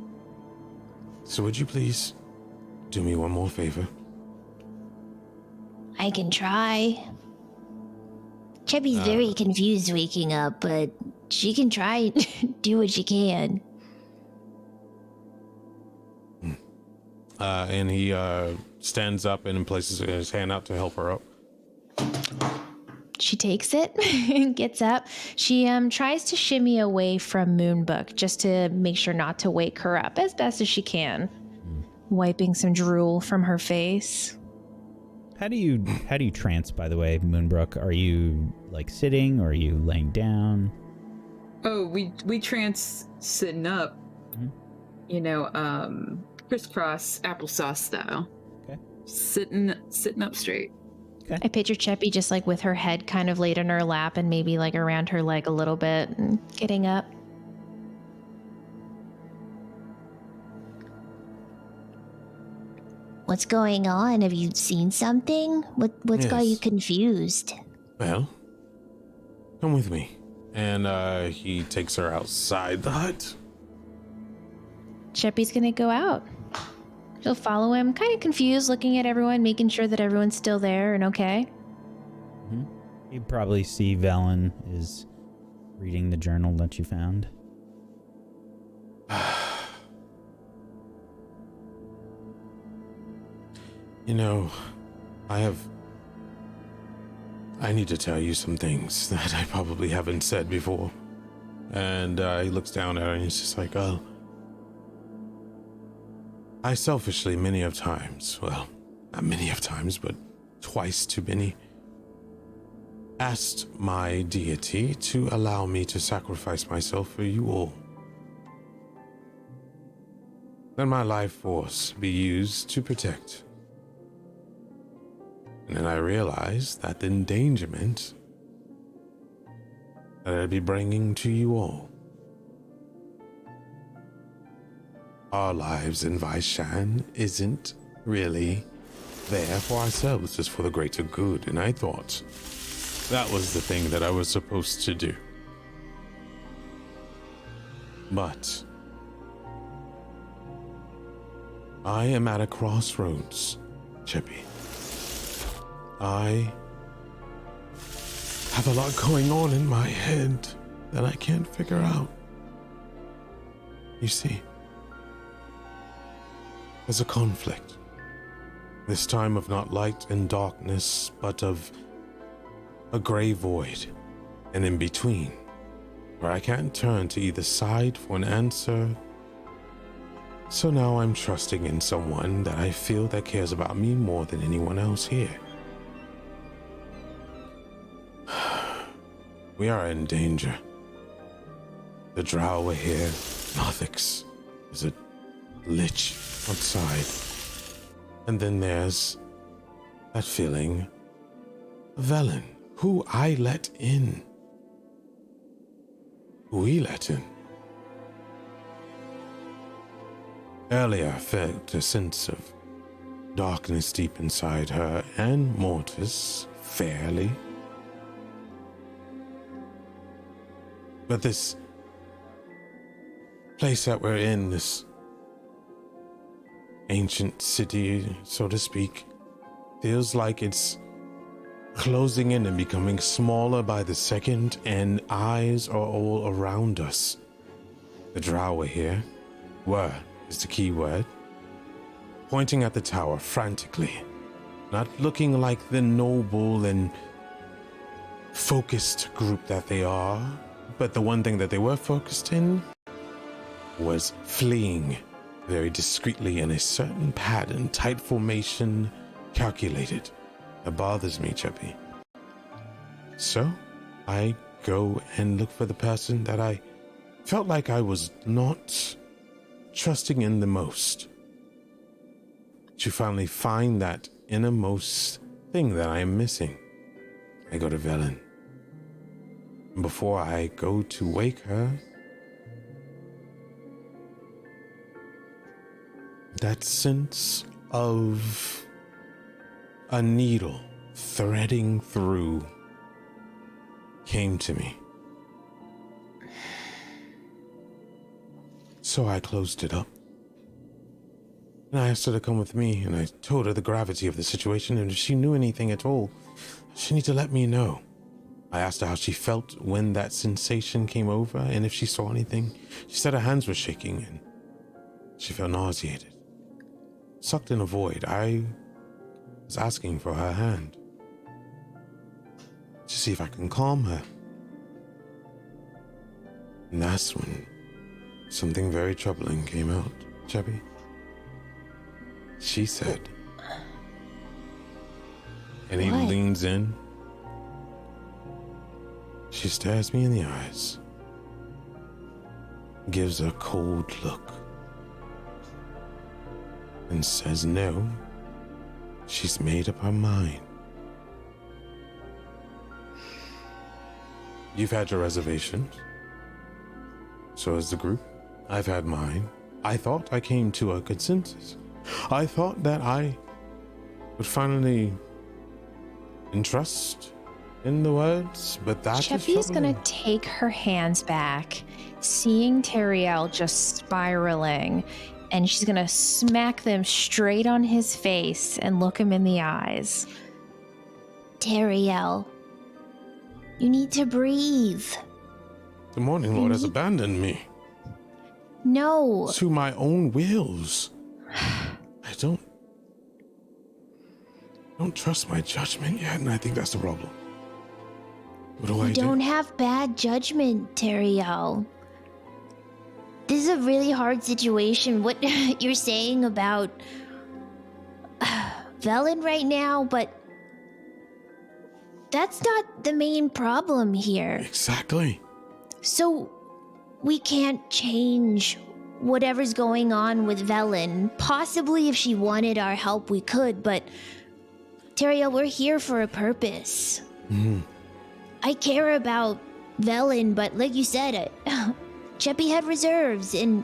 So would you please do me one more favor? I can try. Cheppy's very confused waking up, but she can try do what she can. And he stands up and places his hand out to help her up. She takes it and gets up. She tries to shimmy away from Moonbook just to make sure not to wake her up as best as she can, wiping some drool from her face. How do you trance, by the way, Moonbrook? Are you like sitting, or are you laying down? Oh, we trance sitting up. Mm-hmm. You know, crisscross applesauce style. Okay. Sitting up straight. Okay. I picture Cheppy just like with her head kind of laid in her lap and maybe like around her leg a little bit and getting up. What's going on? Have you seen something? What's got you Yes. confused? Well, come with me. And he takes her outside the hut. Cheppy's gonna go out. She'll follow him, kind of confused, looking at everyone, making sure that everyone's still there and okay. Mm-hmm. You probably see Velen is reading the journal that you found. You know, I need to tell you some things that I probably haven't said before. And he looks down at her and he's just like, oh, I selfishly many of times, well, not many of times, but twice too many, asked my deity to allow me to sacrifice myself for you all. Let my life force be used to protect. And then I realized that the endangerment that I'd be bringing to you all, our lives in Vaishan isn't really there for ourselves, just for the greater good. And I thought that was the thing that I was supposed to do. But I am at a crossroads, Chippy. I have a lot going on in my head that I can't figure out. You see, there's a conflict. This time of not light and darkness, but of a gray void, and in between, where I can't turn to either side for an answer. So now I'm trusting in someone that I feel that cares about me more than anyone else here. We are in danger. The drow are here. Nothix is a lich outside. And then there's that feeling of Velen, who I let in. Who we let in. Earlier, I felt a sense of darkness deep inside her, and Mortis, fairly. But this place that we're in, this ancient city, so to speak, feels like it's closing in and becoming smaller by the second, and eyes are all around us. The drow are here. Were is the key word. Pointing at the tower frantically, not looking like the noble and focused group that they are, but the one thing that they were focused in was fleeing very discreetly in a certain pattern, tight formation, calculated. That bothers me, Cheppy. So, I go and look for the person that I felt like I was not trusting in the most. To finally find that innermost thing that I am missing. I go to Velen. Before I go to wake her, that sense of a needle threading through came to me. So I closed it up. And I asked her to come with me, and I told her the gravity of the situation, and if she knew anything at all, she needed to let me know. I asked her how she felt when that sensation came over, and if she saw anything. She said her hands were shaking, and she felt nauseated. Sucked in a void. I was asking for her hand to see if I can calm her. And that's when something very troubling came out, Chubby. She said, and he leans in. She stares me in the eyes, gives a cold look, and says no, she's made up her mind. You've had your reservations. So has the group. I've had mine. I thought I came to a consensus. I thought that I would finally entrust in the words, but that Cheppy's gonna take her hands back, seeing Teriel just spiraling, and she's gonna smack them straight on his face and look him in the eyes. Teriel, you need to breathe. The Morning Lord has abandoned me. No. To my own wills. I don't trust my judgment yet, and I think that's the problem. What do I do? You don't have bad judgment, Teriel. This is a really hard situation. What you're saying about Velen right now, but that's not the main problem here. Exactly. So we can't change whatever's going on with Velen. Possibly if she wanted our help, we could, but Teriel, we're here for a purpose. Mm-hmm. I care about Velen, but like you said, Cheppy had reserves, and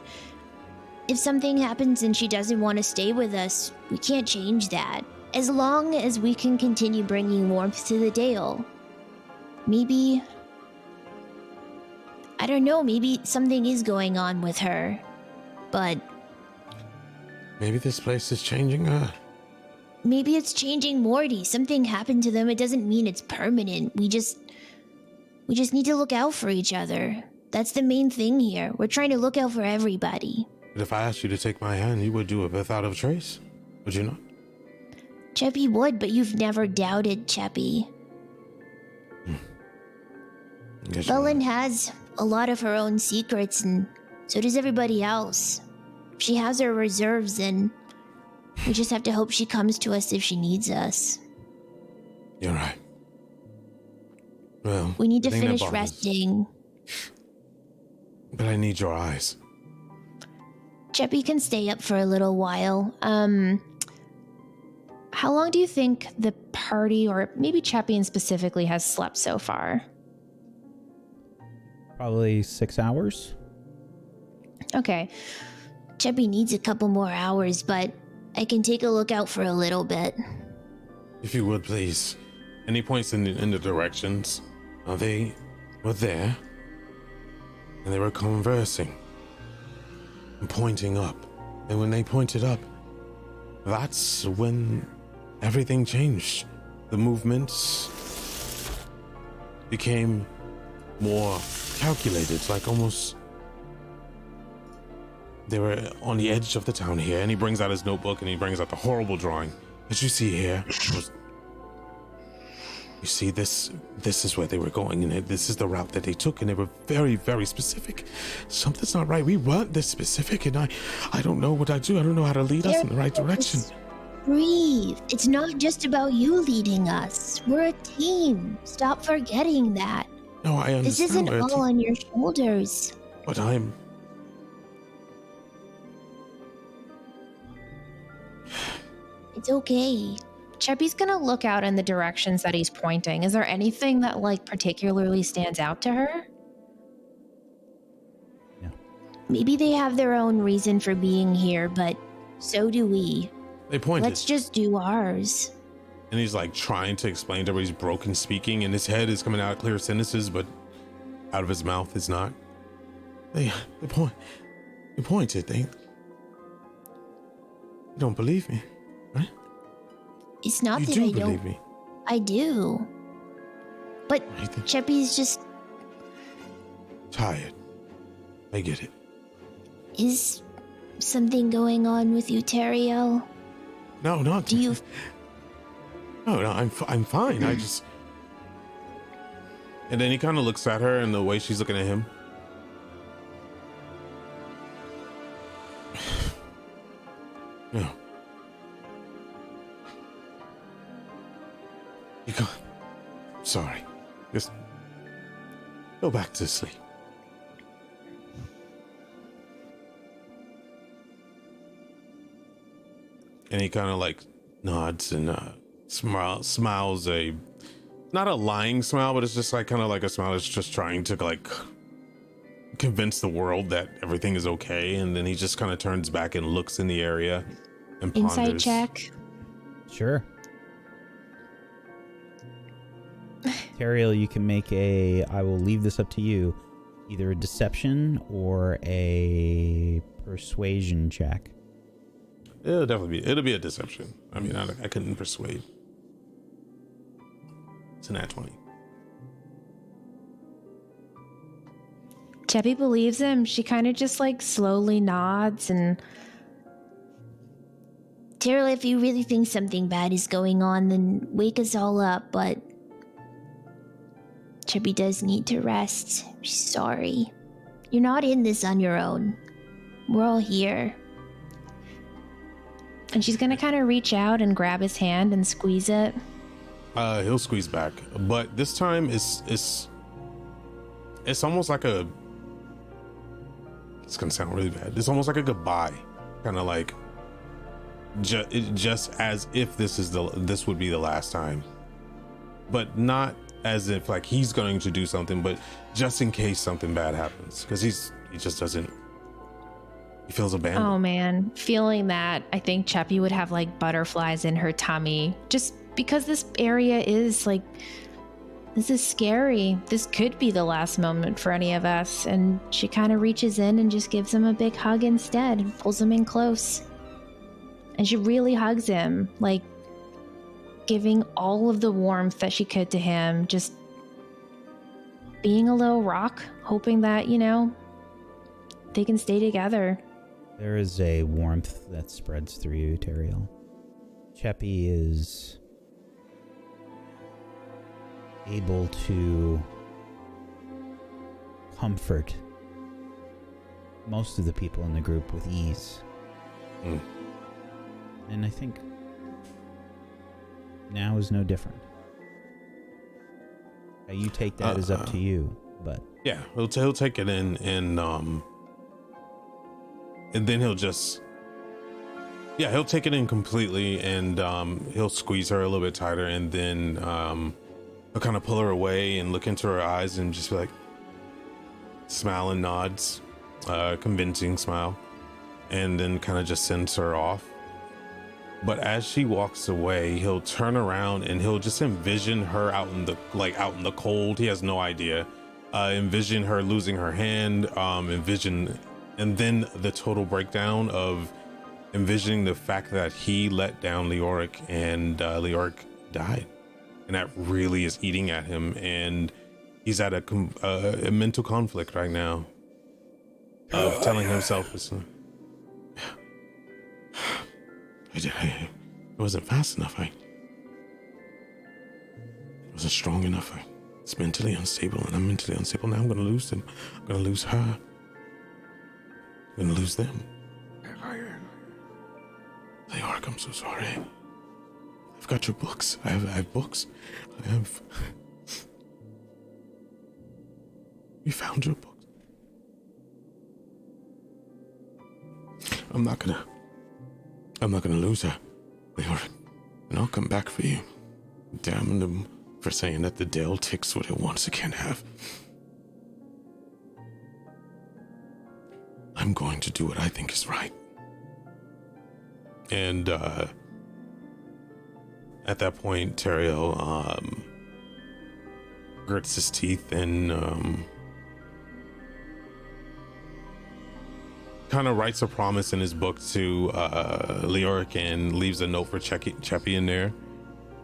if something happens and she doesn't want to stay with us, we can't change that. As long as we can continue bringing warmth to the Dale. Maybe, I don't know, maybe something is going on with her, but maybe this place is changing her. Maybe it's changing Morty. Something happened to them. It doesn't mean it's permanent. We just need to look out for each other. That's the main thing here. We're trying to look out for everybody. But if I asked you to take my hand, you would do it without a trace, would you not? Cheppy would, but you've never doubted Cheppy. Velen has a lot of her own secrets, and so does everybody else. She has her reserves, and we just have to hope she comes to us if she needs us. You're right. Well, we need to finish resting. But I need your eyes. Cheppy can stay up for a little while. How long do you think the party, or maybe Cheppy specifically, has slept so far? Probably 6 hours. Okay. Cheppy needs a couple more hours, but I can take a look out for a little bit. If you would, please. And he points in the directions. They were there, and they were conversing, and pointing up. And when they pointed up, that's when everything changed. The movements became more calculated, like almost they were on the edge of the town here. And he brings out his notebook and he brings out the horrible drawing that you see here. You see, this is where they were going, and this is the route that they took, and they were very, very specific. Something's not right. We weren't this specific, and I don't know what I do. I don't know how to lead us in the right direction. Breathe. It's not just about you leading us. We're a team. Stop forgetting that. No, I understand. This isn't all on your shoulders. But It's okay. Cheppy's gonna look out in the directions that he's pointing. Is there anything that, like, particularly stands out to her? Yeah. Maybe they have their own reason for being here, but so do we. They pointed. Let's just do ours. And he's like trying to explain to her. He's broken speaking, and his head is coming out clear sentences, but out of his mouth is not. They pointed. They don't believe me, right? It's not you that do I believe don't. Me. I do. But Cheppy's just tired. I get it. Is something going on with you, Teriel? No, not. Do you? No, I'm fine. I just. And then he kind of looks at her, and the way she's looking at him. No. You go. Sorry. Just go back to sleep. And he kind of like nods and smiles not a lying smile, but it's just like kind of like a smile that's just trying to like convince the world that everything is okay. And then he just kind of turns back and looks in the area and ponders. Insight check. Sure. Teriel, you can make I will leave this up to you, either a deception or a persuasion check. It'll be a deception. I mean, I couldn't persuade. It's an @20. Cheppy believes him. She kind of just like slowly nods and... Teriel, if you really think something bad is going on, then wake us all up, but Cheppy does need to rest. She's sorry. You're not in this on your own. We're all here. And she's gonna kind of reach out and grab his hand and squeeze it. He'll squeeze back, but this time it's almost like it's gonna sound really bad. It's almost like a goodbye, kind of like just as if this would be the last time, but not as if like he's going to do something, but just in case something bad happens, because he just doesn't. He feels abandoned. Oh man, feeling that, I think Cheppy would have like butterflies in her tummy, just because this area is like, this is scary. This could be the last moment for any of us. And she kind of reaches in and just gives him a big hug instead and pulls him in close. And she really hugs him, like giving all of the warmth that she could to him, just being a little rock hoping that, they can stay together. There is a warmth that spreads through you, Teriel. Cheppy is able to comfort most of the people in the group with ease. And I think now is no different. How you take that is up to you, but yeah, he'll take it in, and then he'll just he'll take it in completely, and he'll squeeze her a little bit tighter, and then he'll kind of pull her away and look into her eyes and just be like, smile and nods, convincing smile, and then kind of just sends her off. But as she walks away, he'll turn around and he'll just envision her out in the cold. He has no idea. Envision her losing her hand. Envision, and then the total breakdown of envisioning the fact that he let down Leoric and Leoric died, and that really is eating at him. And he's at a mental conflict right now of telling himself, I wasn't fast enough. I wasn't strong enough. It's mentally unstable, and I'm mentally unstable. Now I'm going to lose them. I'm going to lose her. I'm going to lose them. Leoric, I'm so sorry. I've got your books. I have books. We found your books. I'm not gonna lose her, Leoric, and I'll come back for you. Damn them for saying that the Dale takes what it wants, it can't have. I'm going to do what I think is right. And at that point, Teriel grits his teeth and kind of writes a promise in his book to Leoric and leaves a note for Cheppy in there,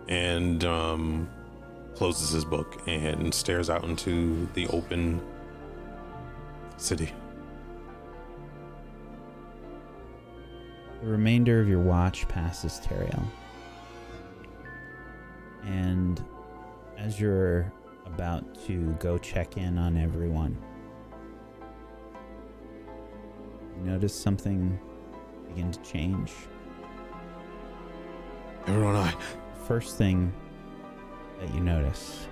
and closes his book and stares out into the open city. the remainder of your watch passes, Teriel. And as you're about to go check in on everyone, you notice something begin to change. Everyone, First thing that you notice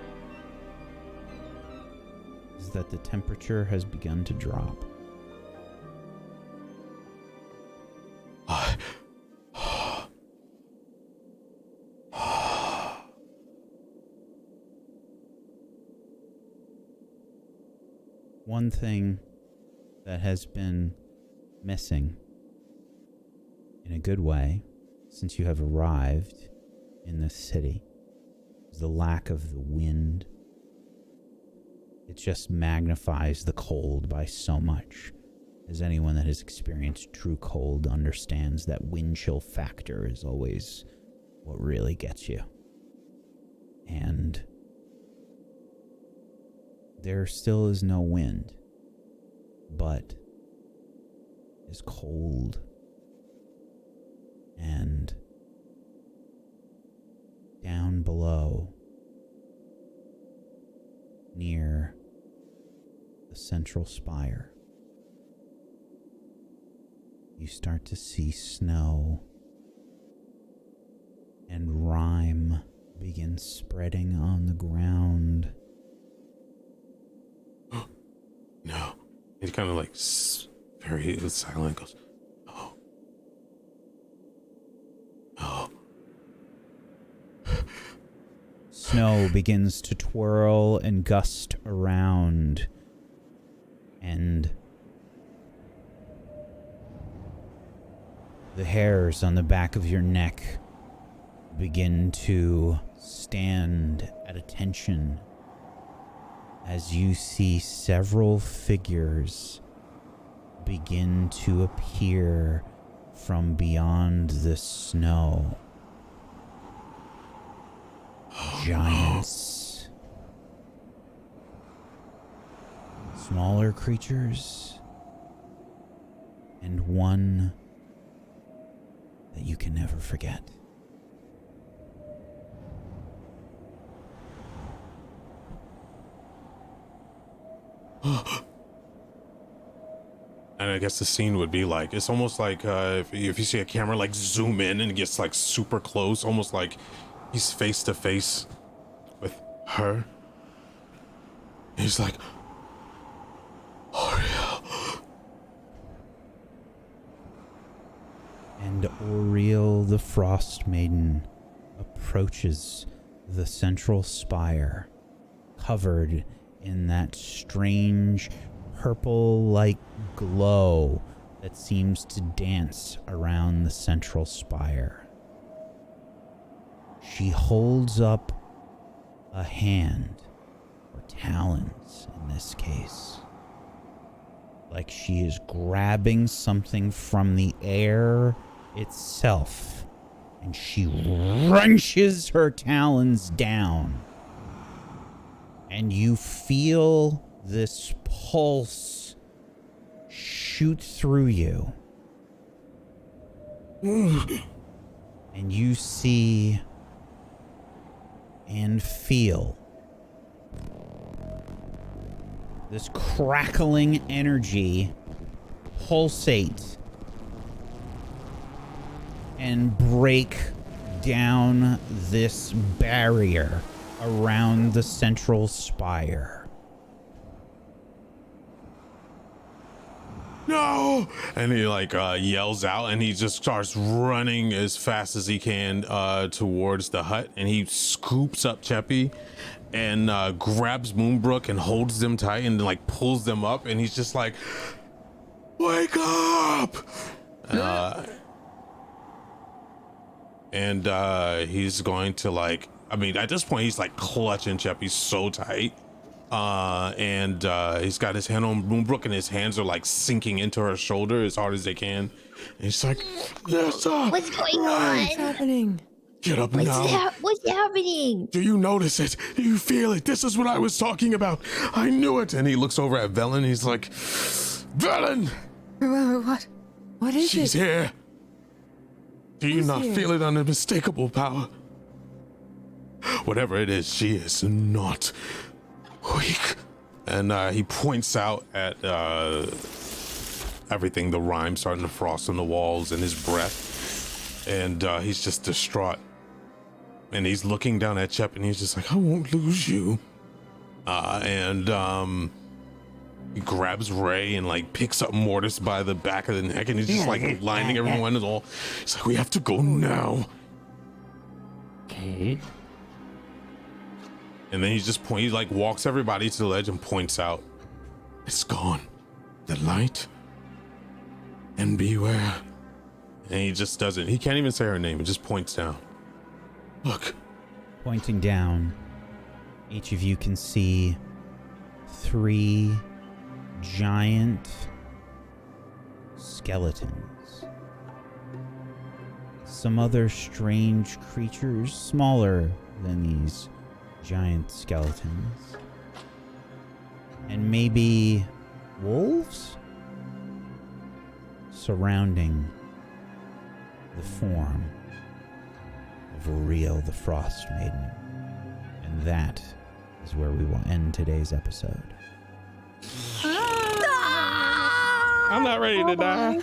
is that the temperature has begun to drop. One thing that has been missing, in a good way, since you have arrived in this city, is the lack of the wind. It just magnifies the cold by so much. As anyone that has experienced true cold understands, that wind chill factor is always what really gets you. And there still is no wind, but it's cold. And down below, near the central spire, you start to see snow, and rime begins spreading on the ground. No. He kind of like very silent goes, oh. Oh. Snow begins to twirl and gust around, and the hairs on the back of your neck begin to stand at attention as you see several figures begin to appear from beyond the snow. Giants smaller creatures, and one that you can never forget. And I guess the scene would be like, it's almost like if you see a camera like zoom in and it gets like super close, almost like he's face to face with her. He's like, Oriel. And Oriel the Frostmaiden approaches the central spire, covered in that strange purple-like glow that seems to dance around the central spire. She holds up a hand, or talons in this case, like she is grabbing something from the air itself, and she wrenches her talons down, and you feel this pulse shoot through you. And you see and feel this crackling energy pulsate and break down this barrier around the central spire. No! And he like yells out, and he just starts running as fast as he can towards the hut, and he scoops up Cheppy and grabs Moonbrook and holds them tight and like pulls them up, and he's just like, wake up! And he's going to like, I mean, at this point he's like clutching Cheppy so tight. And he's got his hand on Moonbrook, and his hands are like sinking into her shoulder as hard as they can. And he's like, Nessa! What's going on? What's happening? Get up now. What's happening? Do you notice it? Do you feel it? This is what I was talking about. I knew it. And he looks over at Velen. He's like, Velen! What? What is She's it? here. Do you Who's not here? feel it, unmistakable power? Whatever it is, she is not weak. And he points out at everything, the rime starting to frost on the walls and his breath. And he's just distraught. And he's looking down at Chep, and he's just like, I won't lose you. He grabs Ray and like picks up Mortis by the back of the neck, and he's just like lining everyone and all. He's like, we have to go now. Okay. And then he just he like walks everybody to the ledge and points out, it's gone. The light. And beware. And he just doesn't. He can't even say her name. He just points down. Look. Pointing down, each of you can see 3 giant skeletons. Some other strange creatures smaller than these giant skeletons. And maybe wolves surrounding the form of Oriel the Frostmaiden. And that is where we will end today's episode. I'm not ready to die.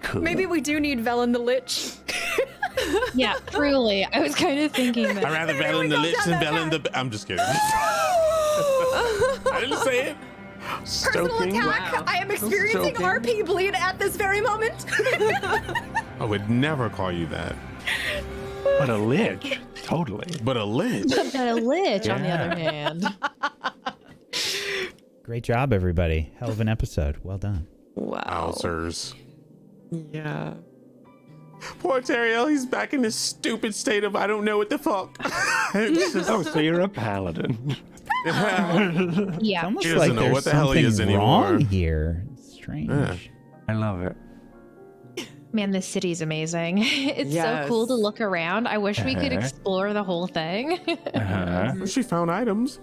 Cool. Maybe we do need Velen the Lich. Yeah, truly. I was kind of thinking that. I'd rather Velen the Lich than Velen the... I'm just kidding. I didn't say it. Personal Stoking. attack. Wow. I am experiencing Stoking. RP bleed at this very moment. I would never call you that. But a lich. Totally. But a lich. But a lich, on the Yeah. other hand. Great job, everybody. Hell of an episode. Well done. Wow. Wowzers. Yeah. Poor Teriel, he's back in this stupid state of I don't know what the fuck. It's just- Oh, so you're a paladin. It's Yeah. almost He like doesn't know there's what the hell he something is wrong anymore. here. It's strange. Yeah. I love it. Man, this city's amazing. It's so cool to look around. I wish we could explore the whole thing. She found items.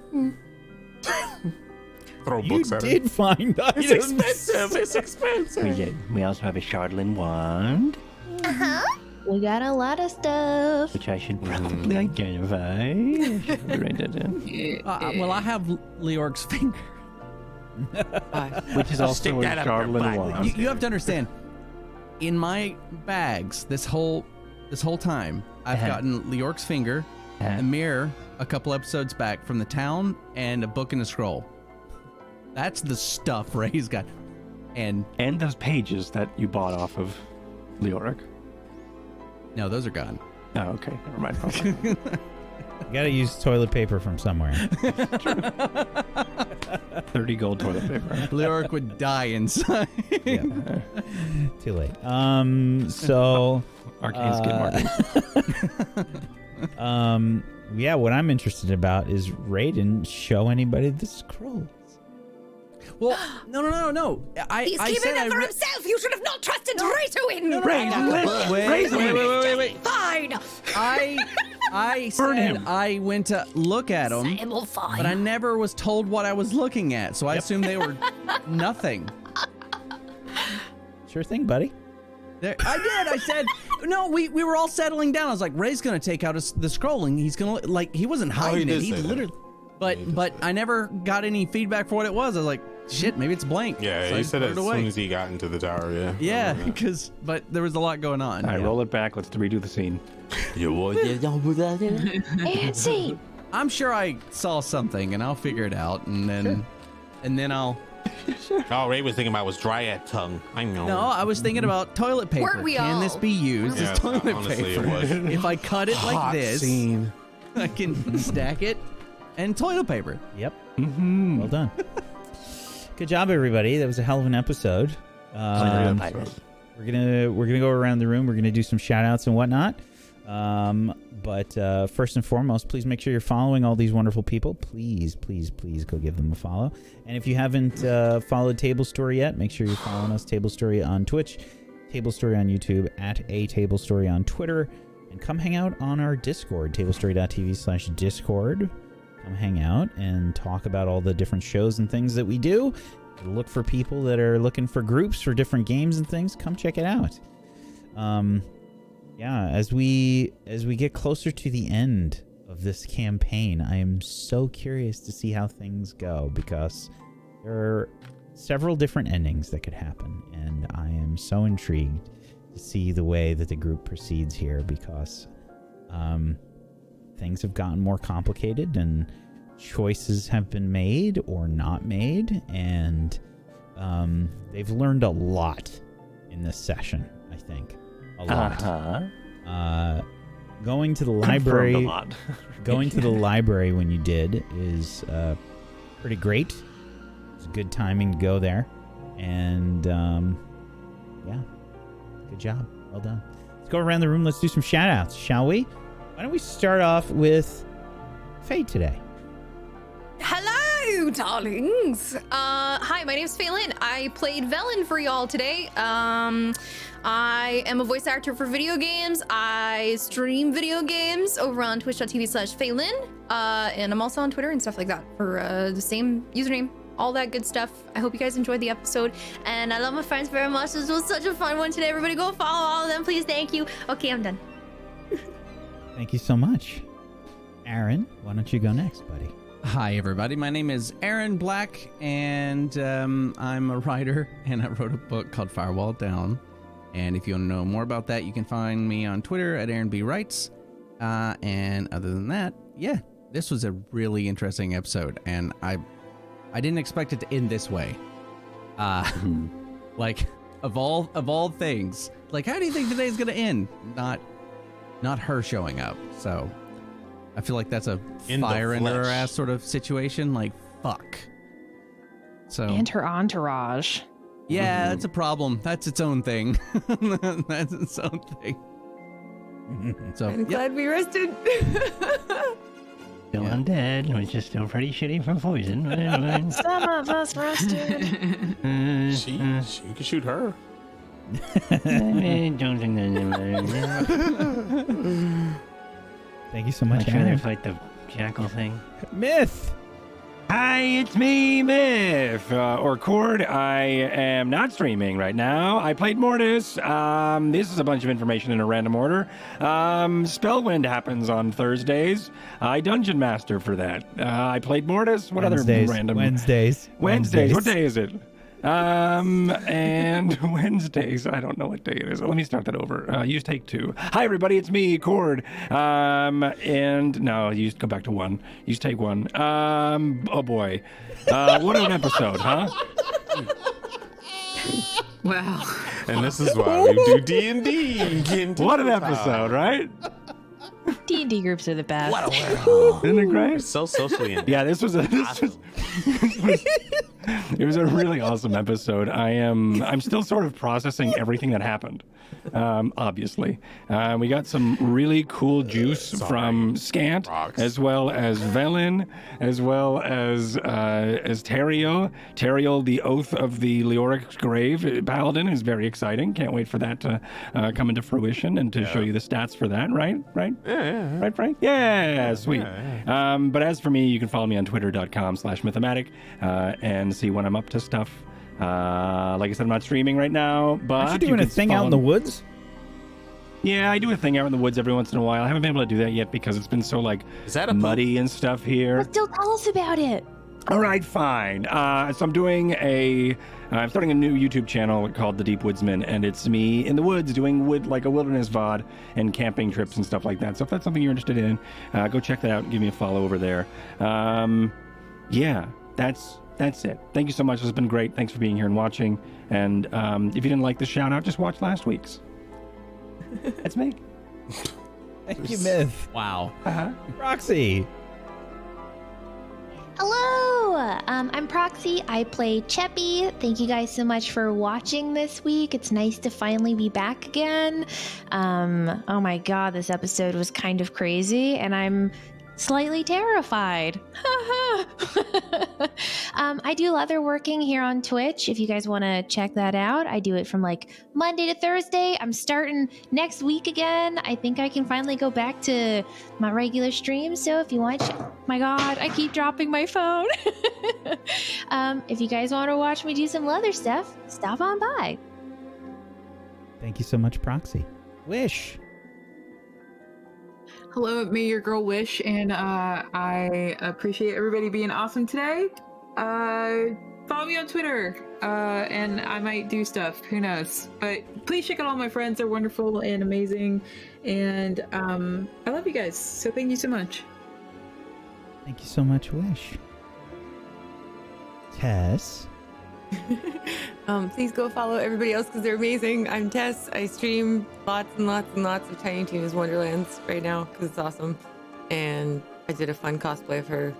Throw You books at her. did find items. It's expensive. It's expensive. We did. We also have a Shardlin wand, We got a lot of stuff. which I should probably identify. Write that down. Well, I have Leorg's finger. Which is also a Shardlin wand. You have to understand. In my bags, this whole time, I've gotten Leorg's finger, a mirror, a couple episodes back from the town, and a book and a scroll. That's the stuff Ray's got. And those pages that you bought off of Leoric. No, those are gone. Oh, okay. Never mind. You gotta use toilet paper from somewhere. 30 gold toilet paper. Leoric would die inside. Yeah. Too late. So Arcane skin markings. Yeah, what I'm interested about is Ray didn't show anybody the scrolls. Well, no. He's I keeping said it for himself. You should have not trusted Ray to win. Wait. Fine. I said I went to look at them, but I never was told what I was looking at, so I assumed they were nothing. Sure thing, buddy. I did. I said, no, we were all settling down. I was like, Ray's going to take out the scroll, and he's going to, like, he wasn't hiding it. He literally... But I never got any feedback for what it was. I was like, shit, maybe it's blank. Yeah, so he said it as soon as he got into the tower, yeah. Yeah, but there was a lot going on. All right, roll it back. Let's redo the scene. Nancy! I'm sure I saw something, and I'll figure it out, and then I'll... All Ray was thinking about was dryad tongue. I know. No, I was thinking about toilet paper. Weren't we Can all? this be used as toilet honestly, paper? it was. If I cut it like Hot this, scene. I can stack it and toilet paper. Yep. Well done. Good job, everybody. That was a hell of an episode. We're gonna go around the room. We're gonna do some shout outs and whatnot. But first and foremost, please make sure you're following all these wonderful people. Please go give them a follow. And if you haven't followed Table Story yet, make sure you're following us. Table Story on Twitch, Table Story on YouTube, at A Table Story on Twitter, and come hang out on our Discord, tablestory.tv/Discord. Come hang out and talk about all the different shows and things that we do. Look for people that are looking for groups for different games and things. Come check it out. Yeah, as we get closer to the end of this campaign, I am so curious to see how things go, because there are several different endings that could happen, and I am so intrigued to see the way that the group proceeds here, because things have gotten more complicated and choices have been made or not made, and they've learned a lot in this session, I think. A lot. Going to the library going to the library when you did is pretty great. It's good timing to go there, and yeah, good job. Well done. Let's go around the room. Let's do some shout outs, shall we? Why don't we start off with Faye today? Hello, darlings. Hi, my name's Phelan. I played Velen for y'all today. I am a voice actor for video games. I stream video games over on twitch.tv/Phelan. And I'm also on Twitter and stuff like that for the same username. All that good stuff. I hope you guys enjoyed the episode. And I love my friends very much. This was such a fun one today. Everybody go follow all of them, please. Thank you. Okay, I'm done. Thank you so much. Aaron, why don't you go next, buddy? Hi, everybody. My name is Aaron Black, and I'm a writer, and I wrote a book called Firewall Down. And if you want to know more about that, you can find me on Twitter at AaronBWrites. And other than that, yeah, this was a really interesting episode, and I didn't expect it to end this way. Like, of all things, like, how do you think today's gonna end? Not her showing up. So I feel like that's a fire under her ass sort of situation. Like, fuck. So And her entourage. Yeah, that's a problem. That's its own thing. That's its own thing. So I'm glad we rested. Still undead, which is still pretty shitty from poison. Some of us rested. You can shoot her. I don't think Thank you so much, I'm trying Aaron. to fight the jackal thing. Myth! Hi, it's me, Myth, or Cord. I am not streaming right now. I played Mortis. This is a bunch of information in a random order. Spellwind happens on Thursdays. I Dungeon Master for that. I played Mortis. What Wednesdays. other random? Wednesdays. Wednesdays. What day is it? And Wednesdays. I don't know what day it is. Let me start that over. Use take 2. Hi, everybody. It's me, Cord. And no, use go back to 1. Use take 1. Oh boy. What an episode, huh? Wow. And this is why we do D&D. What an episode, right? D&D groups are the best. What a world. Isn't it great? So socially engaged. Yeah, this was it was a really awesome episode. I'm still sort of processing everything that happened. Obviously, we got some really cool juice from Scant, as well as Velen, as well as Teriel. Teriel, the Oath of the Leoric Grave Paladin, is very exciting. Can't wait for that to come into fruition and to show you the stats for that. Right? Yeah. Right, Frank? Yeah, sweet. But as for me, you can follow me on twitter.com/mythematic and see when I'm up to stuff. Like I said, I'm not streaming right now, but Aren't you doing a thing out in the woods? Yeah, I do a thing out in the woods every once in a while. I haven't been able to do that yet because it's been so like muddy and stuff here. Well, still tell us about it. All right, fine. So I'm doing I'm starting a new YouTube channel called The Deep Woodsman, and it's me in the woods doing like a wilderness VOD and camping trips and stuff like that. So if that's something you're interested in, go check that out and give me a follow over there. Yeah, that's it. Thank you so much. This has been great. Thanks for being here and watching. And if you didn't like the shout out, just watch last week's. That's me. Thank you, Myth. Wow. Roxy. Hello, I'm Proxy. I play Cheppy. Thank you guys so much for watching this week. It's nice to finally be back again. Oh my god, this episode was kind of crazy, and I'm slightly terrified. I do leatherworking here on Twitch. If you guys want to check that out, I do it from like Monday to Thursday. I'm starting next week again. I think I can finally go back to my regular stream. So if you want, my god, I keep dropping my phone. If you guys want to watch me do some leather stuff, stop on by. Thank you so much, Proxy. Wish. Hello, me, your girl Wish, and I appreciate everybody being awesome today. Follow me on Twitter, and I might do stuff. Who knows? But please check out all my friends. They're wonderful and amazing, and I love you guys. So thank you so much. Thank you so much, Wish. Tess. Please go follow everybody else because they're amazing. I'm Tess. I stream lots and lots and lots of Tiny Tina's Wonderlands right now because it's awesome. And I did a fun cosplay of her.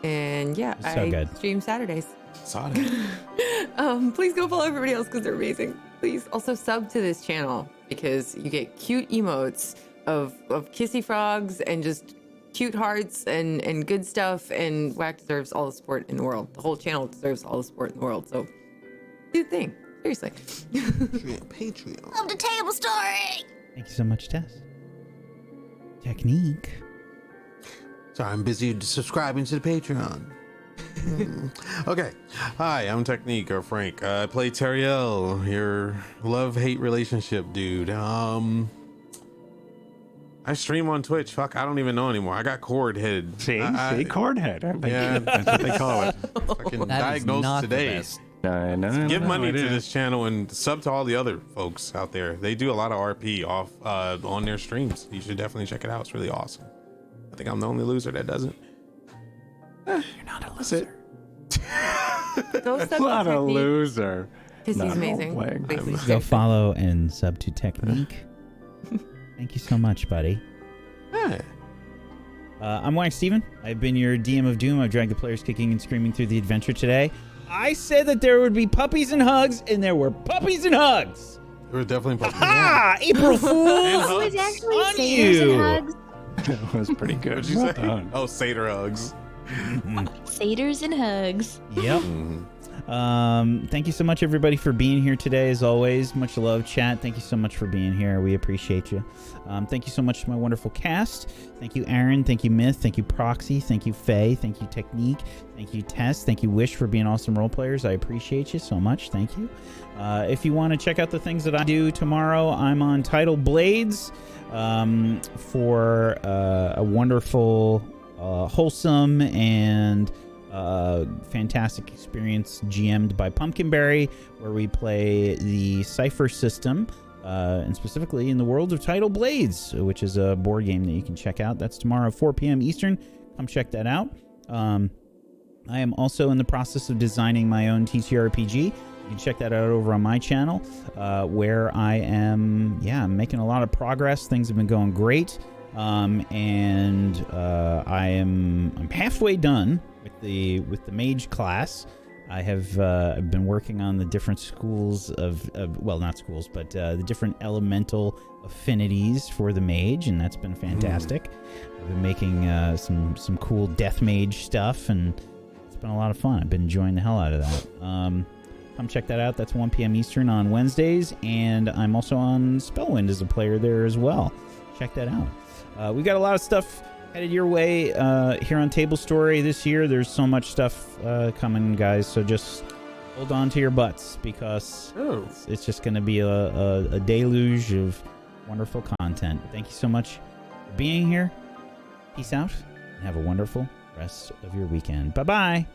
And yeah, I stream Saturdays. Saw it. Please go follow everybody else because they're amazing. Please also sub to this channel because you get cute emotes of kissy frogs and just cute hearts and good stuff. And WAC deserves all the support in the world. The whole channel deserves all the support in the world. So do the thing. Seriously. Patreon. Love the table story. Thank you so much, Tess. Technique. Sorry, I'm busy subscribing to the Patreon. Okay. Hi, I'm Technique or Frank. I play Teriel, your love-hate relationship dude. I stream on Twitch. Fuck, I don't even know anymore. I got cord head. See, cord head. Yeah, That's what they call it. Fucking diagnosed today. Give money to this channel and sub to all the other folks out there. They do a lot of RP off on their streams. You should definitely check it out. It's really awesome. I think I'm the only loser that doesn't. You're not a loser. Go sub That's not a loser. Because he's amazing. Please go follow and sub to Technique. Thank you so much, buddy. Hey. I'm Wax Steven. I've been your DM of Doom. I've dragged the players kicking and screaming through the adventure today. I said that there would be puppies and hugs, and there were puppies and hugs. There were definitely puppies. Ah, April Fool! It was actually on satyrs you. and hugs. That was pretty good. What'd you say? Oh, satyr hugs. Satyrs and hugs. Yep. Thank you so much, everybody, for being here today. As always, much love, chat. Thank you so much for being here. We appreciate you. Thank you so much to my wonderful cast. Thank you, Aaron. Thank you, Myth. Thank you, Proxy. Thank you, Faye. Thank you, Technique. Thank you, Tess. Thank you, Wish, for being awesome role players. I appreciate you so much. Thank you. If you want to check out the things that I do tomorrow, I'm on Tidal Blades for a wonderful, wholesome, and fantastic experience GM'd by Pumpkinberry, where we play the Cypher system, and specifically in the world of Tidal Blades, which is a board game that you can check out. That's tomorrow, 4 p.m. Eastern. Come check that out. I am also in the process of designing my own TTRPG. You can check that out over on my channel, where I am, making a lot of progress. Things have been going great, and I'm halfway done with the mage class. I have I've been working on the different schools of well, not schools, but the different elemental affinities for the mage, and that's been fantastic. I've been making some cool death mage stuff, and it's been a lot of fun. I've been enjoying the hell out of that. Come check that out. That's 1 p.m. Eastern on Wednesdays, and I'm also on Spellwind as a player there as well. Check that out. We got a lot of stuff headed your way here on Table Story this year. There's so much stuff coming, guys, so just hold on to your butts, because it's just going to be a deluge of wonderful content. Thank you so much for being here. Peace out, and have a wonderful rest of your weekend. Bye-bye.